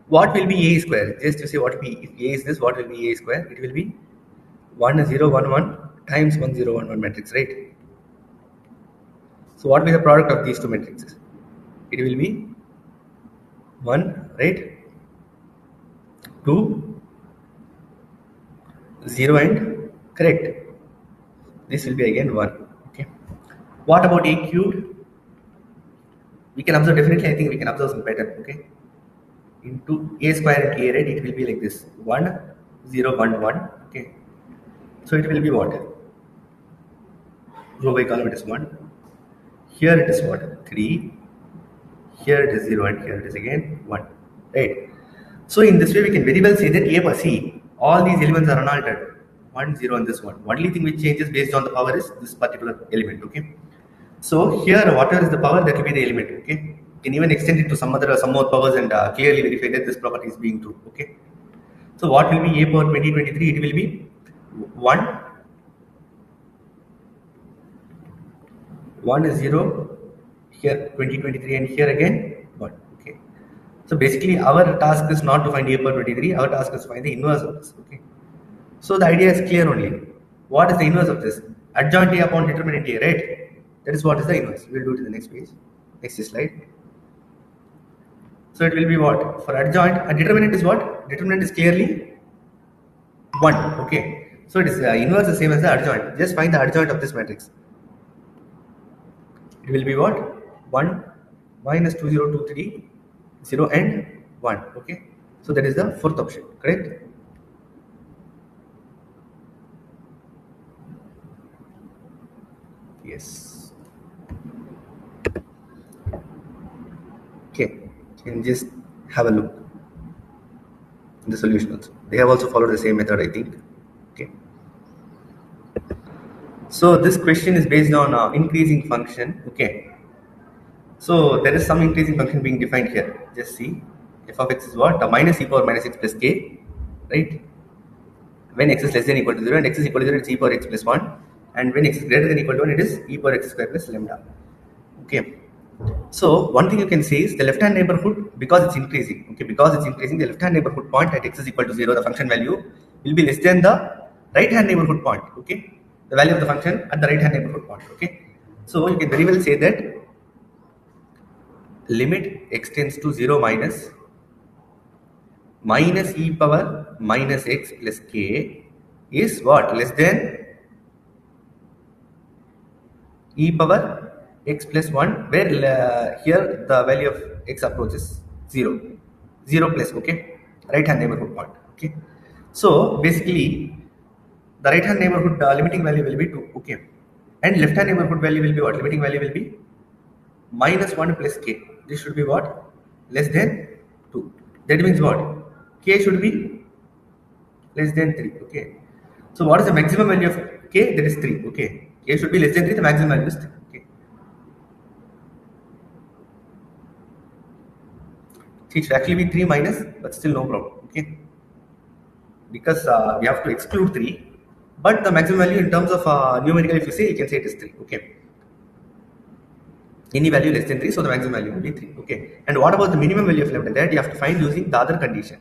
What will be A square? Just to say what will be, if A is this, what will be A square? It will be 1 0 1 1 times 1 0 1 1 matrix, right? So what will be the product of these two matrices? It will be 1, right? 2, 0 and correct. This will be again 1. Okay. What about A cubed? We can observe, definitely I think we can observe some pattern. Okay. Into A square into A, right? It will be like this 1 0 1 1. Okay. So it will be what? Row by column it is 1. Here it is what? 3. Here it is 0 and here it is again 1. Right. So in this way we can very well say that A plus C, all these elements are unaltered. 1 0 and this one. Only thing which changes based on the power is this particular element. Okay. So here whatever is the power, that will be the element. Okay. You can even extend it to some more powers and clearly verify that this property is being true. Okay. So what will be A power 2023? It will be 1 1 is 0, here 2023 and here again 1. Okay. So basically our task is not to find A power 23, our task is to find the inverse of this. Okay. So the idea is clear only. What is the inverse of this? Adjoint A upon determinant A, right? That is what is the inverse. We will do it in the next page. Next slide. So it will be what? For adjoint, a determinant is what? Determinant is clearly 1. Okay. So it is inverse the same as the adjoint. Just find the adjoint of this matrix. It will be what? 1 minus 2023 0 and 1. Okay. So that is the fourth option. Correct? Yes. Okay. And just have a look in the solution also. They have also followed the same method, I think. Okay. So this question is based on increasing function. Okay. So there is some increasing function being defined here. Just see, f of x is what? Minus e power minus x plus k, right? When x is less than equal to 0 and x is equal to 0, it's e power x plus 1. And when x is greater than equal to 1, it is e power x square plus lambda. Okay. So one thing you can say is the left hand neighborhood, because it's increasing. Okay, because it's increasing, the left hand neighborhood point at x is equal to 0, the function value will be less than the right hand neighborhood point. Okay, the value of the function at the right hand neighborhood point. Okay, so you can very well say that limit x tends to 0 minus e power minus x plus k is what? Less than e power x plus 1, where here the value of x approaches 0. 0 plus, okay, right hand neighborhood point. Okay, so basically the right hand neighborhood limiting value will be 2. Okay, and left hand neighborhood value will be what? Limiting value will be minus 1 plus k. This should be what? Less than 2. That means what? K should be less than 3. Okay, so what is the maximum value of k? That is 3. Okay, k should be less than 3, the maximum value is 3. Okay, it should actually be 3 minus, but still no problem. Okay, because we have to exclude 3, but the maximum value in terms of numerical, if you say, you can say it is 3. Okay, any value less than 3, so the maximum value will be 3. Okay, and what about the minimum value of lambda? That you have to find using the other condition.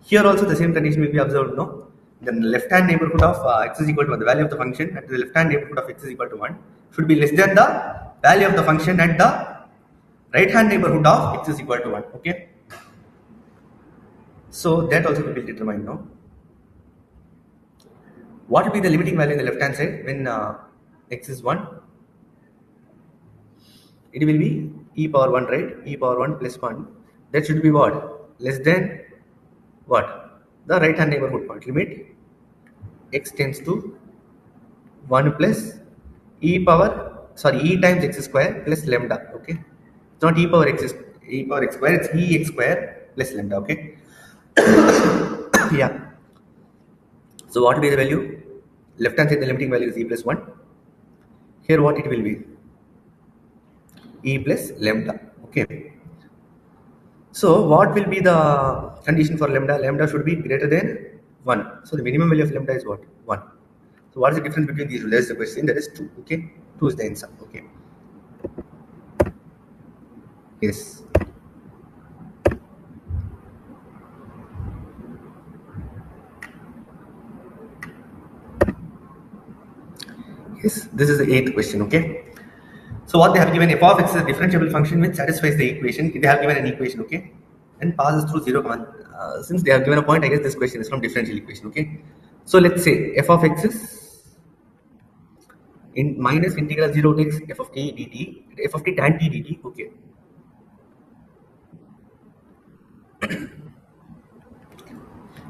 Here also the same condition will be observed. No, the left hand neighborhood of x is equal to 1, the value of the function at the left hand neighborhood of x is equal to 1 should be less than the value of the function at the right hand neighborhood of x is equal to 1. Okay, so that also will be determined now. What will be the limiting value in the left hand side when x is 1? It will be e power 1, right? E power 1 plus 1. That should be what? Less than what? The right hand neighborhood point. Limit x tends to 1 plus e times x square plus lambda. Okay, it's not e power x square, it's e x square plus lambda. Okay, yeah. So what will be the value? Left hand side the limiting value is e plus 1. Here what it will be? E plus lambda. Okay. So what will be the condition for lambda? Lambda should be greater than 1. So the minimum value of lambda is what? 1. So what is the difference between these two? That is the question. That is 2. Okay. 2 is the answer. Okay. Yes. Yes, this is the 8th question, okay? So what they have given, f of x is a differentiable function which satisfies the equation. They have given an equation, okay? And passes through 0, since they have given a point, I guess this question is from differential equation, okay? So let's say f of x is in minus integral 0 to x f of t dt, f of t tan t dt, okay?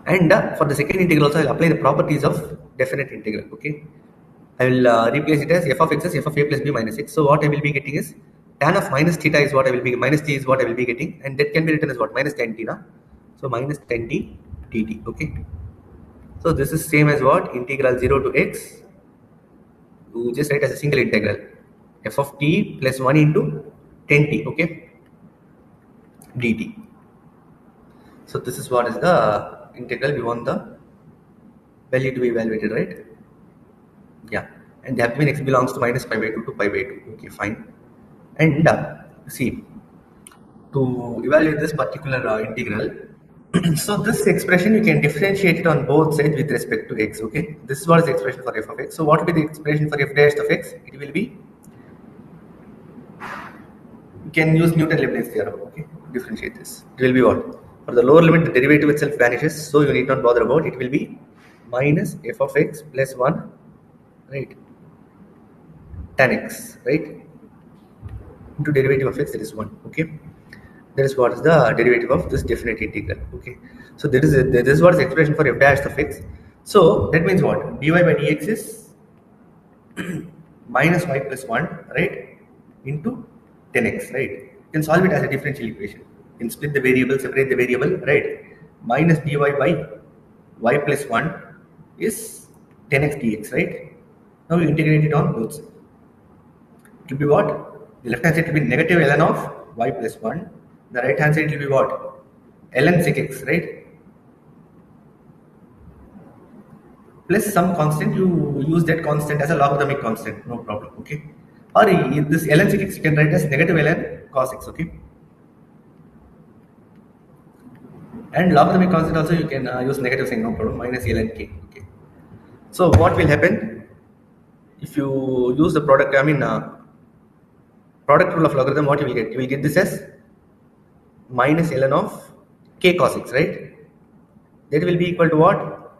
And for the second integral also, I'll apply the properties of definite integral, okay? I will replace it as f of x as f of a plus b minus x. So what I will be getting is tan of minus theta is what I will be, minus t is what I will be getting, and that can be written as what? Minus tan t, na? So minus tan t dt, okay? So this is same as what? Integral 0 to x, you just write as a single integral, f of t plus 1 into tan t, okay? dt. So this is what is the integral we want the value to be evaluated, right? Yeah, and they have given x belongs to minus pi by 2 to pi by 2. Okay, fine. And see, to evaluate this particular integral, so this expression you can differentiate it on both sides with respect to x. Okay, this is what is the expression for f of x. So what will be the expression for f dash of x? It will be, you can use Newton-Leibniz theorem. Okay, differentiate this. It will be what? For the lower limit, the derivative itself vanishes, so you need not bother about it. It will be minus f of x plus 1, right? Tan x, right? Into derivative of x, that is 1. Okay, that is what is the derivative of this definite integral. Okay, so this is what is the expression for f dash of x. So that means what? Dy by dx is minus y plus 1, right, into 10x, right? You can solve it as a differential equation. You can split the variable, separate the variable, right? Minus dy by y plus 1 is 10x dx, right? Now we integrate it on both sides. It will be what? The left hand side will be negative ln of y plus 1. The right hand side will be what? ln sec x, right? Plus some constant, you use that constant as a logarithmic constant, no problem, okay? Or this ln sec x you can write as negative ln cos x, okay? And logarithmic constant also you can use negative sign, no problem, minus ln k, okay? So what will happen if you use the product, product rule of logarithm, what you will get? You will get this as minus ln of k cos x, right? That will be equal to what?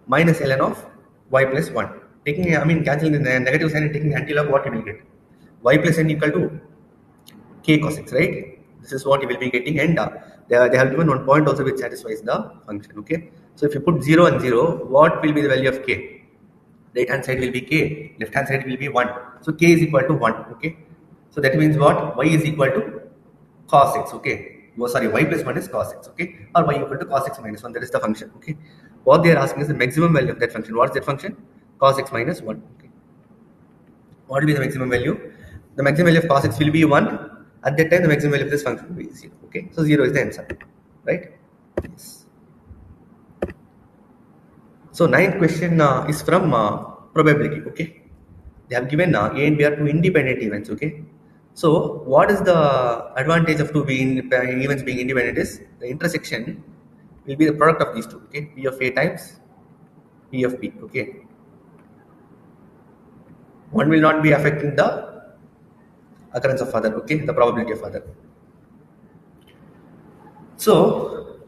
Minus ln of y plus 1. Taking, cancelling the negative sign and taking the anti-log, what you will get? Y plus n equal to k cos x, right? This is what you will be getting, and they have given one point also which satisfies the function, okay? So if you put 0 and 0, what will be the value of k? Right hand side will be k, left hand side will be 1. So k is equal to 1, okay? So that means what? Y is equal to cos x, okay? Sorry, y plus 1 is cos x, okay? Or y equal to cos x minus 1, that is the function, okay? What they are asking is the maximum value of that function. What is that function? Cos x minus 1, okay? What will be the maximum value? The maximum value of cos x will be 1. At that time, the maximum value of this function will be 0, okay? So 0 is the answer, right? Yes. So ninth question is from probability, okay? They have given A and B are two independent events, okay? So what is the advantage of two events being independent is the intersection will be the product of these two, okay? P of A times P of B, okay? One will not be affecting the occurrence of other, okay? The probability of other. So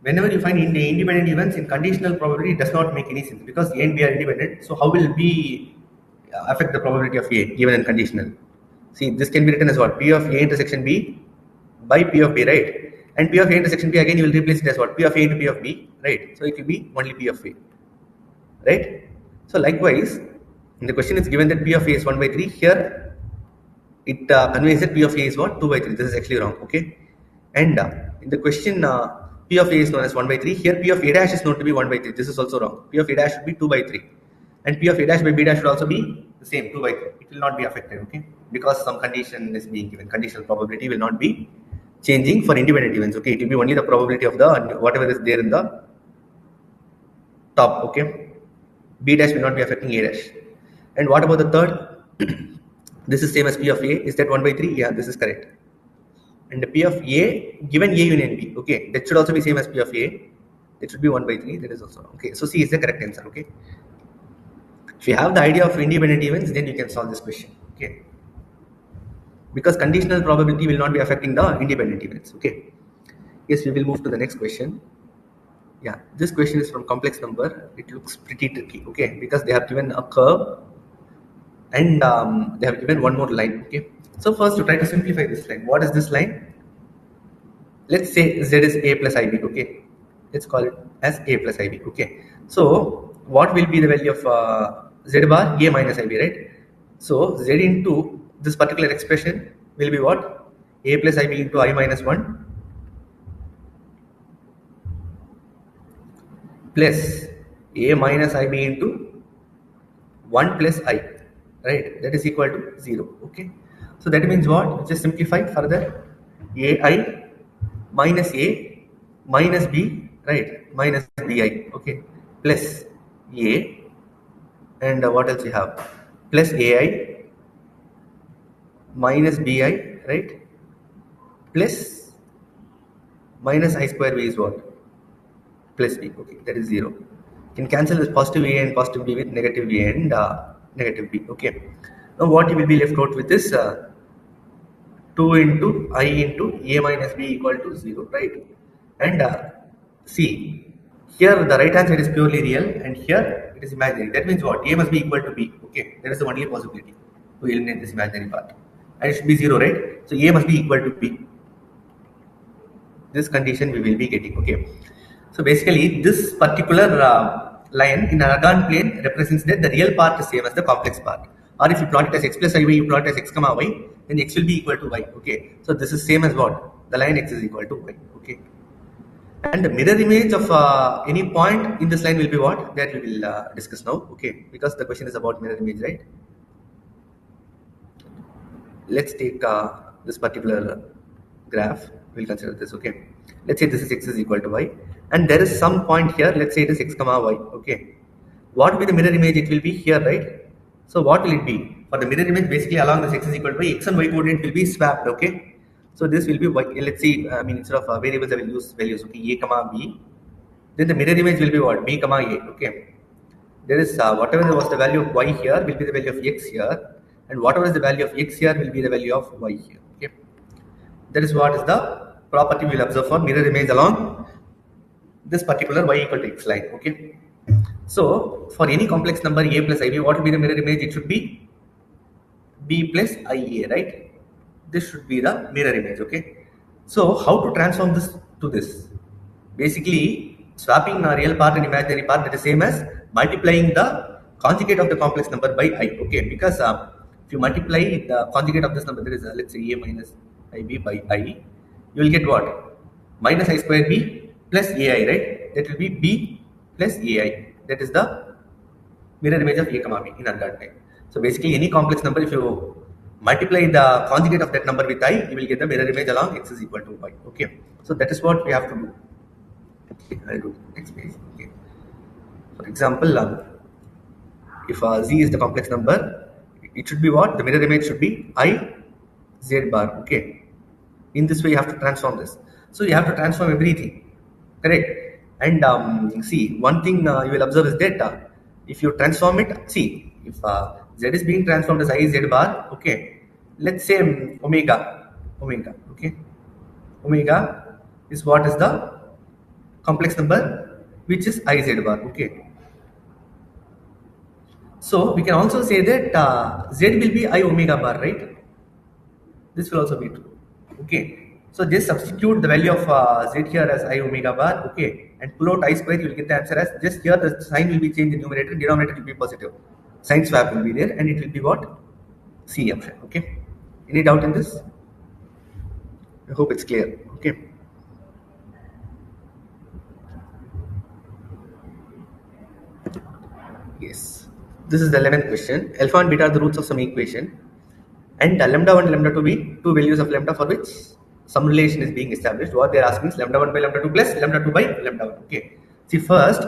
whenever you find independent events in conditional probability, it does not make any sense because A and B are independent. So how will B affect the probability of A given in conditional? See, this can be written as what? P of A intersection B by P of B, right? And P of A intersection B, again you will replace it as what? P of A into P of B, right? So it will be only P of A, right? So likewise, in the question it's given that P of A is 1 by 3. Here it conveys that P of A is what? 2 by 3. This is actually wrong, okay? And in the question, P of A is known as 1 by 3. Here P of A dash is known to be 1 by 3. This is also wrong. P of A dash should be 2 by 3. And P of A dash by B dash should also be the same, 2 by 3. It will not be affected, okay? Because some condition is being given. Conditional probability will not be changing for independent events, okay? It will be only the probability of the whatever is there in the top, okay? B dash will not be affecting A dash. And what about the third? This is same as P of A. Is that 1 by 3? Yeah, this is correct. And the P of A given A union B, okay? That should also be same as P of A. It should be 1 by 3. That is also wrong. Okay, so C is the correct answer, okay? If you have the idea of independent events, then you can solve this question. Okay. Because conditional probability will not be affecting the independent events. Okay. Yes, we will move to the next question. Yeah, this question is from complex number. It looks pretty tricky. Okay, because they have given a curve and they have given one more line. Okay, so first to try to simplify this line, what is this line? Let's say z is a plus ib. Okay, let's call it as a plus ib. Okay, so what will be the value of z bar? A minus ib, right? So z into this particular expression will be what? A plus ib into I minus 1 plus a minus ib into 1 plus I, right? That is equal to 0. Okay, so that means what? Just simplify further. ai minus a minus b, right? Minus bi. Okay, plus a, and what else you have? Plus ai minus bi, right? Plus minus I square b is what? Plus b. Okay, that is 0. You can cancel this positive a and positive b with negative a and negative b. Okay, now what you will be left out with is 2 into I into a minus b equal to 0, right? And see, here the right hand side is purely real and here it is imaginary. That means what? A must be equal to b. Okay, that is the only possibility to eliminate this imaginary part. And it should be 0, right? So a must be equal to b. This condition we will be getting. Okay, so basically this particular line in an Argand plane represents that the real part is same as the complex part. Or if you plot it as x plus iy, you plot it as x comma y, then x will be equal to y. Okay, so this is same as what? The line x is equal to y. Okay, and the mirror image of any point in this line will be what? That we will discuss now. Okay, because the question is about mirror image, right? Let's take this particular graph. We'll consider this. Okay, let's say this is x is equal to y, and there is some point here. Let's say it is x comma y. Okay, what will be the mirror image? It will be here, right? So what will it be? For the mirror image, basically along this x is equal to y, x and y coordinate will be swapped. Okay, so this will be y. Let's see. I mean, instead of variables, I will use values. Okay, a comma b. Then the mirror image will be what? B comma a. Okay, there is whatever was the value of y here will be the value of x here, and whatever is the value of x here will be the value of y here. Okay, that is what is the property we will observe for mirror image along this particular y equal to x line. Okay, so for any complex number a plus ib, what will be the mirror image? It should be b plus ia, right? This should be the mirror image. Okay, so how to transform this to this? Basically, swapping a real part and imaginary part, that is same as multiplying the conjugate of the complex number by I. Okay, because if you multiply the conjugate of this number, that is let's say a minus ib by I, you will get what? Minus I square b plus ai, right? That will be b plus ai. That is the mirror image of a comma b in Argand plane. So basically, any complex number, if you multiply the conjugate of that number with I, you will get the mirror image along x is equal to y. Okay, so that is what we have to do. Okay, I'll do next page. Okay, for example, if z is the complex number, it should be what? The mirror image should be I z bar. Okay, in this way you have to transform this. So you have to transform everything, correct? And see, one thing you will observe is that if you transform it, see, if z is being transformed as I z bar, okay, let's say omega, okay, omega is what is the complex number which is I z bar. Okay, so we can also say that z will be I omega bar, right? This will also be true. Okay, so just substitute the value of z here as I omega bar. Okay, and pull out I square, you will get the answer as, just here the sign will be changed in numerator, denominator will be positive. Sign swap will be there, and it will be what? C option. Okay, any doubt in this? I hope it's clear. Okay. Yes, this is the 11th question. Alpha and beta are the roots of some equation, and lambda 1 and lambda 2 be two values of lambda for which some relation is being established. What they are asking is lambda 1 by lambda 2 plus lambda 2 by lambda 1. Okay, see, first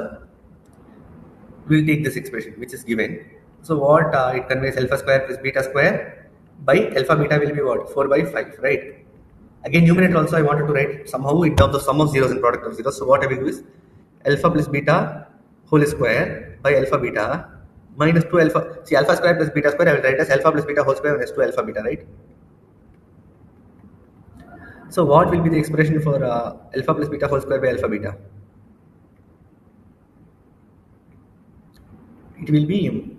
we will take this expression which is given. So what it conveys, alpha square plus beta square by alpha beta will be what? 4 by 5, right? Again, numerator also I wanted to write somehow in terms of sum of zeros and product of zeros. So what I will do is alpha plus beta whole square by alpha beta minus 2 alpha. See, alpha square plus beta square, I will write as alpha plus beta whole square minus 2 alpha beta, right? So what will be the expression for alpha plus beta whole square by alpha beta? It will be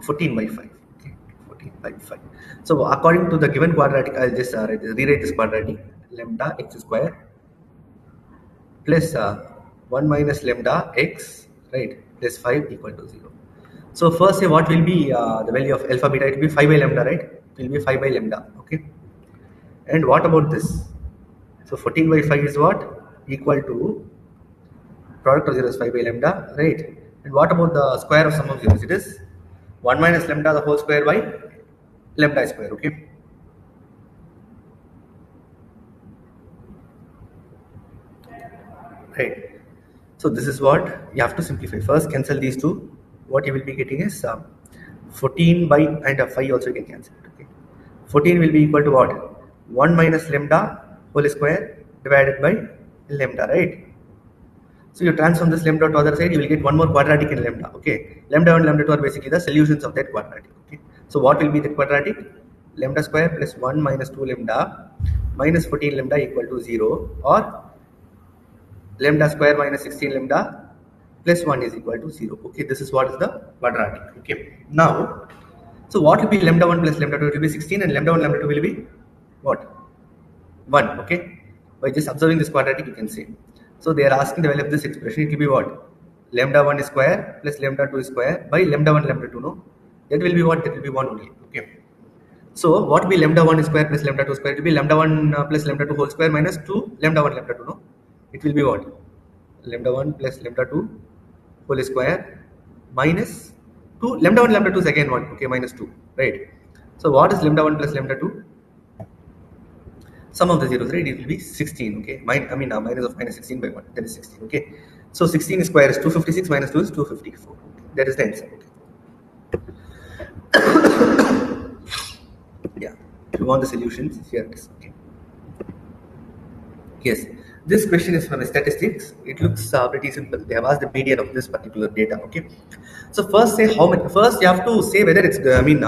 14 by 5. Okay, 14 by 5. So according to the given quadratic, I'll just rewrite this quadratic. Lambda x square plus 1 minus lambda x, right, plus 5 equal to 0. So first say what will be the value of alpha beta? It will be 5 by lambda, right? It will be 5 by lambda, okay? And what about this? So 14 by 5 is what? Equal to product of 0 is 5 by lambda, right? And what about the square of sum of zeros? It is 1 minus lambda the whole square by lambda square, okay? Right. So this is what you have to simplify. First cancel these two. What you will be getting is 14 by and 5 also you can cancel it, okay? 14 will be equal to what? 1 minus lambda whole square divided by lambda, right? So you transform this lambda to other side, you will get one more quadratic in lambda, okay? Lambda 1 and lambda 2 are basically the solutions of that quadratic, okay? So what will be the quadratic? Lambda square plus 1 minus 2 lambda minus 14 lambda equal to 0, or lambda square minus 16 lambda plus 1 is equal to 0. Okay, this is what is the quadratic. Okay, now, so what will be lambda 1 plus lambda 2? It will be 16, and lambda 1 lambda 2 will be what? 1. Okay, by just observing this quadratic, you can see. So they are asking the value of this expression. It will be what? Lambda 1 square plus lambda 2 square by lambda 1 lambda 2. No, that will be what? That will be 1 only. Okay. So what will be lambda 1 square plus lambda 2 square? It will be lambda 1 plus lambda 2 whole square minus 2 lambda 1 lambda 2. No, it will be what? Lambda 1 plus lambda 2 whole square minus 2 lambda 1 lambda 2 is again 1, okay, minus 2, right? So what is lambda 1 plus lambda 2? Sum of the zeros, right? It will be 16, okay? Minus of minus 16 by 1, that is 16, okay? So 16 square is 256 minus 2 is 254, okay? That is the answer, okay? Yeah, if you want the solutions, here it is, okay? Yes, this question is from statistics. It looks pretty simple. They have asked the median of this particular data, okay? So first say how many, first you have to say whether it's, in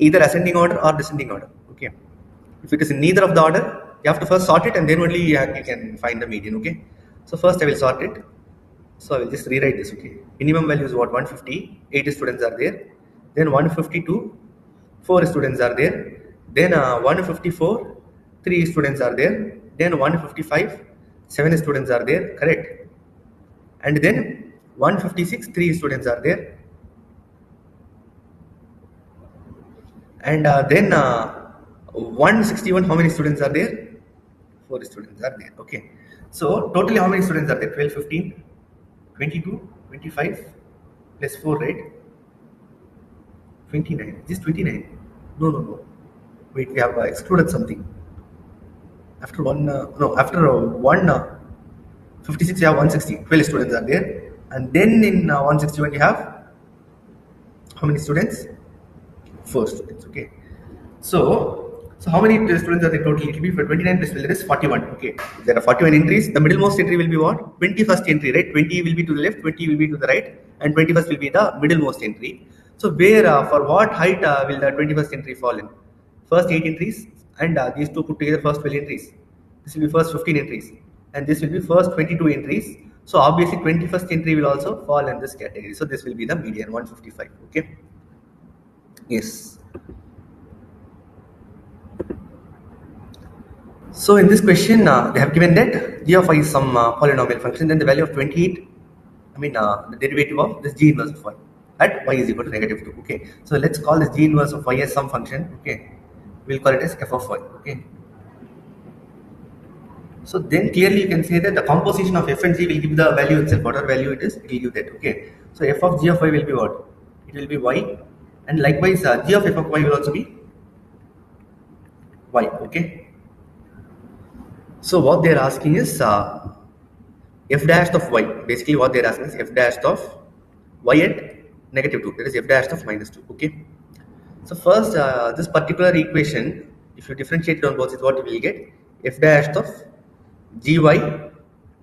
either ascending order or descending order, okay? If it is in neither of the order, you have to first sort it and then only you can find the median, okay? So first I will sort it. So I will just rewrite this, okay? Minimum value is what? 150, 8 students are there. Then 152, 4 students are there. Then 154, 3 students are there. Then 155, 7 students are there, correct? And then 156, 3 students are there. And then 161, how many students are there? 4 students are there, okay? So totally how many students are there? 12, 15, 22, 25 plus 4, right? 29, just 29. No. Wait, we have excluded something. After one, after 156 you have 160, 12 students are there. And then in 161 you have how many students? 4 students, okay? So how many students are there total? It will be for 29 plus 12, that is 41, okay? If there are 41 entries, the middlemost entry will be what? 21st entry, right? 20 will be to the left, 20 will be to the right, and 21st will be the middlemost entry. So where, for what height will the 21st entry fall in? First 8 entries, and these two put together first 12 entries. This will be first 15 entries, and this will be first 22 entries. So obviously 21st entry will also fall in this category. So this will be the median, 155, okay? Yes. So in this question, they have given that g of I is some polynomial function, then the value of 28, the derivative of this g inverse of y at y is equal to -2. Okay, so let's call this g inverse of y as some function. Okay, we'll call it as f of y. Okay, so then clearly you can say that the composition of f and g will give the value itself, whatever value it is, it will give that. Okay, so f of g of y will be what? It will be y, and likewise g of f of y will also be y. Okay. So what they are asking is f dashed of y. Basically what they are asking is f dashed of y at -2. That is f dashed of -2. Okay. So first this particular equation, if you differentiate it on both sides, what you will get? F dashed of gy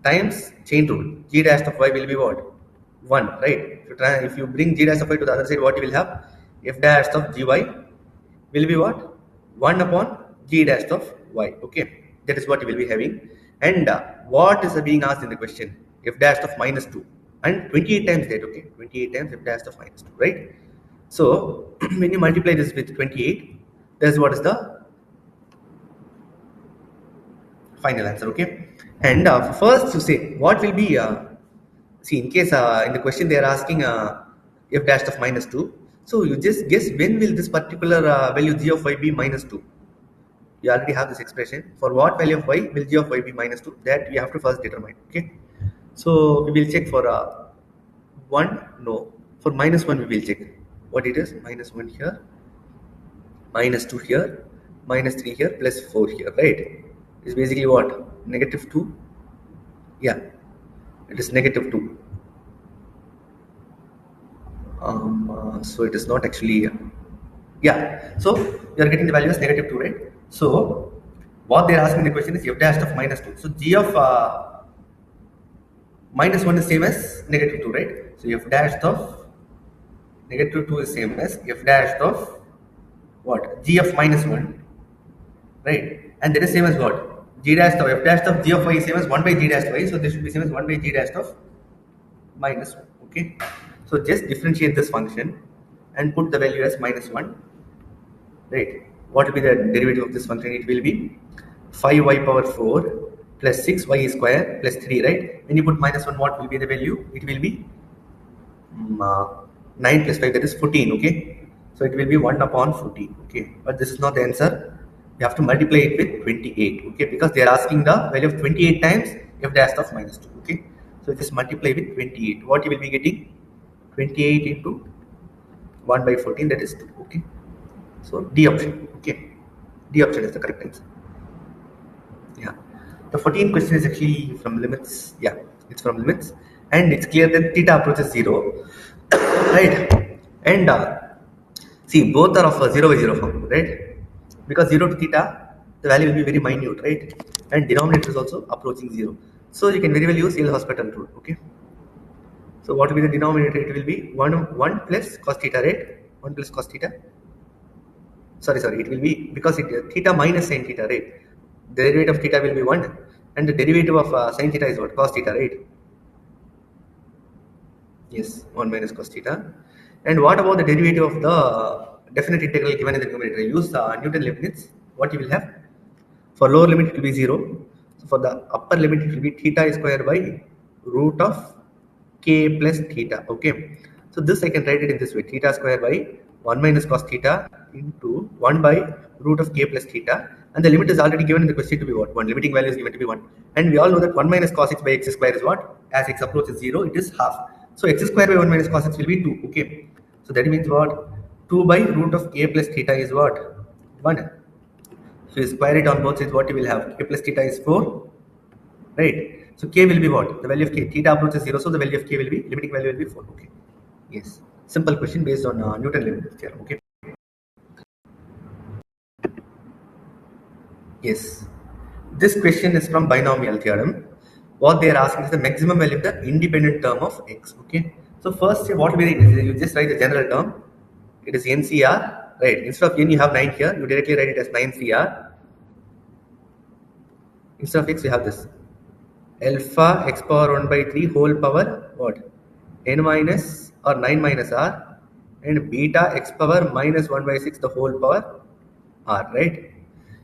times chain rule. G dashed of y will be what? 1, right? If you bring g dash of y to the other side, what you will have? F dash of gy will be what? 1 upon g dash of y. Okay, that is what you will be having. And what is being asked in the question? F dash of minus 2 and 28 times that. Okay, 28 times f dash of minus 2, right? So when you multiply this with 28, that's what is the final answer. Okay, and first to say what will be see, in case in the question they are asking f dash of minus 2, so you just guess when will this particular value g of y be minus 2. You already have this expression. For what value of y will g of y be minus 2, that we have to first determine. Okay, so we will check for 1, no, for minus 1 we will check what it is. Minus 1 here, minus 2 here, minus 3 here, plus 4 here, right? It's basically what? Negative 2. Yeah, it is negative 2. So it is not actually yeah, so you are getting the value as negative 2, right? So what they are asking the question is f dash of minus 2. So g of minus 1 is same as negative 2, right? So f dash of negative 2 is same as f dash of what? G of minus 1, right? And that is same as what? G dash of f dash of g of y is same as 1 by g dash y. So this should be same as 1 by g dash of minus 1. Okay, so just differentiate this function and put the value as minus 1, right? What will be the derivative of this function? It will be 5y power 4 plus 6y square plus 3, right? When you put minus 1, what will be the value? It will be 9 plus 5, that is 14. Okay, so it will be 1 upon 14. Okay, but this is not the answer. You have to multiply it with 28. Okay, because they are asking the value of 28 times f dash of minus 2. Okay, so just multiply with 28. What you will be getting? 28 into 1 by 14, that is 2. Okay, so D option. Okay, D option is the correct answer. Yeah, the 14th question is actually from limits. Yeah, it's from limits, and it's clear that theta approaches 0, right? And see, both are of 0 by 0 form, right? Because 0 to theta, the value will be very minute, right? And denominator is also approaching 0, so you can very well use L-Hospital rule. Okay, so what will be the denominator? It will be 1 plus cos theta, right? 1 plus cos theta. Sorry, it will be, because it theta minus sin theta, right? The derivative of theta will be 1, and the derivative of sin theta is what? Cos theta, right? Yes, 1 minus cos theta. And what about the derivative of the definite integral given in the numerator? Use Newton-Leibniz. What you will have? For lower limit it will be 0. So for the upper limit it will be theta square by root of k plus theta. Okay, so this I can write it in this way: theta square by 1 minus cos theta into 1 by root of k plus theta, and the limit is already given in the question to be what? 1. Limiting value is given to be 1, and we all know that 1 minus cos x by x square is what? As x approaches 0, it is half. So x square by 1 minus cos x will be 2. Okay, so that means what? 2 by root of k plus theta is what? 1. So you square it on both sides, what you will have? K plus theta is 4, right? So k will be what? The value of k, theta approaches 0, so the value of k will be, limiting value will be 4. Okay, yes, simple question based on Newton-Leibniz theorem. Okay, yes, this question is from binomial theorem. What they are asking is the maximum value of the independent term of x. Okay, so first what will be the, you just write the general term. It is NCR, right? Instead of n you have 9 here, you directly write it as 9CR. Instead of x, we have this alpha x power 1 by 3 whole power what? N minus or 9 minus r, and beta x power minus 1 by 6 the whole power r, right?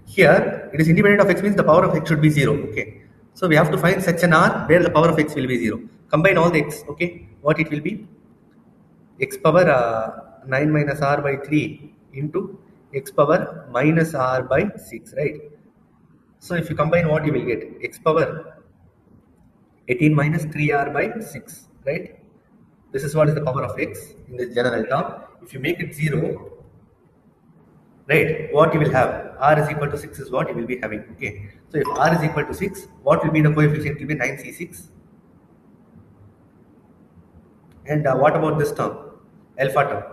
Here it is independent of x, means the power of x should be 0. Okay, so we have to find such an r where the power of x will be 0. Combine all the x. Okay, what it will be? X power 9 minus r by 3 into x power minus r by 6, right? So if you combine, what you will get? X power 18 minus 3r by 6, right? This is what is the power of x in the general term. If you make it 0, right, what you will have? R is equal to 6 is what you will be having. Okay, so if R is equal to 6, what will be the coefficient? It will be 9C6. And what about this term? Alpha term.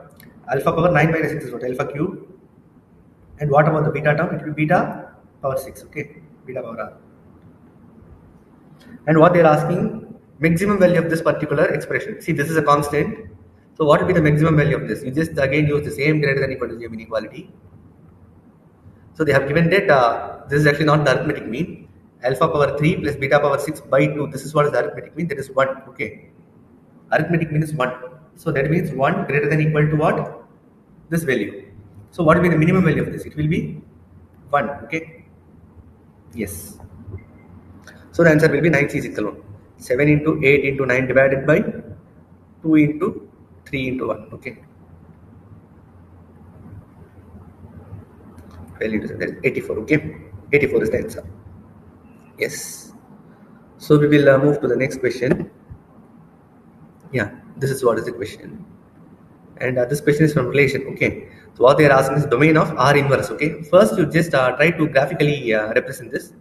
Alpha power 9 minus 6 is what? Alpha cube. And what about the beta term? It will be beta power 6. Okay, beta power r. And what they are asking, maximum value of this particular expression. See, this is a constant. So what will be the maximum value of this? You just again use the same greater than equal to 0 inequality. So they have given that this is actually not the arithmetic mean. Alpha power 3 plus beta power 6 by 2. This is what is the arithmetic mean. That is 1. Okay. Arithmetic mean is 1. So that means 1 greater than equal to what? This value. So what will be the minimum value of this? It will be 1. Okay. Yes. So the answer will be 9C6 alone. 7 into 8 into 9 divided by 2 into 3 into 1. Okay. 12 into 7, that is 84. Okay. 84 is the answer. Yes. So we will move to the next question. Yeah, this is what is the question. And this question is from relation. Okay. So what they are asking is domain of R inverse. Okay. First, you just try to graphically represent this.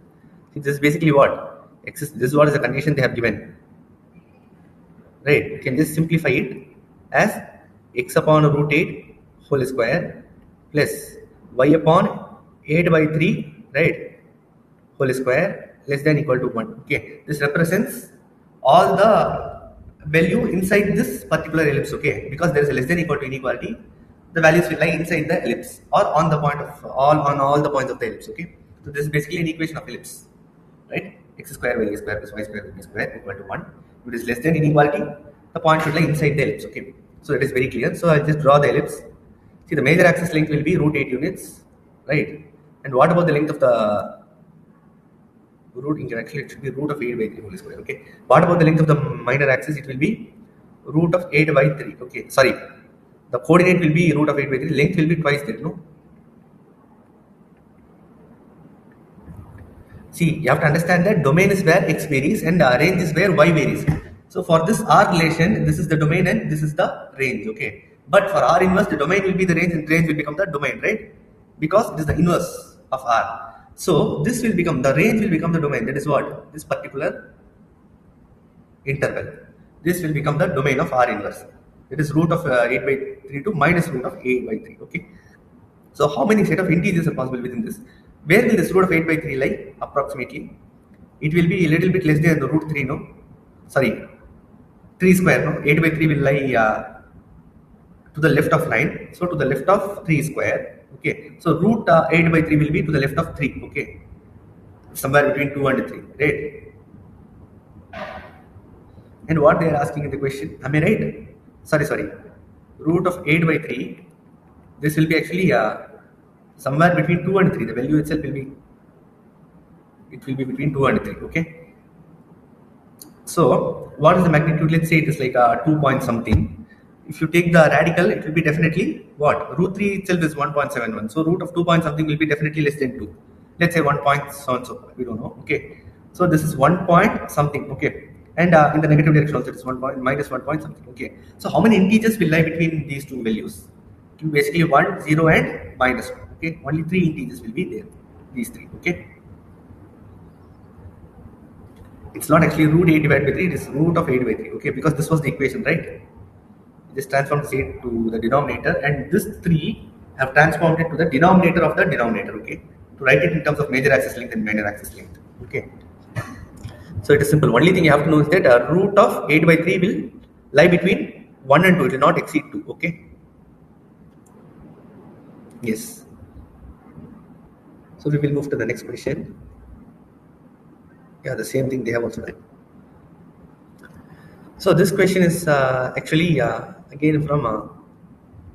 See, this is basically what? This is what is the condition they have given. Right. You can just simplify it as x upon root 8 whole square plus y upon 8 by 3, right, whole square less than equal to 1. Okay. This represents all the value inside this particular ellipse. Okay. Because there is a less than equal to inequality, the values will lie inside the ellipse or on the point of all the points of the ellipse. Okay. So this is basically an equation of ellipse, right? X square by a square plus y square by b square equal to 1. If it is less than inequality, the point should lie inside the ellipse. Okay. So it is very clear. So I'll just draw the ellipse. See, the major axis length will be root 8 units, right? And what about the length of the root? Actually, it should be root of 8 by 3 whole square. Okay. What about the length of the minor axis? It will be root of 8 by 3. Okay. Sorry. The coordinate will be root of 8 by 3. Length will be twice that, no? See, you have to understand that domain is where x varies and range is where y varies. So for this R relation, this is the domain and this is the range. Okay. But for R inverse, the domain will be the range and range will become the domain, right? Because it is the inverse of R. So this will become, the range will become the domain. That is what? This particular interval. This will become the domain of R inverse. It is root of 8 by 3 to minus root of 8 by 3. Okay. So how many set of integers are possible within this? Where will this root of 8 by 3 lie approximately? It will be a little bit less than the root 3, no? Sorry, 3 square, no? 8 by 3 will lie to the left of 9. So to the left of 3 square. Okay. So root 8 by 3 will be to the left of 3. Okay. Somewhere between 2 and 3. Right. And what they are asking in the question, am I right? Sorry. Root of 8 by 3. This will be actually somewhere between 2 and 3. The value itself will be, it will be between 2 and 3. Okay. So what is the magnitude? Let's say it is like 2 point something. If you take the radical, it will be definitely what? Root 3 itself is 1.71. So root of 2 point something will be definitely less than 2. Let's say 1 point so and so. We don't know. Okay. So this is 1 point something. Okay. And in the negative direction also it is 1 point minus 1 point something. Okay. So how many integers will lie between these two values? It will be basically 1, 0 and minus 1. Okay. Only 3 integers will be there. These 3. Okay. It's not actually root 8 divided by 3. It is root of 8 by 3. Okay. Because this was the equation, right? Just transform this 8 to the denominator, and this 3 have transformed it to the denominator of the denominator. Okay, to write it in terms of major axis length and minor axis length. Okay, so it is simple. Only thing you have to know is that root of 8 by 3 will lie between 1 and 2. It will not exceed 2. Okay. Yes. So we will move to the next question. Yeah, the same thing they have also done. So this question is actually again from a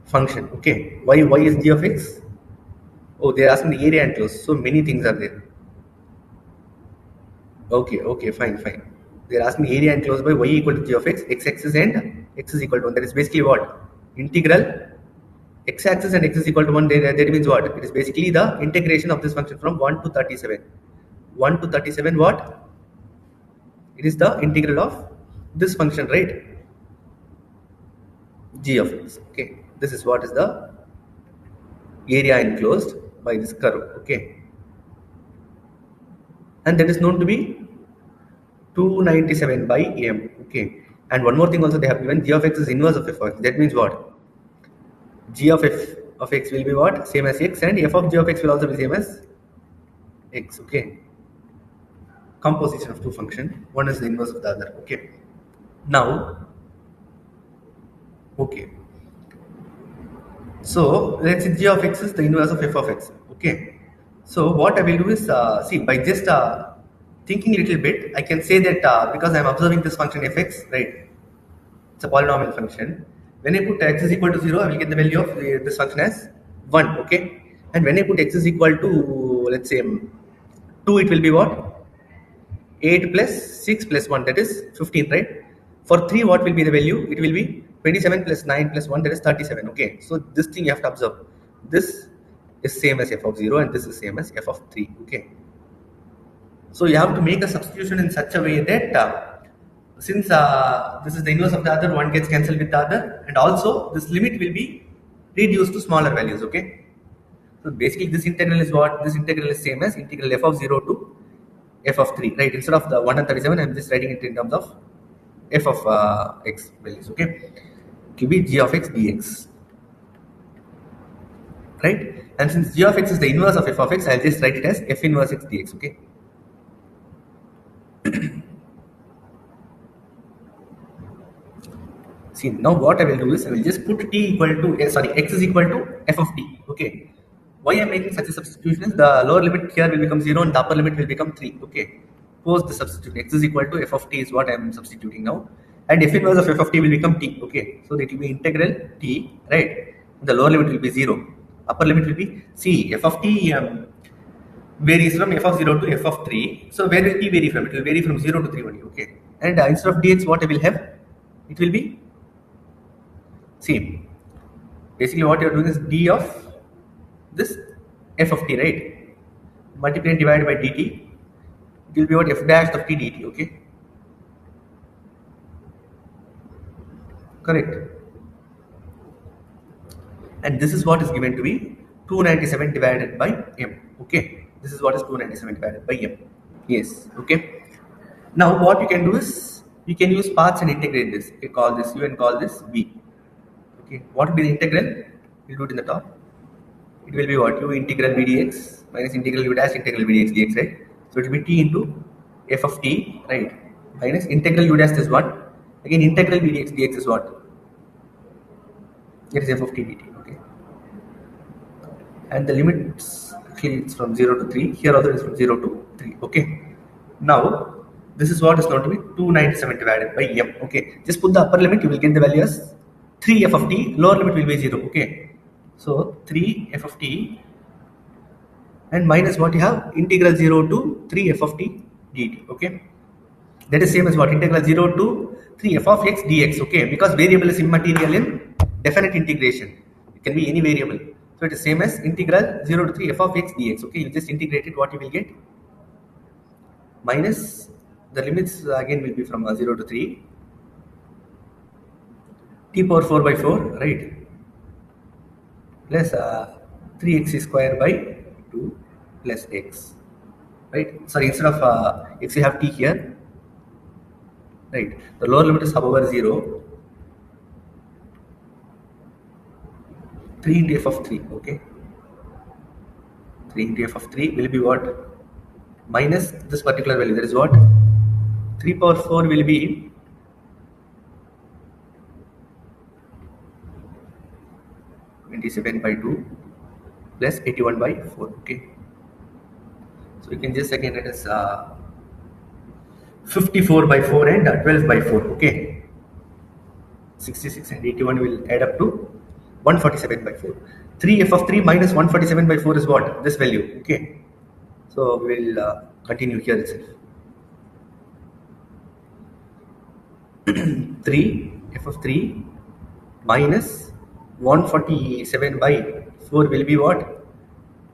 function. Okay, why is g of x? Oh, they are asking the area enclosed. So many things are there. Okay, fine. They are asking the area enclosed by y equal to g of x, x-axis and x is equal to 1. That is basically what? Integral x-axis and x is equal to 1. That means what? It is basically the integration of this function from 1 to 37. 1 to 37 what? It is the integral of this function, right? G of x. Okay, this is what is the area enclosed by this curve. Okay, and that is known to be 297 by m. Okay, and one more thing also they have given, g of x is inverse of f of x. That means what? G of f of x will be what? Same as x, and f of g of x will also be same as x. Okay, composition of two functions. One is the inverse of the other. Okay. Now, okay. So let's say g of x is the inverse of f of x. Okay. So what I will do is see by just thinking a little bit, I can say that because I am observing this function fx, right? It's a polynomial function. When I put x is equal to 0, I will get the value of this function as 1. Okay. And when I put x is equal to let's say 2, it will be what? 8 plus 6 plus 1, that is 15, right? For 3, what will be the value? It will be 27 plus 9 plus 1, that is 37. Okay, so this thing you have to observe. This is same as f of 0 and this is same as f of 3. Okay, so you have to make a substitution in such a way that since this is the inverse of the other, one gets cancelled with the other, and also this limit will be reduced to smaller values. Okay, so basically this integral is what? This integral is same as integral f of 0 to f of 3, right? Instead of the 137, I'm just writing it in terms of f of x values. Okay, it will be g of x dx, right? And since g of x is the inverse of f of x, I'll just write it as f inverse x dx. Okay, see, now what I will do is I will just put t equal to x is equal to f of t. Okay, why I'm making such a substitution is the lower limit here will become 0 and the upper limit will become 3. Okay, post the substitution, x is equal to f of t is what I'm substituting now, and f inverse of f of t will become t. Okay, so that will be integral t, right? The lower limit will be 0, upper limit will be, see, f of t varies from f of 0 to f of 3. So where will t vary from? It will vary from 0 to 3 only. Okay, and instead of dx, what I will have, it will be, see, basically what you're doing is d of this f of t, right? Multiply and divide by dt. It will be what? F dash of t dt. Okay, correct. And this is what is given to be 297 divided by m. Okay, this is what is 297 divided by m. Yes. Okay, now what you can do is you can use parts and integrate this. Okay, call this u and call this v. Okay, what will be the integral? We'll do it in the top. It will be what? U integral v dx minus integral u dash integral v dx dx, right? So it will be t into f of t, right? Minus integral u dash is what? Again, integral v dx dx is what? It is f of t dt. Okay, and the limits actually it's from 0 to 3. Here also is from 0 to 3. Okay, now this is what is going to be 297 divided by m. Okay, just put the upper limit, you will get the value as 3 f of t, lower limit will be 0. Okay, so 3 f of t and minus what you have, integral 0 to 3 f of t dt. Okay, that is same as what? Integral 0 to 3 f of x dx. Okay, because variable is immaterial in definite integration, it can be any variable. So it is same as integral 0 to 3 f of x dx. Okay, you just integrate it, what you will get, minus the limits again will be from 0 to 3, t power 4 by 4, right, plus 3x square by 2 plus x, right? Sorry, instead of x you have t here, right? The lower limit is however 0, 3 into f of 3. Okay, 3 into f of 3 will be what? Minus this particular value, that is what? 3 power 4 will be 27 by 2 plus 81 by 4. Okay, so you can just again it is 54 by 4 and 12 by 4. Okay, 66 and 81 will add up to 147 by 4. 3 f of 3 minus 147 by 4 is what? This value. Okay, so we will continue here itself. 3 f of 3 minus 147 by 4 will be what?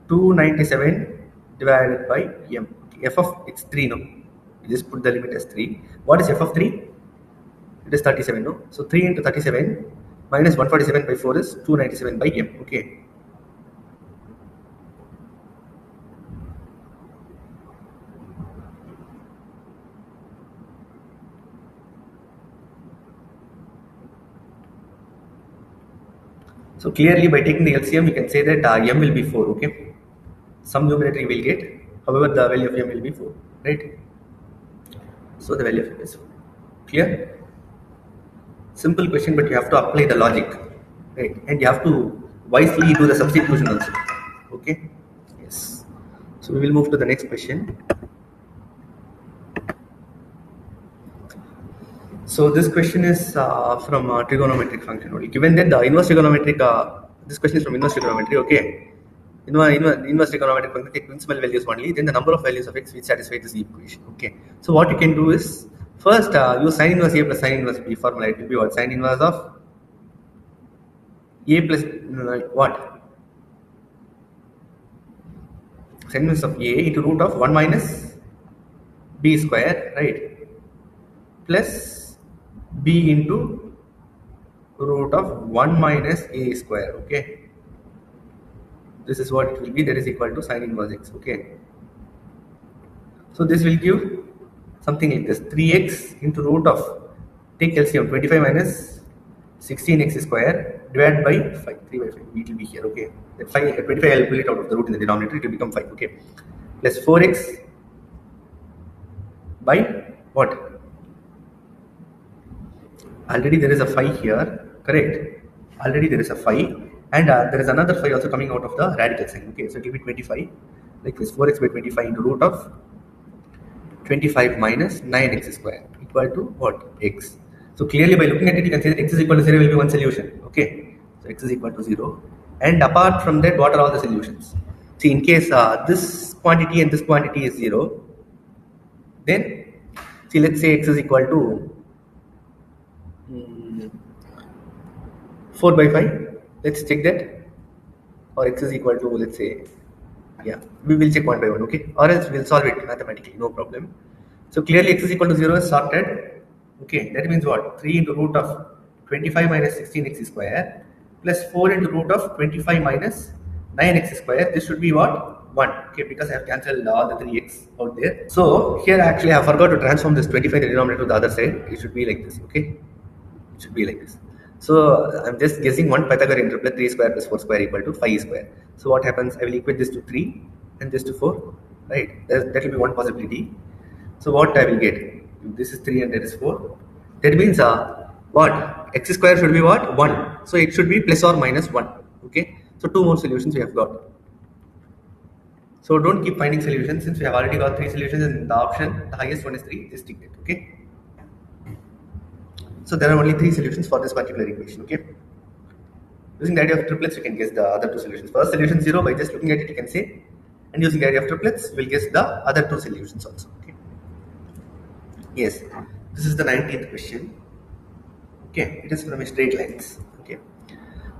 297 divided by m. Okay, f of it's 3 no. You just put the limit as 3. What is f of 3? It is 37 no. So 3 into 37 minus 147 by 4 is 297 by m. Okay. So clearly by taking the LCM, you can say that m will be 4. Okay, some numerator you will get, however the value of m will be 4, right? So the value of m is 4. Clear? Simple question, but you have to apply the logic, right? And you have to wisely do the substitution also. Okay. Yes. So we will move to the next question. So this question is from trigonometric function only. Given that the inverse trigonometric, this question is from inverse trigonometry. Okay. Inverse trigonometric function take principal values only, then the number of values of x which satisfy this equation. Okay. So what you can do is first use sin inverse a plus sin inverse b formula. It will be what? Sin inverse of a plus what? Sin inverse of a into root of 1 minus b square, right? Plus b into root of 1 minus a square. Okay. This is what it will be, that is equal to sin inverse x. Okay. So this will give something like this: 3x into root of, take LCM, 25 minus 16x square divided by 5. 3 by 5 it will be here. Okay. That 25 I will pull it out of the root in the denominator, it will become 5. Okay. Plus 4x by what? Already there is a 5 here, correct? Already there is a 5, and there is another 5 also coming out of the radical sign. Okay, so it will be 25, like this: 4x by 25 into root of 25 minus 9x square equal to what? X. So clearly by looking at it, you can say that x is equal to 0 will be one solution. Okay, so x is equal to 0, and apart from that, what are all the solutions? See, in case this quantity and this quantity is 0, then see, let's say x is equal to 4 by 5. Let's check that. Or x is equal to, let's say, yeah, we will check one by one. Okay, or else we'll solve it mathematically, no problem. So clearly x is equal to 0 is sorted. Okay, that means what? 3 into root of 25 minus 16x square plus 4 into root of 25 minus 9x square. This should be what? 1. Okay, because I have cancelled all the 3x out there. So here actually I forgot to transform this 25 in the denominator to the other side. It should be like this. Okay, it should be like this. So I'm just guessing one Pythagorean triplet: 3 square plus 4 square equal to 5 square. So what happens? I will equate this to 3 and this to 4, right? That will be one possibility. So what I will get? If this is 3 and that is 4, that means what? X square should be what? 1. So it should be plus or minus 1. Okay. So 2 more solutions we have got. So don't keep finding solutions, since we have already got 3 solutions in the option. The highest one is 3. Just take it. Okay. So there are only 3 solutions for this particular equation. Okay. Using the idea of triplets, you can guess the other 2 solutions. First solution 0, by just looking at it, you can say, and using the idea of triplets, you will guess the other 2 solutions also. Okay. Yes, this is the 19th question. Okay, it is from a straight lines. Okay.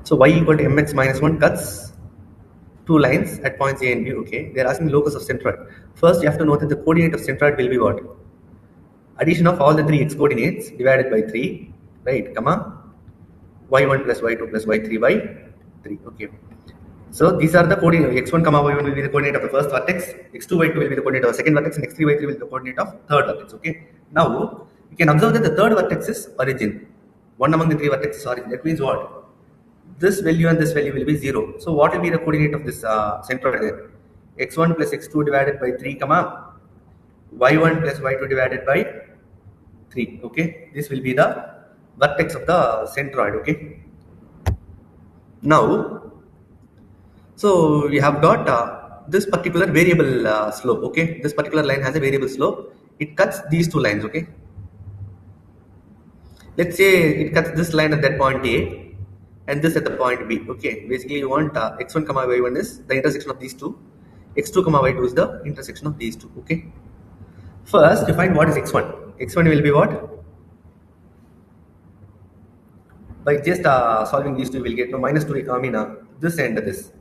So y equal to mx minus 1 cuts 2 lines at points A and B. Okay. They are asking locus of centroid. First, you have to know that the coordinate of centroid will be what? Addition of all the 3 x coordinates divided by 3, right, comma y1 plus y2 plus y3 by 3. Okay. So these are the coordinates. X1 comma y1 will be the coordinate of the first vertex, x2 y2 will be the coordinate of the second vertex, and x3 y3 will be the coordinate of third vertex. Okay. Now you can observe that the third vertex is origin. One among the 3 vertex is origin. That means what? This value and this value will be 0. So what will be the coordinate of this centroid then? x1 plus x2 divided by 3 comma y1 plus y2 divided by 3. Okay. This will be the vertex of the centroid. Okay. Now, so we have got this particular variable slope. Okay, this particular line has a variable slope. It cuts these 2 lines. Okay, let's say it cuts this line at that point A and this at the point B. Okay, basically you want x1 comma y1 is the intersection of these 2, x2 comma y2 is the intersection of these 2. Okay, first define what is x1. X1 will be what? By just solving these 2, we will get minus 2 this and this.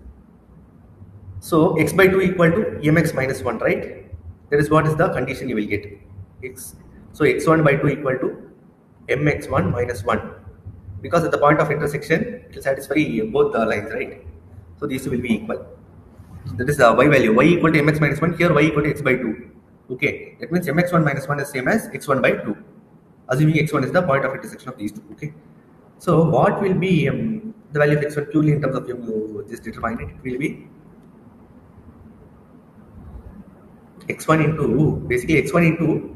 So x by 2 equal to mx minus 1, right? That is what is the condition you will get. So x1 by 2 equal to mx1 minus 1. Because at the point of intersection, it will satisfy both the lines, right? So these two will be equal. That is the y value. Y equal to mx minus 1. Here y equal to x by 2. Okay. That means mx1 minus 1 is same as x1 by 2. Assuming x1 is the point of intersection of these 2. Okay. So what will be the value of x1 purely in terms of you just determine it? It will be x1 into, basically x1 into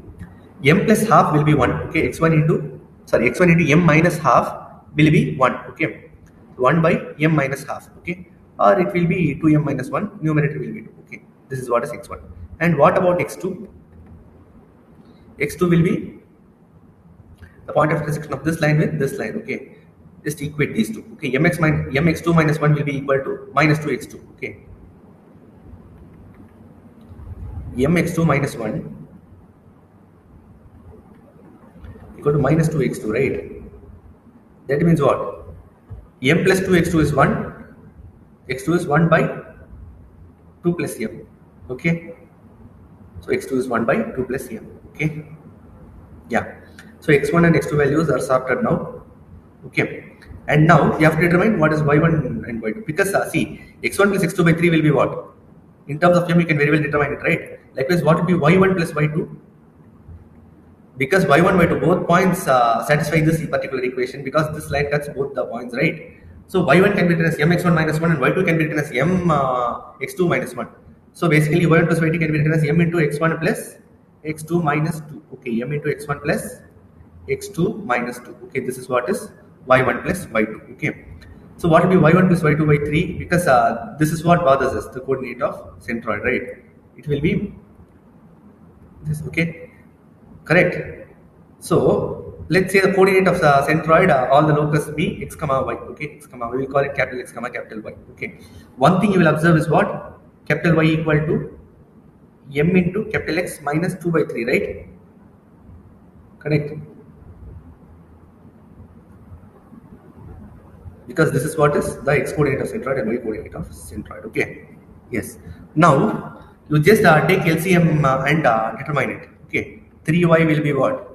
m plus half will be 1. Okay, x1 into, sorry, x1 into m minus half will be 1, okay, 1 by m minus half, okay, or it will be 2m minus 1, numerator will be 2, okay. This is what is x1. And what about x2? X2 will be the point of intersection of this line with this line, okay. Just equate these two, okay. Mx2 minus 1 will be equal to minus 2x2, okay. Mx2 minus 1 equal to minus 2x2, right? That means what? M plus 2x2 is 1, x2 is 1 by 2 plus m, okay. So x2 is 1 by 2 plus m, okay. Yeah. So x1 and x2 values are sorted now, okay. And now you have to determine what is y1 and y2, because see, x1 plus x2 by 3 will be what? In terms of m, you can very well determine it, right? Likewise, what will be y1 plus y2? Because y1, y2 both points satisfy this particular equation, because this line cuts both the points, right? So y1 can be written as mx1 minus 1 and y2 can be written as x2 minus 1. So basically y1 plus y2 can be written as m into x1 plus x2 minus 2. Okay, m into x1 plus x2 minus 2. Okay, this is what is y1 plus y2. Okay. So what will be y1 plus y2 by 3? Because this is what bothers us, the coordinate of centroid, right? It will be this, okay? Correct. So let's say the coordinate of the centroid, all the locus be x comma y, okay, x comma, we will call it capital X comma capital Y, okay. One thing you will observe is what? Capital Y equal to m into capital X minus 2 by 3, right? Correct. Because this is what is the x coordinate of centroid and y coordinate of centroid, okay. Yes. Now you just take LCM and determine it, okay. 3y will be what?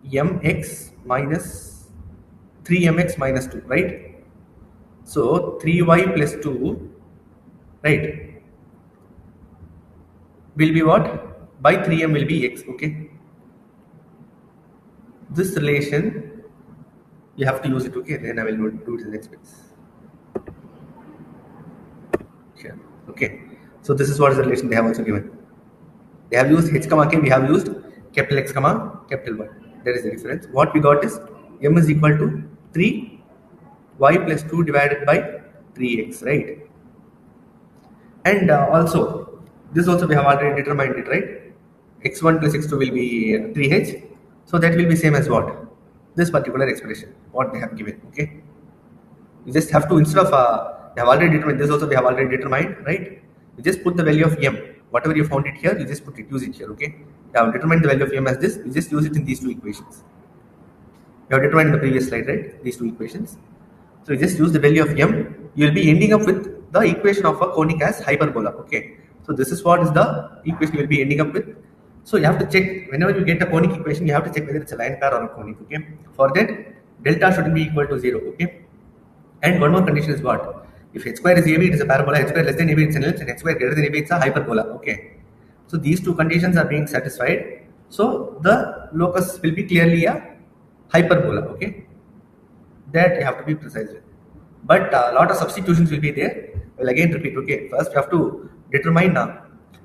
mx minus 3mx minus 2, right? So 3y plus 2, right, will be what? By 3m will be x, okay. This relation you have to use it, okay. Then I will do it in the next place. Sure. Okay. So this is what is the relation they have also given. They have used h comma k, we have used capital X comma capital Y. There is a difference. What we got is m is equal to 3 y plus 2 divided by 3x, right? And also this also we have already determined it, right? x1 plus x2 will be 3h, so that will be same as what? This particular expression what they have given, okay. You just have to, instead of they have already determined this, also we have already determined, right? You just put the value of m, whatever you found it here, you just put it, use it here, okay. You have determined the value of m as this, you just use it in these two equations. You have determined in the previous slide, right? These two equations. So you just use the value of m, you will be ending up with the equation of a conic as hyperbola, okay. So this is what is the equation you will be ending up with. So you have to check, whenever you get a conic equation, you have to check whether it's a line pair or a conic, okay. For that, delta shouldn't be equal to 0, okay. And one more condition is what? If h square is AB, it is a parabola, h square less than AB, it's an ellipse, and h square greater than AB, it's a hyperbola, okay. So these two conditions are being satisfied. So the locus will be clearly a hyperbola, okay. That you have to be precise with. But a lot of substitutions will be there. I will again repeat, okay. First, we have to determine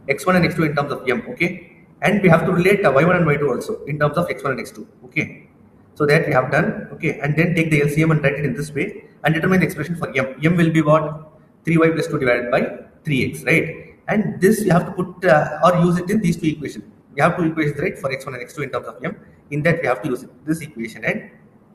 x1 and x2 in terms of m, okay. And we have to relate y1 and y2 also in terms of x1 and x2, okay. So that we have done, okay. And then take the LCM and write it in this way and determine the expression for m. M will be what? 3y plus 2 divided by 3x, right? And this you have to put or use it in these two equations. We have two equations, right, for x1 and x2 in terms of m. In that we have to use this equation and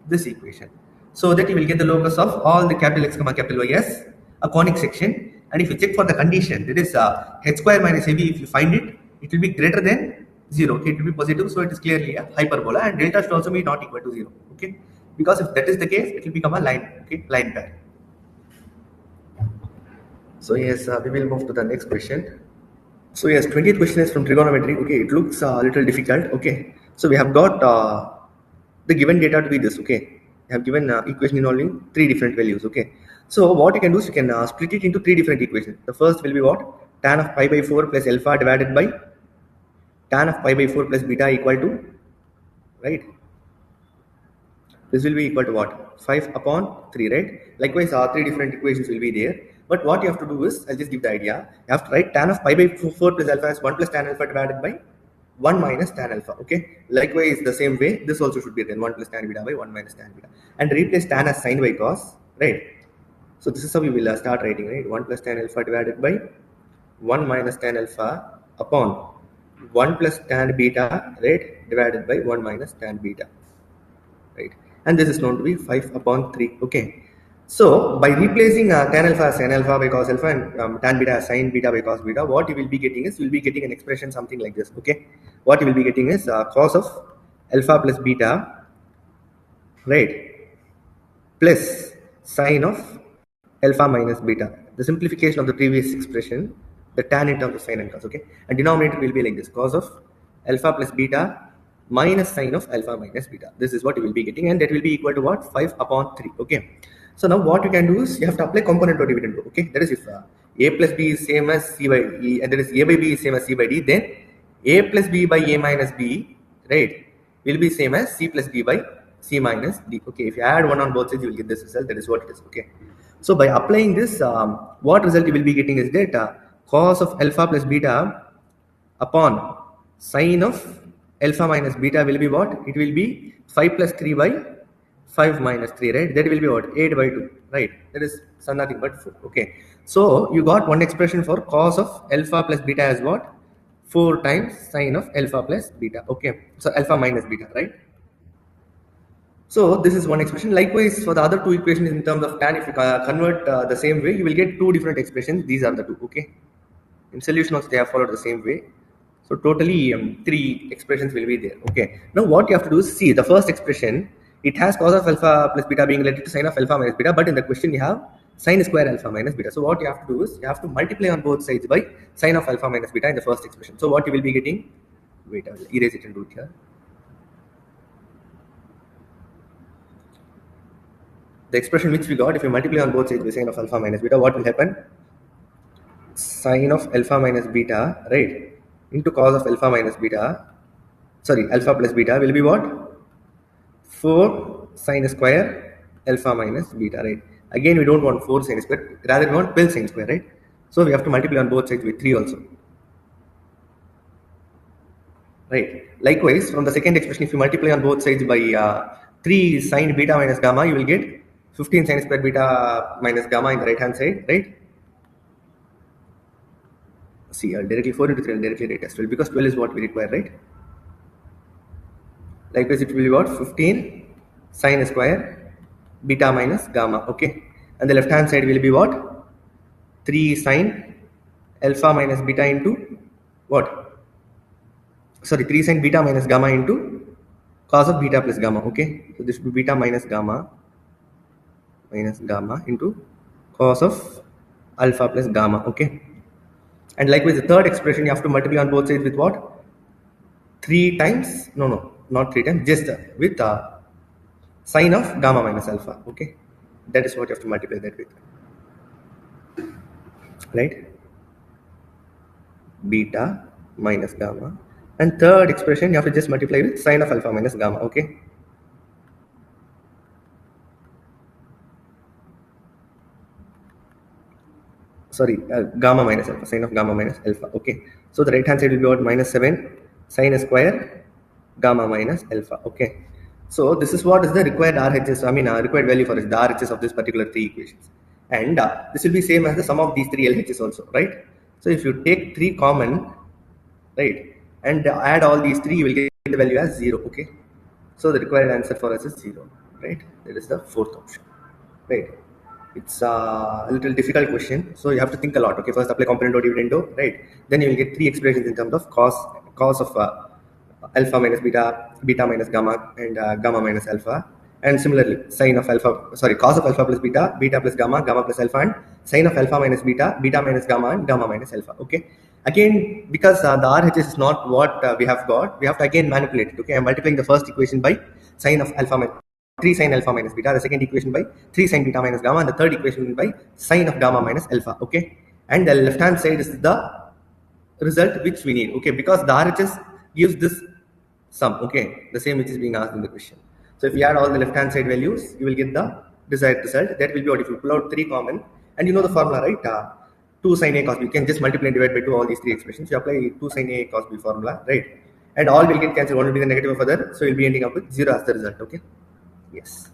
this equation, so that you will get the locus of all the capital X comma capital Y as a conic section. And if you check for the condition, that is h square minus AB, if you find it, it will be greater than 0, okay, it will be positive, so it is clearly a hyperbola, and delta should also be not equal to 0, okay, because if that is the case, it will become a line, okay, line pair. So yes, we will move to the next question. So yes, 20th question is from trigonometry, okay. It looks a little difficult, okay. So we have got the given data to be this, okay. We have given equation involving 3 different values, okay. So what you can do is you can split it into 3 different equations. The first will be what? Tan of pi by 4 plus alpha divided by tan of pi by 4 plus beta equal to, right? This will be equal to what? 5 upon 3, right? Likewise, 3 different equations will be there. But what you have to do is, I'll just give the idea. You have to write tan of pi by 4 plus alpha as 1 plus tan alpha divided by 1 minus tan alpha. Okay, likewise the same way this also should be then 1 plus tan beta by 1 minus tan beta, and replace tan as sin by cos, right? So this is how we will start writing, right? 1 plus tan alpha divided by 1 minus tan alpha upon 1 plus tan beta, right, divided by 1 minus tan beta, right? And this is known to be 5 upon 3. Okay, so by replacing tan alpha as sin alpha by cos alpha and tan beta as sin beta by cos beta, what you will be getting is, you will be getting an expression something like this. Okay, what you will be getting is cos of alpha plus beta, right, plus sine of alpha minus beta, the simplification of the previous expression, the tan in terms of sine and cos. Okay, and denominator will be like this, cos of alpha plus beta minus sine of alpha minus beta. This is what you will be getting, and that will be equal to what? 5 upon 3. Okay, so now what you can do is, you have to apply component or dividend rule. Okay, that is, if a plus b is same as c by e, and that is a by b is same as c by d, then a plus b by a minus b, right, will be same as c plus d by c minus d. Okay, if you add 1 on both sides, you will get this result. That is what it is. Okay, so by applying this, what result you will be getting is that cos of alpha plus beta upon sine of alpha minus beta will be what? It will be 5 plus 3 by 5 minus 3, right? That will be what? 8 by 2, right? That is nothing but 4. Okay, so you got one expression for cos of alpha plus beta as what? 4 times sine of alpha plus beta. Okay, so alpha minus beta, right? So this is one expression. Likewise, for the other two equations in terms of tan, if you convert the same way, you will get two different expressions. These are the two. Okay, in solution also they have followed the same way. So totally 3 expressions will be there. Okay, now what you have to do is see the first expression. It has cos of alpha plus beta being related to sin of alpha minus beta, but in the question you have sin square alpha minus beta. So what you have to do is, you have to multiply on both sides by sin of alpha minus beta in the first expression. So what you will be getting? Wait, I will erase it and do it here. The expression which we got, if you multiply on both sides by sin of alpha minus beta, what will happen? Sin of alpha minus beta, right, into cos of alpha minus beta, sorry, alpha plus beta will be what? 4 sin square alpha minus beta, right? Again, we don't want 4 sin square, rather we want 12 sin square, right? So we have to multiply on both sides with 3 also, right? Likewise, from the second expression, if you multiply on both sides by 3 sin beta minus gamma, you will get 15 sin square beta minus gamma in the right hand side, right? See, I'll directly 4 into 3, I'll directly write as 12, because 12 is what we require, right? Likewise, it will be what? 15 sin square beta minus gamma. Okay, and the left hand side will be what? 3 sin alpha minus beta into what? Sorry, 3 sin beta minus gamma into cos of beta plus gamma. Okay, so this will be beta minus gamma into cos of alpha plus gamma. Okay, and likewise the third expression, you have to multiply on both sides with what? 3 times, no, not 3 times, just with sine of gamma minus alpha. Okay, that is what you have to multiply that with, right? Beta minus gamma, and third expression you have to just multiply with sine of alpha minus gamma. Okay, sorry, gamma minus alpha, sine of gamma minus alpha. Okay, so the right hand side will be what? Minus 7 sine square gamma minus alpha. Okay, so this is what is the required RHS, I mean required value for the RHS of this particular 3 equations, and this will be same as the sum of these 3 LHS also, right? So if you take 3 common, right, and add all these 3, you will get the value as 0. Okay, so the required answer for us is 0, right? That is the fourth option, right? It's a little difficult question, so you have to think a lot. Okay, first apply component or dividendo, right? Then you will get 3 expressions in terms of cos of alpha minus beta, beta minus gamma, and gamma minus alpha. And similarly, sine of alpha, sorry, cos of alpha plus beta, beta plus gamma, gamma plus alpha, and sine of alpha minus beta, beta minus gamma, and gamma minus alpha. Okay, again, because the RHS is not what we have got, we have to again manipulate it. Okay, I'm multiplying the first equation by sine of alpha minus 3 sin alpha minus beta, the second equation by 3 sin beta minus gamma, and the third equation by sine of gamma minus alpha. Okay, and the left hand side is the result which we need. Okay, because the RHS gives this sum. Okay, the same which is being asked in the question. So if you add all the left hand side values, you will get the desired result. That will be what? If you pull out 3 common, and you know the formula, right? 2 sin A cos B. You can just multiply and divide by 2 all these 3 expressions. You apply 2 sin A cos B formula, right? and all will get cancelled. One will be the negative of other, so you'll be ending up with 0 as the result. Okay. Yes.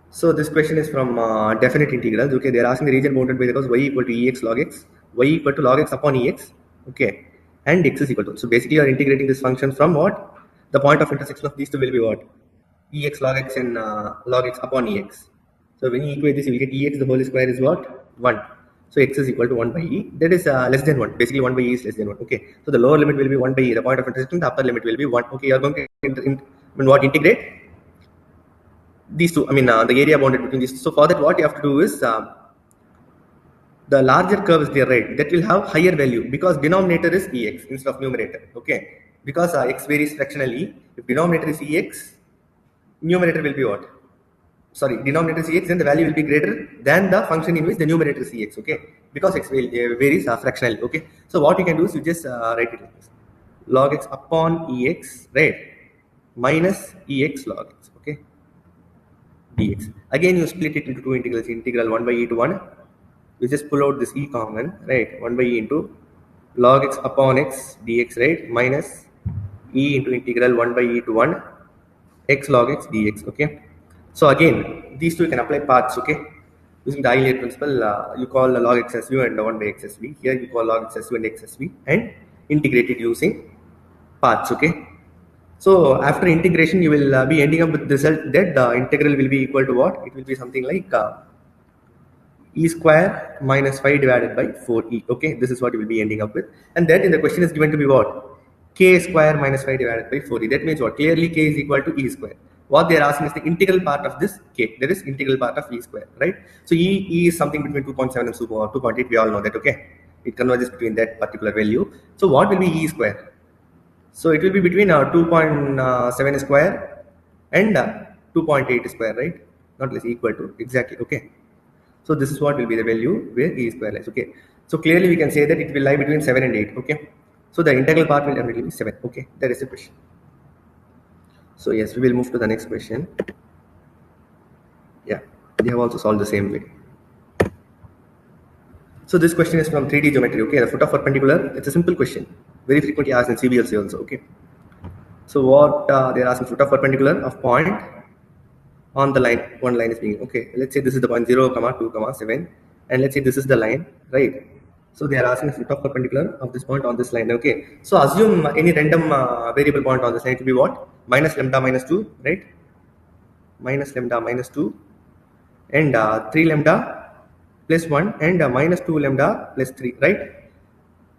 So this question is from definite integrals. Okay, they're asking the region bounded by the curves y equal to ex log x, y equal to log x upon ex. Okay, and x is equal to. So basically, you are integrating this function from what? The point of intersection of these two will be what? Ex log x and log x upon ex. So when you equate this, you will get ex the whole square is what? 1. So x is equal to 1 by e. That is less than 1. Basically, 1 by e is less than 1. Okay. So the lower limit will be 1 by e. The point of intersection, the upper limit will be 1. Okay. You are going to integrate these two. I mean, the area bounded between these two. So for that, what you have to do is the larger curve is there, right? That will have higher value because denominator is ex instead of numerator. Okay. Because x varies fractionally. If denominator is ex, numerator will be what? Sorry, denominator is ex, then the value will be greater than the function in which the numerator is ex. Okay, because x varies fractionally. Okay, so what you can do is you just write it like this: log x upon ex, right, minus ex log x. Okay, dx. Again, you split it into two integrals. Integral 1 by e to 1. You just pull out this e common, right? 1 by e into log x upon x dx, right, minus e into integral 1 by e to 1 x log x dx. Okay. So again, these two you can apply paths. Okay, using the Euler principle, you call log x as u and 1 by x as v. Here you call log x as u and x as v, and integrate it using paths. Okay. So after integration, you will be ending up with the result that the integral will be equal to what? It will be something like e square minus 5 divided by 4e. Okay, this is what you will be ending up with, and that in the question is given to be what? K square minus 5 divided by 4e. That means what? Clearly k is equal to e square. What they are asking is the integral part of this k. That is integral part of e square, right? So e is something between 2.7 and 2.8. We all know that. Okay, it converges between that particular value. So what will be e square? So it will be between 2.7 square and 2.8 square, right? Not less, equal to, exactly. Okay. So this is what will be the value where e square lies. Okay. So clearly we can say that it will lie between 7 and 8. Okay. So the integral part will definitely be 7. Okay. That is the question. So yes, we will move to the next question. Yeah. They have also solved the same way. So this question is from 3D geometry. Okay. The foot of perpendicular. It's a simple question. Very frequently asked in CBLC also. Okay. So what they are asking, foot of perpendicular of point on the line. One line is being, okay, let's say this is the point 0, 2, 7, and let's say this is the line, right? So they are asking foot of perpendicular of this point on this line. Okay, so assume any random variable point on this line to be what? Minus lambda minus 2, right? Minus lambda minus 2 and 3 lambda plus 1 and minus 2 lambda plus 3, right?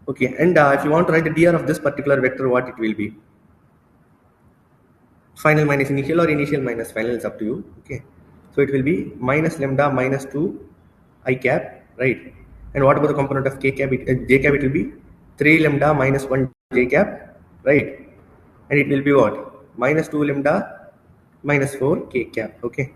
Okay, and if you want to write the dr of this particular vector, what it will be? Final minus initial or initial minus final is up to you. Okay, so it will be minus lambda minus 2 I cap, right? And what about the component of k cap? J cap, it will be 3 lambda minus 1 j cap, right? And it will be what? Minus 2 lambda minus 4 k cap. Okay.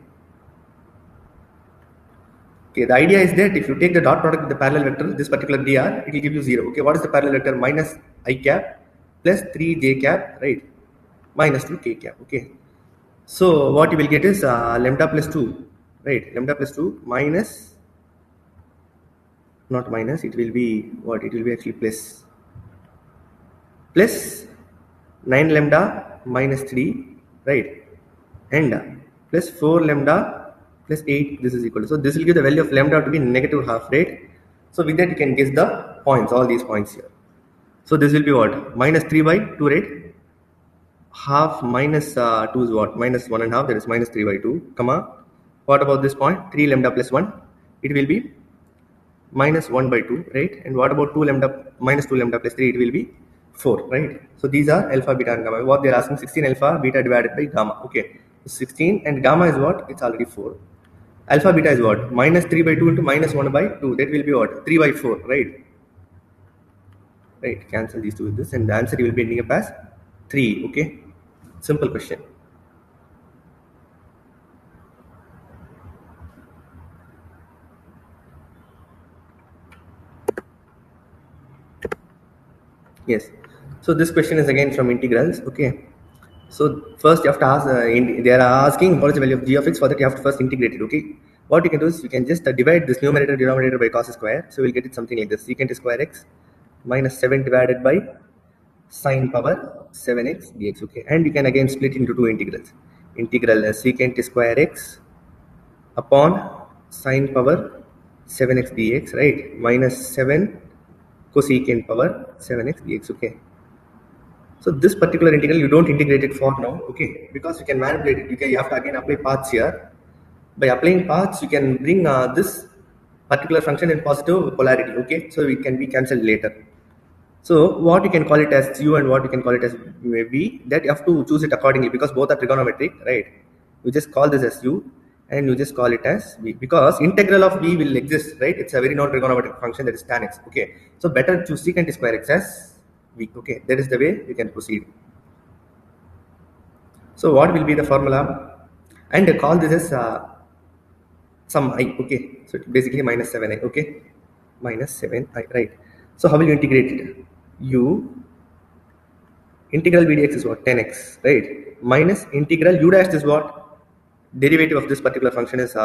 Okay, the idea is that if you take the dot product with the parallel vector, this particular dr, it will give you 0. Okay, what is the parallel vector? Minus I cap plus 3 j cap, right? Minus 2 k cap. Okay, so what you will get is lambda plus 2, right? Lambda plus 2 minus, not minus, it will be what? It will be actually plus 9 lambda minus 3, right? And plus 4 lambda plus 8, this is equal to, so this will give the value of lambda to be negative half, right? So with that you can guess the points, all these points here. So this will be what? Minus 3 by 2, right? Half minus 2 is what? Minus 1 and half, that is minus 3 by 2, comma. What about this point? 3 lambda plus 1, it will be minus 1 by 2, right? And what about 2 lambda minus 2 lambda plus 3, it will be 4, right? So these are alpha, beta and gamma. What they are asking, 16 alpha, beta divided by gamma. Okay, 16 and gamma is what? It's already 4. Alpha, beta is what? Minus 3 by 2 into minus 1 by 2, that will be what? 3 by 4, right? Right, cancel these two with this and the answer you will be ending up as 3. Okay, simple question. Yes, so this question is again from integrals. Okay, so first you have to ask, they are asking what is the value of g of x. For that you have to first integrate it. Okay, what you can do is you can just divide this numerator denominator by cos square, so we'll get it something like this: secant square x minus 7 divided by sine power 7x dx, okay. And you can again split into two integrals. Integral secant square x upon sine power 7x dx, right, minus 7 cosecant power 7x dx, okay. So this particular integral you don't integrate it for now, okay, because you can manipulate it. You have to again apply paths here. By applying paths, you can bring this particular function in positive polarity, okay, so it can be cancelled later. So what you can call it as u and what you can call it as v, that you have to choose it accordingly because both are trigonometric, right? You just call this as u and you just call it as v because integral of v will exist, right? It's a very non-trigonometric function, that is tan x, okay. So better choose secant square x as v, okay. That is the way you can proceed. So what will be the formula? And call this as some I, okay. So basically minus 7i, okay, minus 7i, right? So how will you integrate it? U integral v dx is what? 10x, right? Minus integral u dash is what? Derivative of this particular function is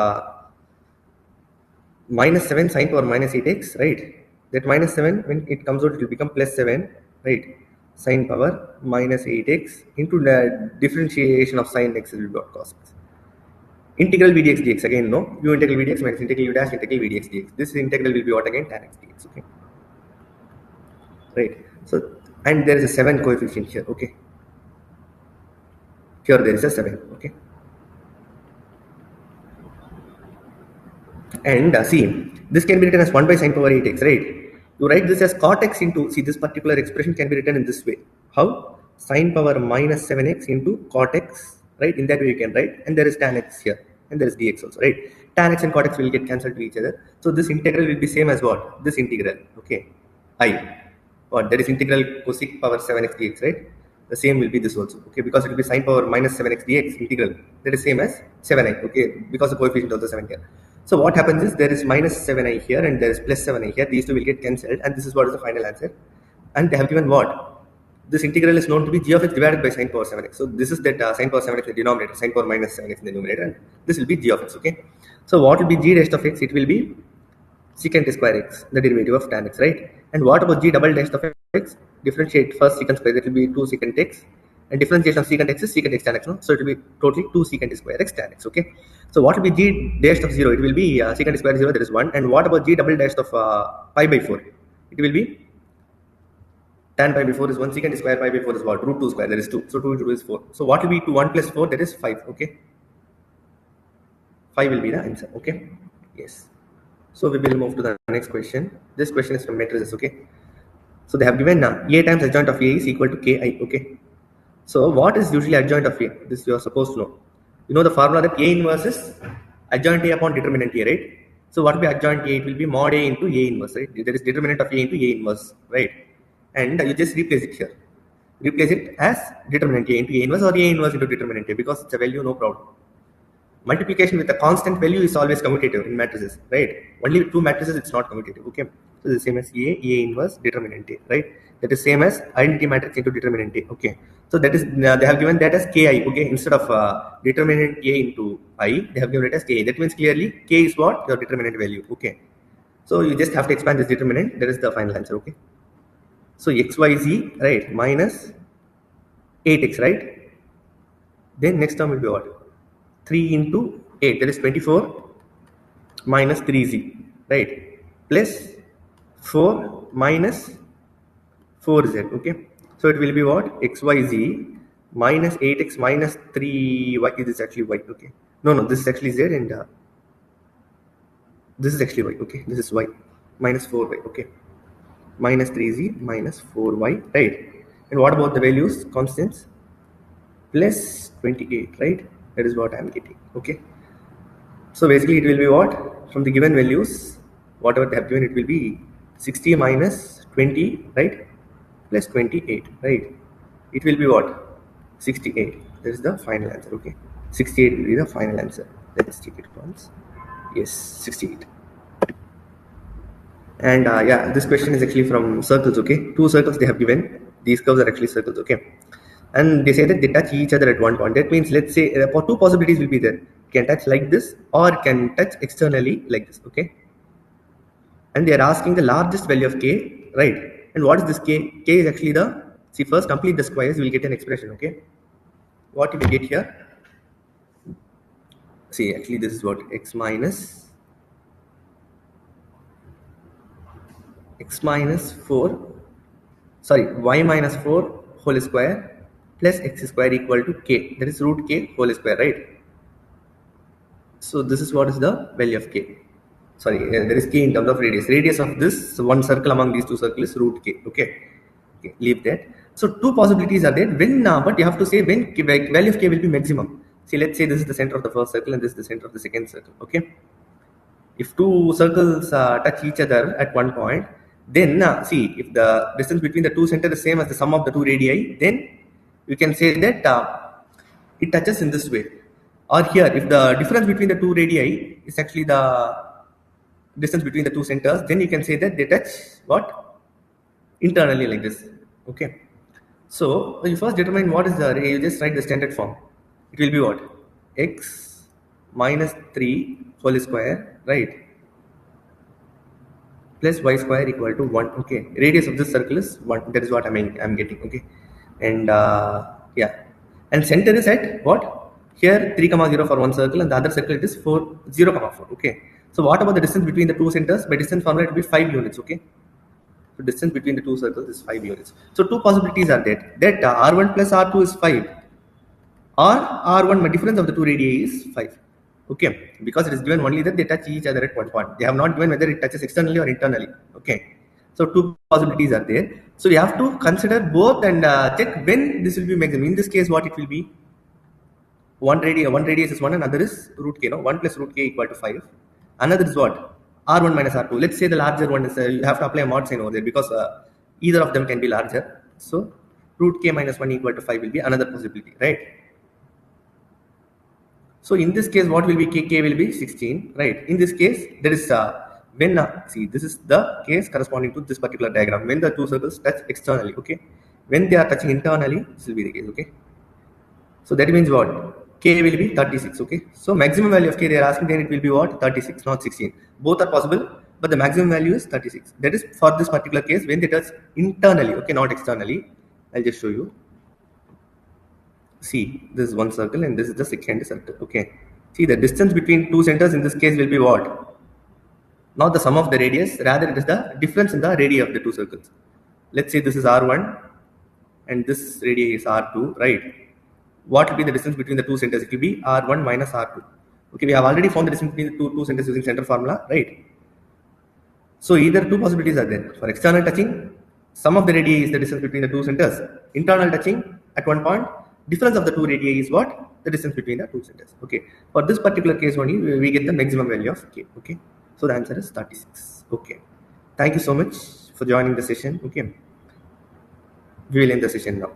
minus 7 sine power minus 8x, right? That minus 7, when it comes out, it will become plus 7, right? Sine power minus 8x into the differentiation of sine x will be what? Cos x. Integral v dx dx, again no, u integral v dx minus integral u dash integral v dx dx. This integral will be what again? Tan x dx, okay. Right. So, and there is a 7 coefficient here, okay. Here there is a 7, okay. And see, this can be written as 1 by sine power 8x, right? You write this as cot x into, see, this particular expression can be written in this way. How? Sine power minus 7x into cot x, right? In that way you can write, and there is tan x here, and there is dx also, right? Tan x and cot x will get cancelled to each other. So this integral will be same as what? This integral, okay? I. What? That is integral cosec power 7x dx, right? The same will be this also, okay? Because it will be sine power minus 7x dx integral. That is same as 7i, okay? Because the coefficient of the 7 here. So what happens is there is minus 7i here and there is plus 7i here. These two will get cancelled, and this is what is the final answer. And they have given what? This integral is known to be g of x divided by sine power 7x. So this is that sine power 7x in the denominator, sine power minus 7x in the numerator, and this will be g of x, okay? So what will be g dash of x? It will be secant square x, the derivative of tan x, right? And what about g double dash of x? Differentiate first secant square, that will be 2 secant x, and differentiation of secant x is secant x tan x, no? So it will be totally 2 secant square x tan x, okay? So what will be g dash of 0? It will be secant square 0, that is 1. And what about g double dash of pi by 4? It will be tan pi by 4 is 1, secant square pi by 4 is what? Root 2 square, that is 2. So 2 into 2 is 4. So what will be 2? 1 plus 4, that is 5, okay? 5 will be the answer, okay? Yes. So we will move to the next question. This question is from matrices, okay? So they have given A times adjoint of A is equal to Ki, okay? So what is usually adjoint of A? This you are supposed to know. You know the formula that A inverse is adjoint A upon determinant A, right? So what will be adjoint A? It will be mod A into A inverse, right? There is determinant of A into A inverse, right? And you just replace it here. Replace it as determinant A into A inverse or A inverse into determinant A because it's a value, no problem. Multiplication with a constant value is always commutative in matrices, right? Only with two matrices it's not commutative, okay? So the same as A inverse, determinant A, right? That is same as identity matrix into determinant A, okay? So that is, they have given that as Ki, okay? Instead of determinant A into I, they have given it as Ki. That means clearly K is what? Your determinant value, okay? So you just have to expand this determinant, that is the final answer, okay? So xyz, right, minus 8x, right? Then next term will be what? 3 into 8, that is 24, minus 3z, right, plus 4 minus 4z, okay? So it will be what? xyz minus 8x minus 3y, this is actually y, okay? No, this is actually z, and this is actually y, okay? This is y, minus 4y, okay? Minus 3z minus 4y, right? And what about the values, constants? Plus 28, right? That is what I am getting, okay? So basically it will be what? From the given values, whatever they have given, it will be 60 minus 20, right? Plus 28, right? It will be what? 68. That is the final answer, okay? 68 will be the final answer. Let's check it once. Yes, 68. And yeah, this question is actually from circles, okay? 2 circles they have given. These curves are actually circles, okay? And they say that they touch each other at one point. That means, let's say, 2 possibilities will be there. It can touch like this, or it can touch externally like this, okay? And they are asking the largest value of k, right? And what is this k? K is actually the See, first complete the squares, you will get an expression, okay? What you will get here? See, actually this is what x minus 4, sorry, y minus 4 whole square plus x square equal to k, that is root k whole square, right? So this is what is the value of k. Sorry, there is k in terms of radius. Radius of this one circle among these two circles is root k, okay? Okay, leave that. So two possibilities are there. When, but you have to say when value of k will be maximum. See, let's say this is the center of the first circle and this is the center of the second circle, okay? If two circles touch each other at one point, then see, if the distance between the two centers is same as the sum of the two radii, then you can say that it touches in this way. Or here, if the difference between the two radii is actually the distance between the two centers, then you can say that they touch what? Internally, like this, okay? So when you first determine what is the array, you just write the standard form. It will be what? X minus 3 whole square, right? Plus y square equal to 1, okay? Radius of this circle is 1, that is what I'm getting, okay? And yeah, and center is at what? Here 3 comma 0 for one circle and the other circle it is 4 0 comma 4, okay? So what about the distance between the two centers? By distance formula it will be 5 units, okay? So distance between the two circles is 5 units. So two possibilities are there. That R1 plus R2 is 5, or R1 difference of the two radii is 5. Okay, because it is given only that they touch each other at one point. They have not given whether it touches externally or internally. Okay, so two possibilities are there. So we have to consider both and check when this will be maximum. In this case, what it will be? One radius is 1 and other is root k. No, 1 plus root k equal to 5. Another is what? R1 minus R2. Let's say the larger one is, you have to apply a mod sign over there because either of them can be larger. So root k minus 1 equal to 5 will be another possibility, right? So in this case, what will be k? K will be 16, right? In this case, there is when see, this is the case corresponding to this particular diagram. When the two circles touch externally, okay? When they are touching internally, this will be the case, okay? So that means what? K will be 36, okay? So maximum value of k they are asking, then it will be what? 36, not 16. Both are possible, but the maximum value is 36. That is for this particular case when they touch internally, okay, not externally. I'll just show you. See, this is one circle and this is the second circle, okay? See, the distance between two centers in this case will be what? Not the sum of the radius, rather it is the difference in the radii of the two circles. Let's say this is R1 and this radii is R2, right? What will be the distance between the two centers? It will be R1 minus R2. Okay, we have already found the distance between the two centers using center formula, right? So either two possibilities are there. For external touching, sum of the radii is the distance between the two centers. Internal touching at one point, difference of the two radii is what? The distance between the two centers. Okay. For this particular case only, we get the maximum value of k. Okay. So the answer is 36. Okay. Thank you so much for joining the session. Okay. We will end the session now.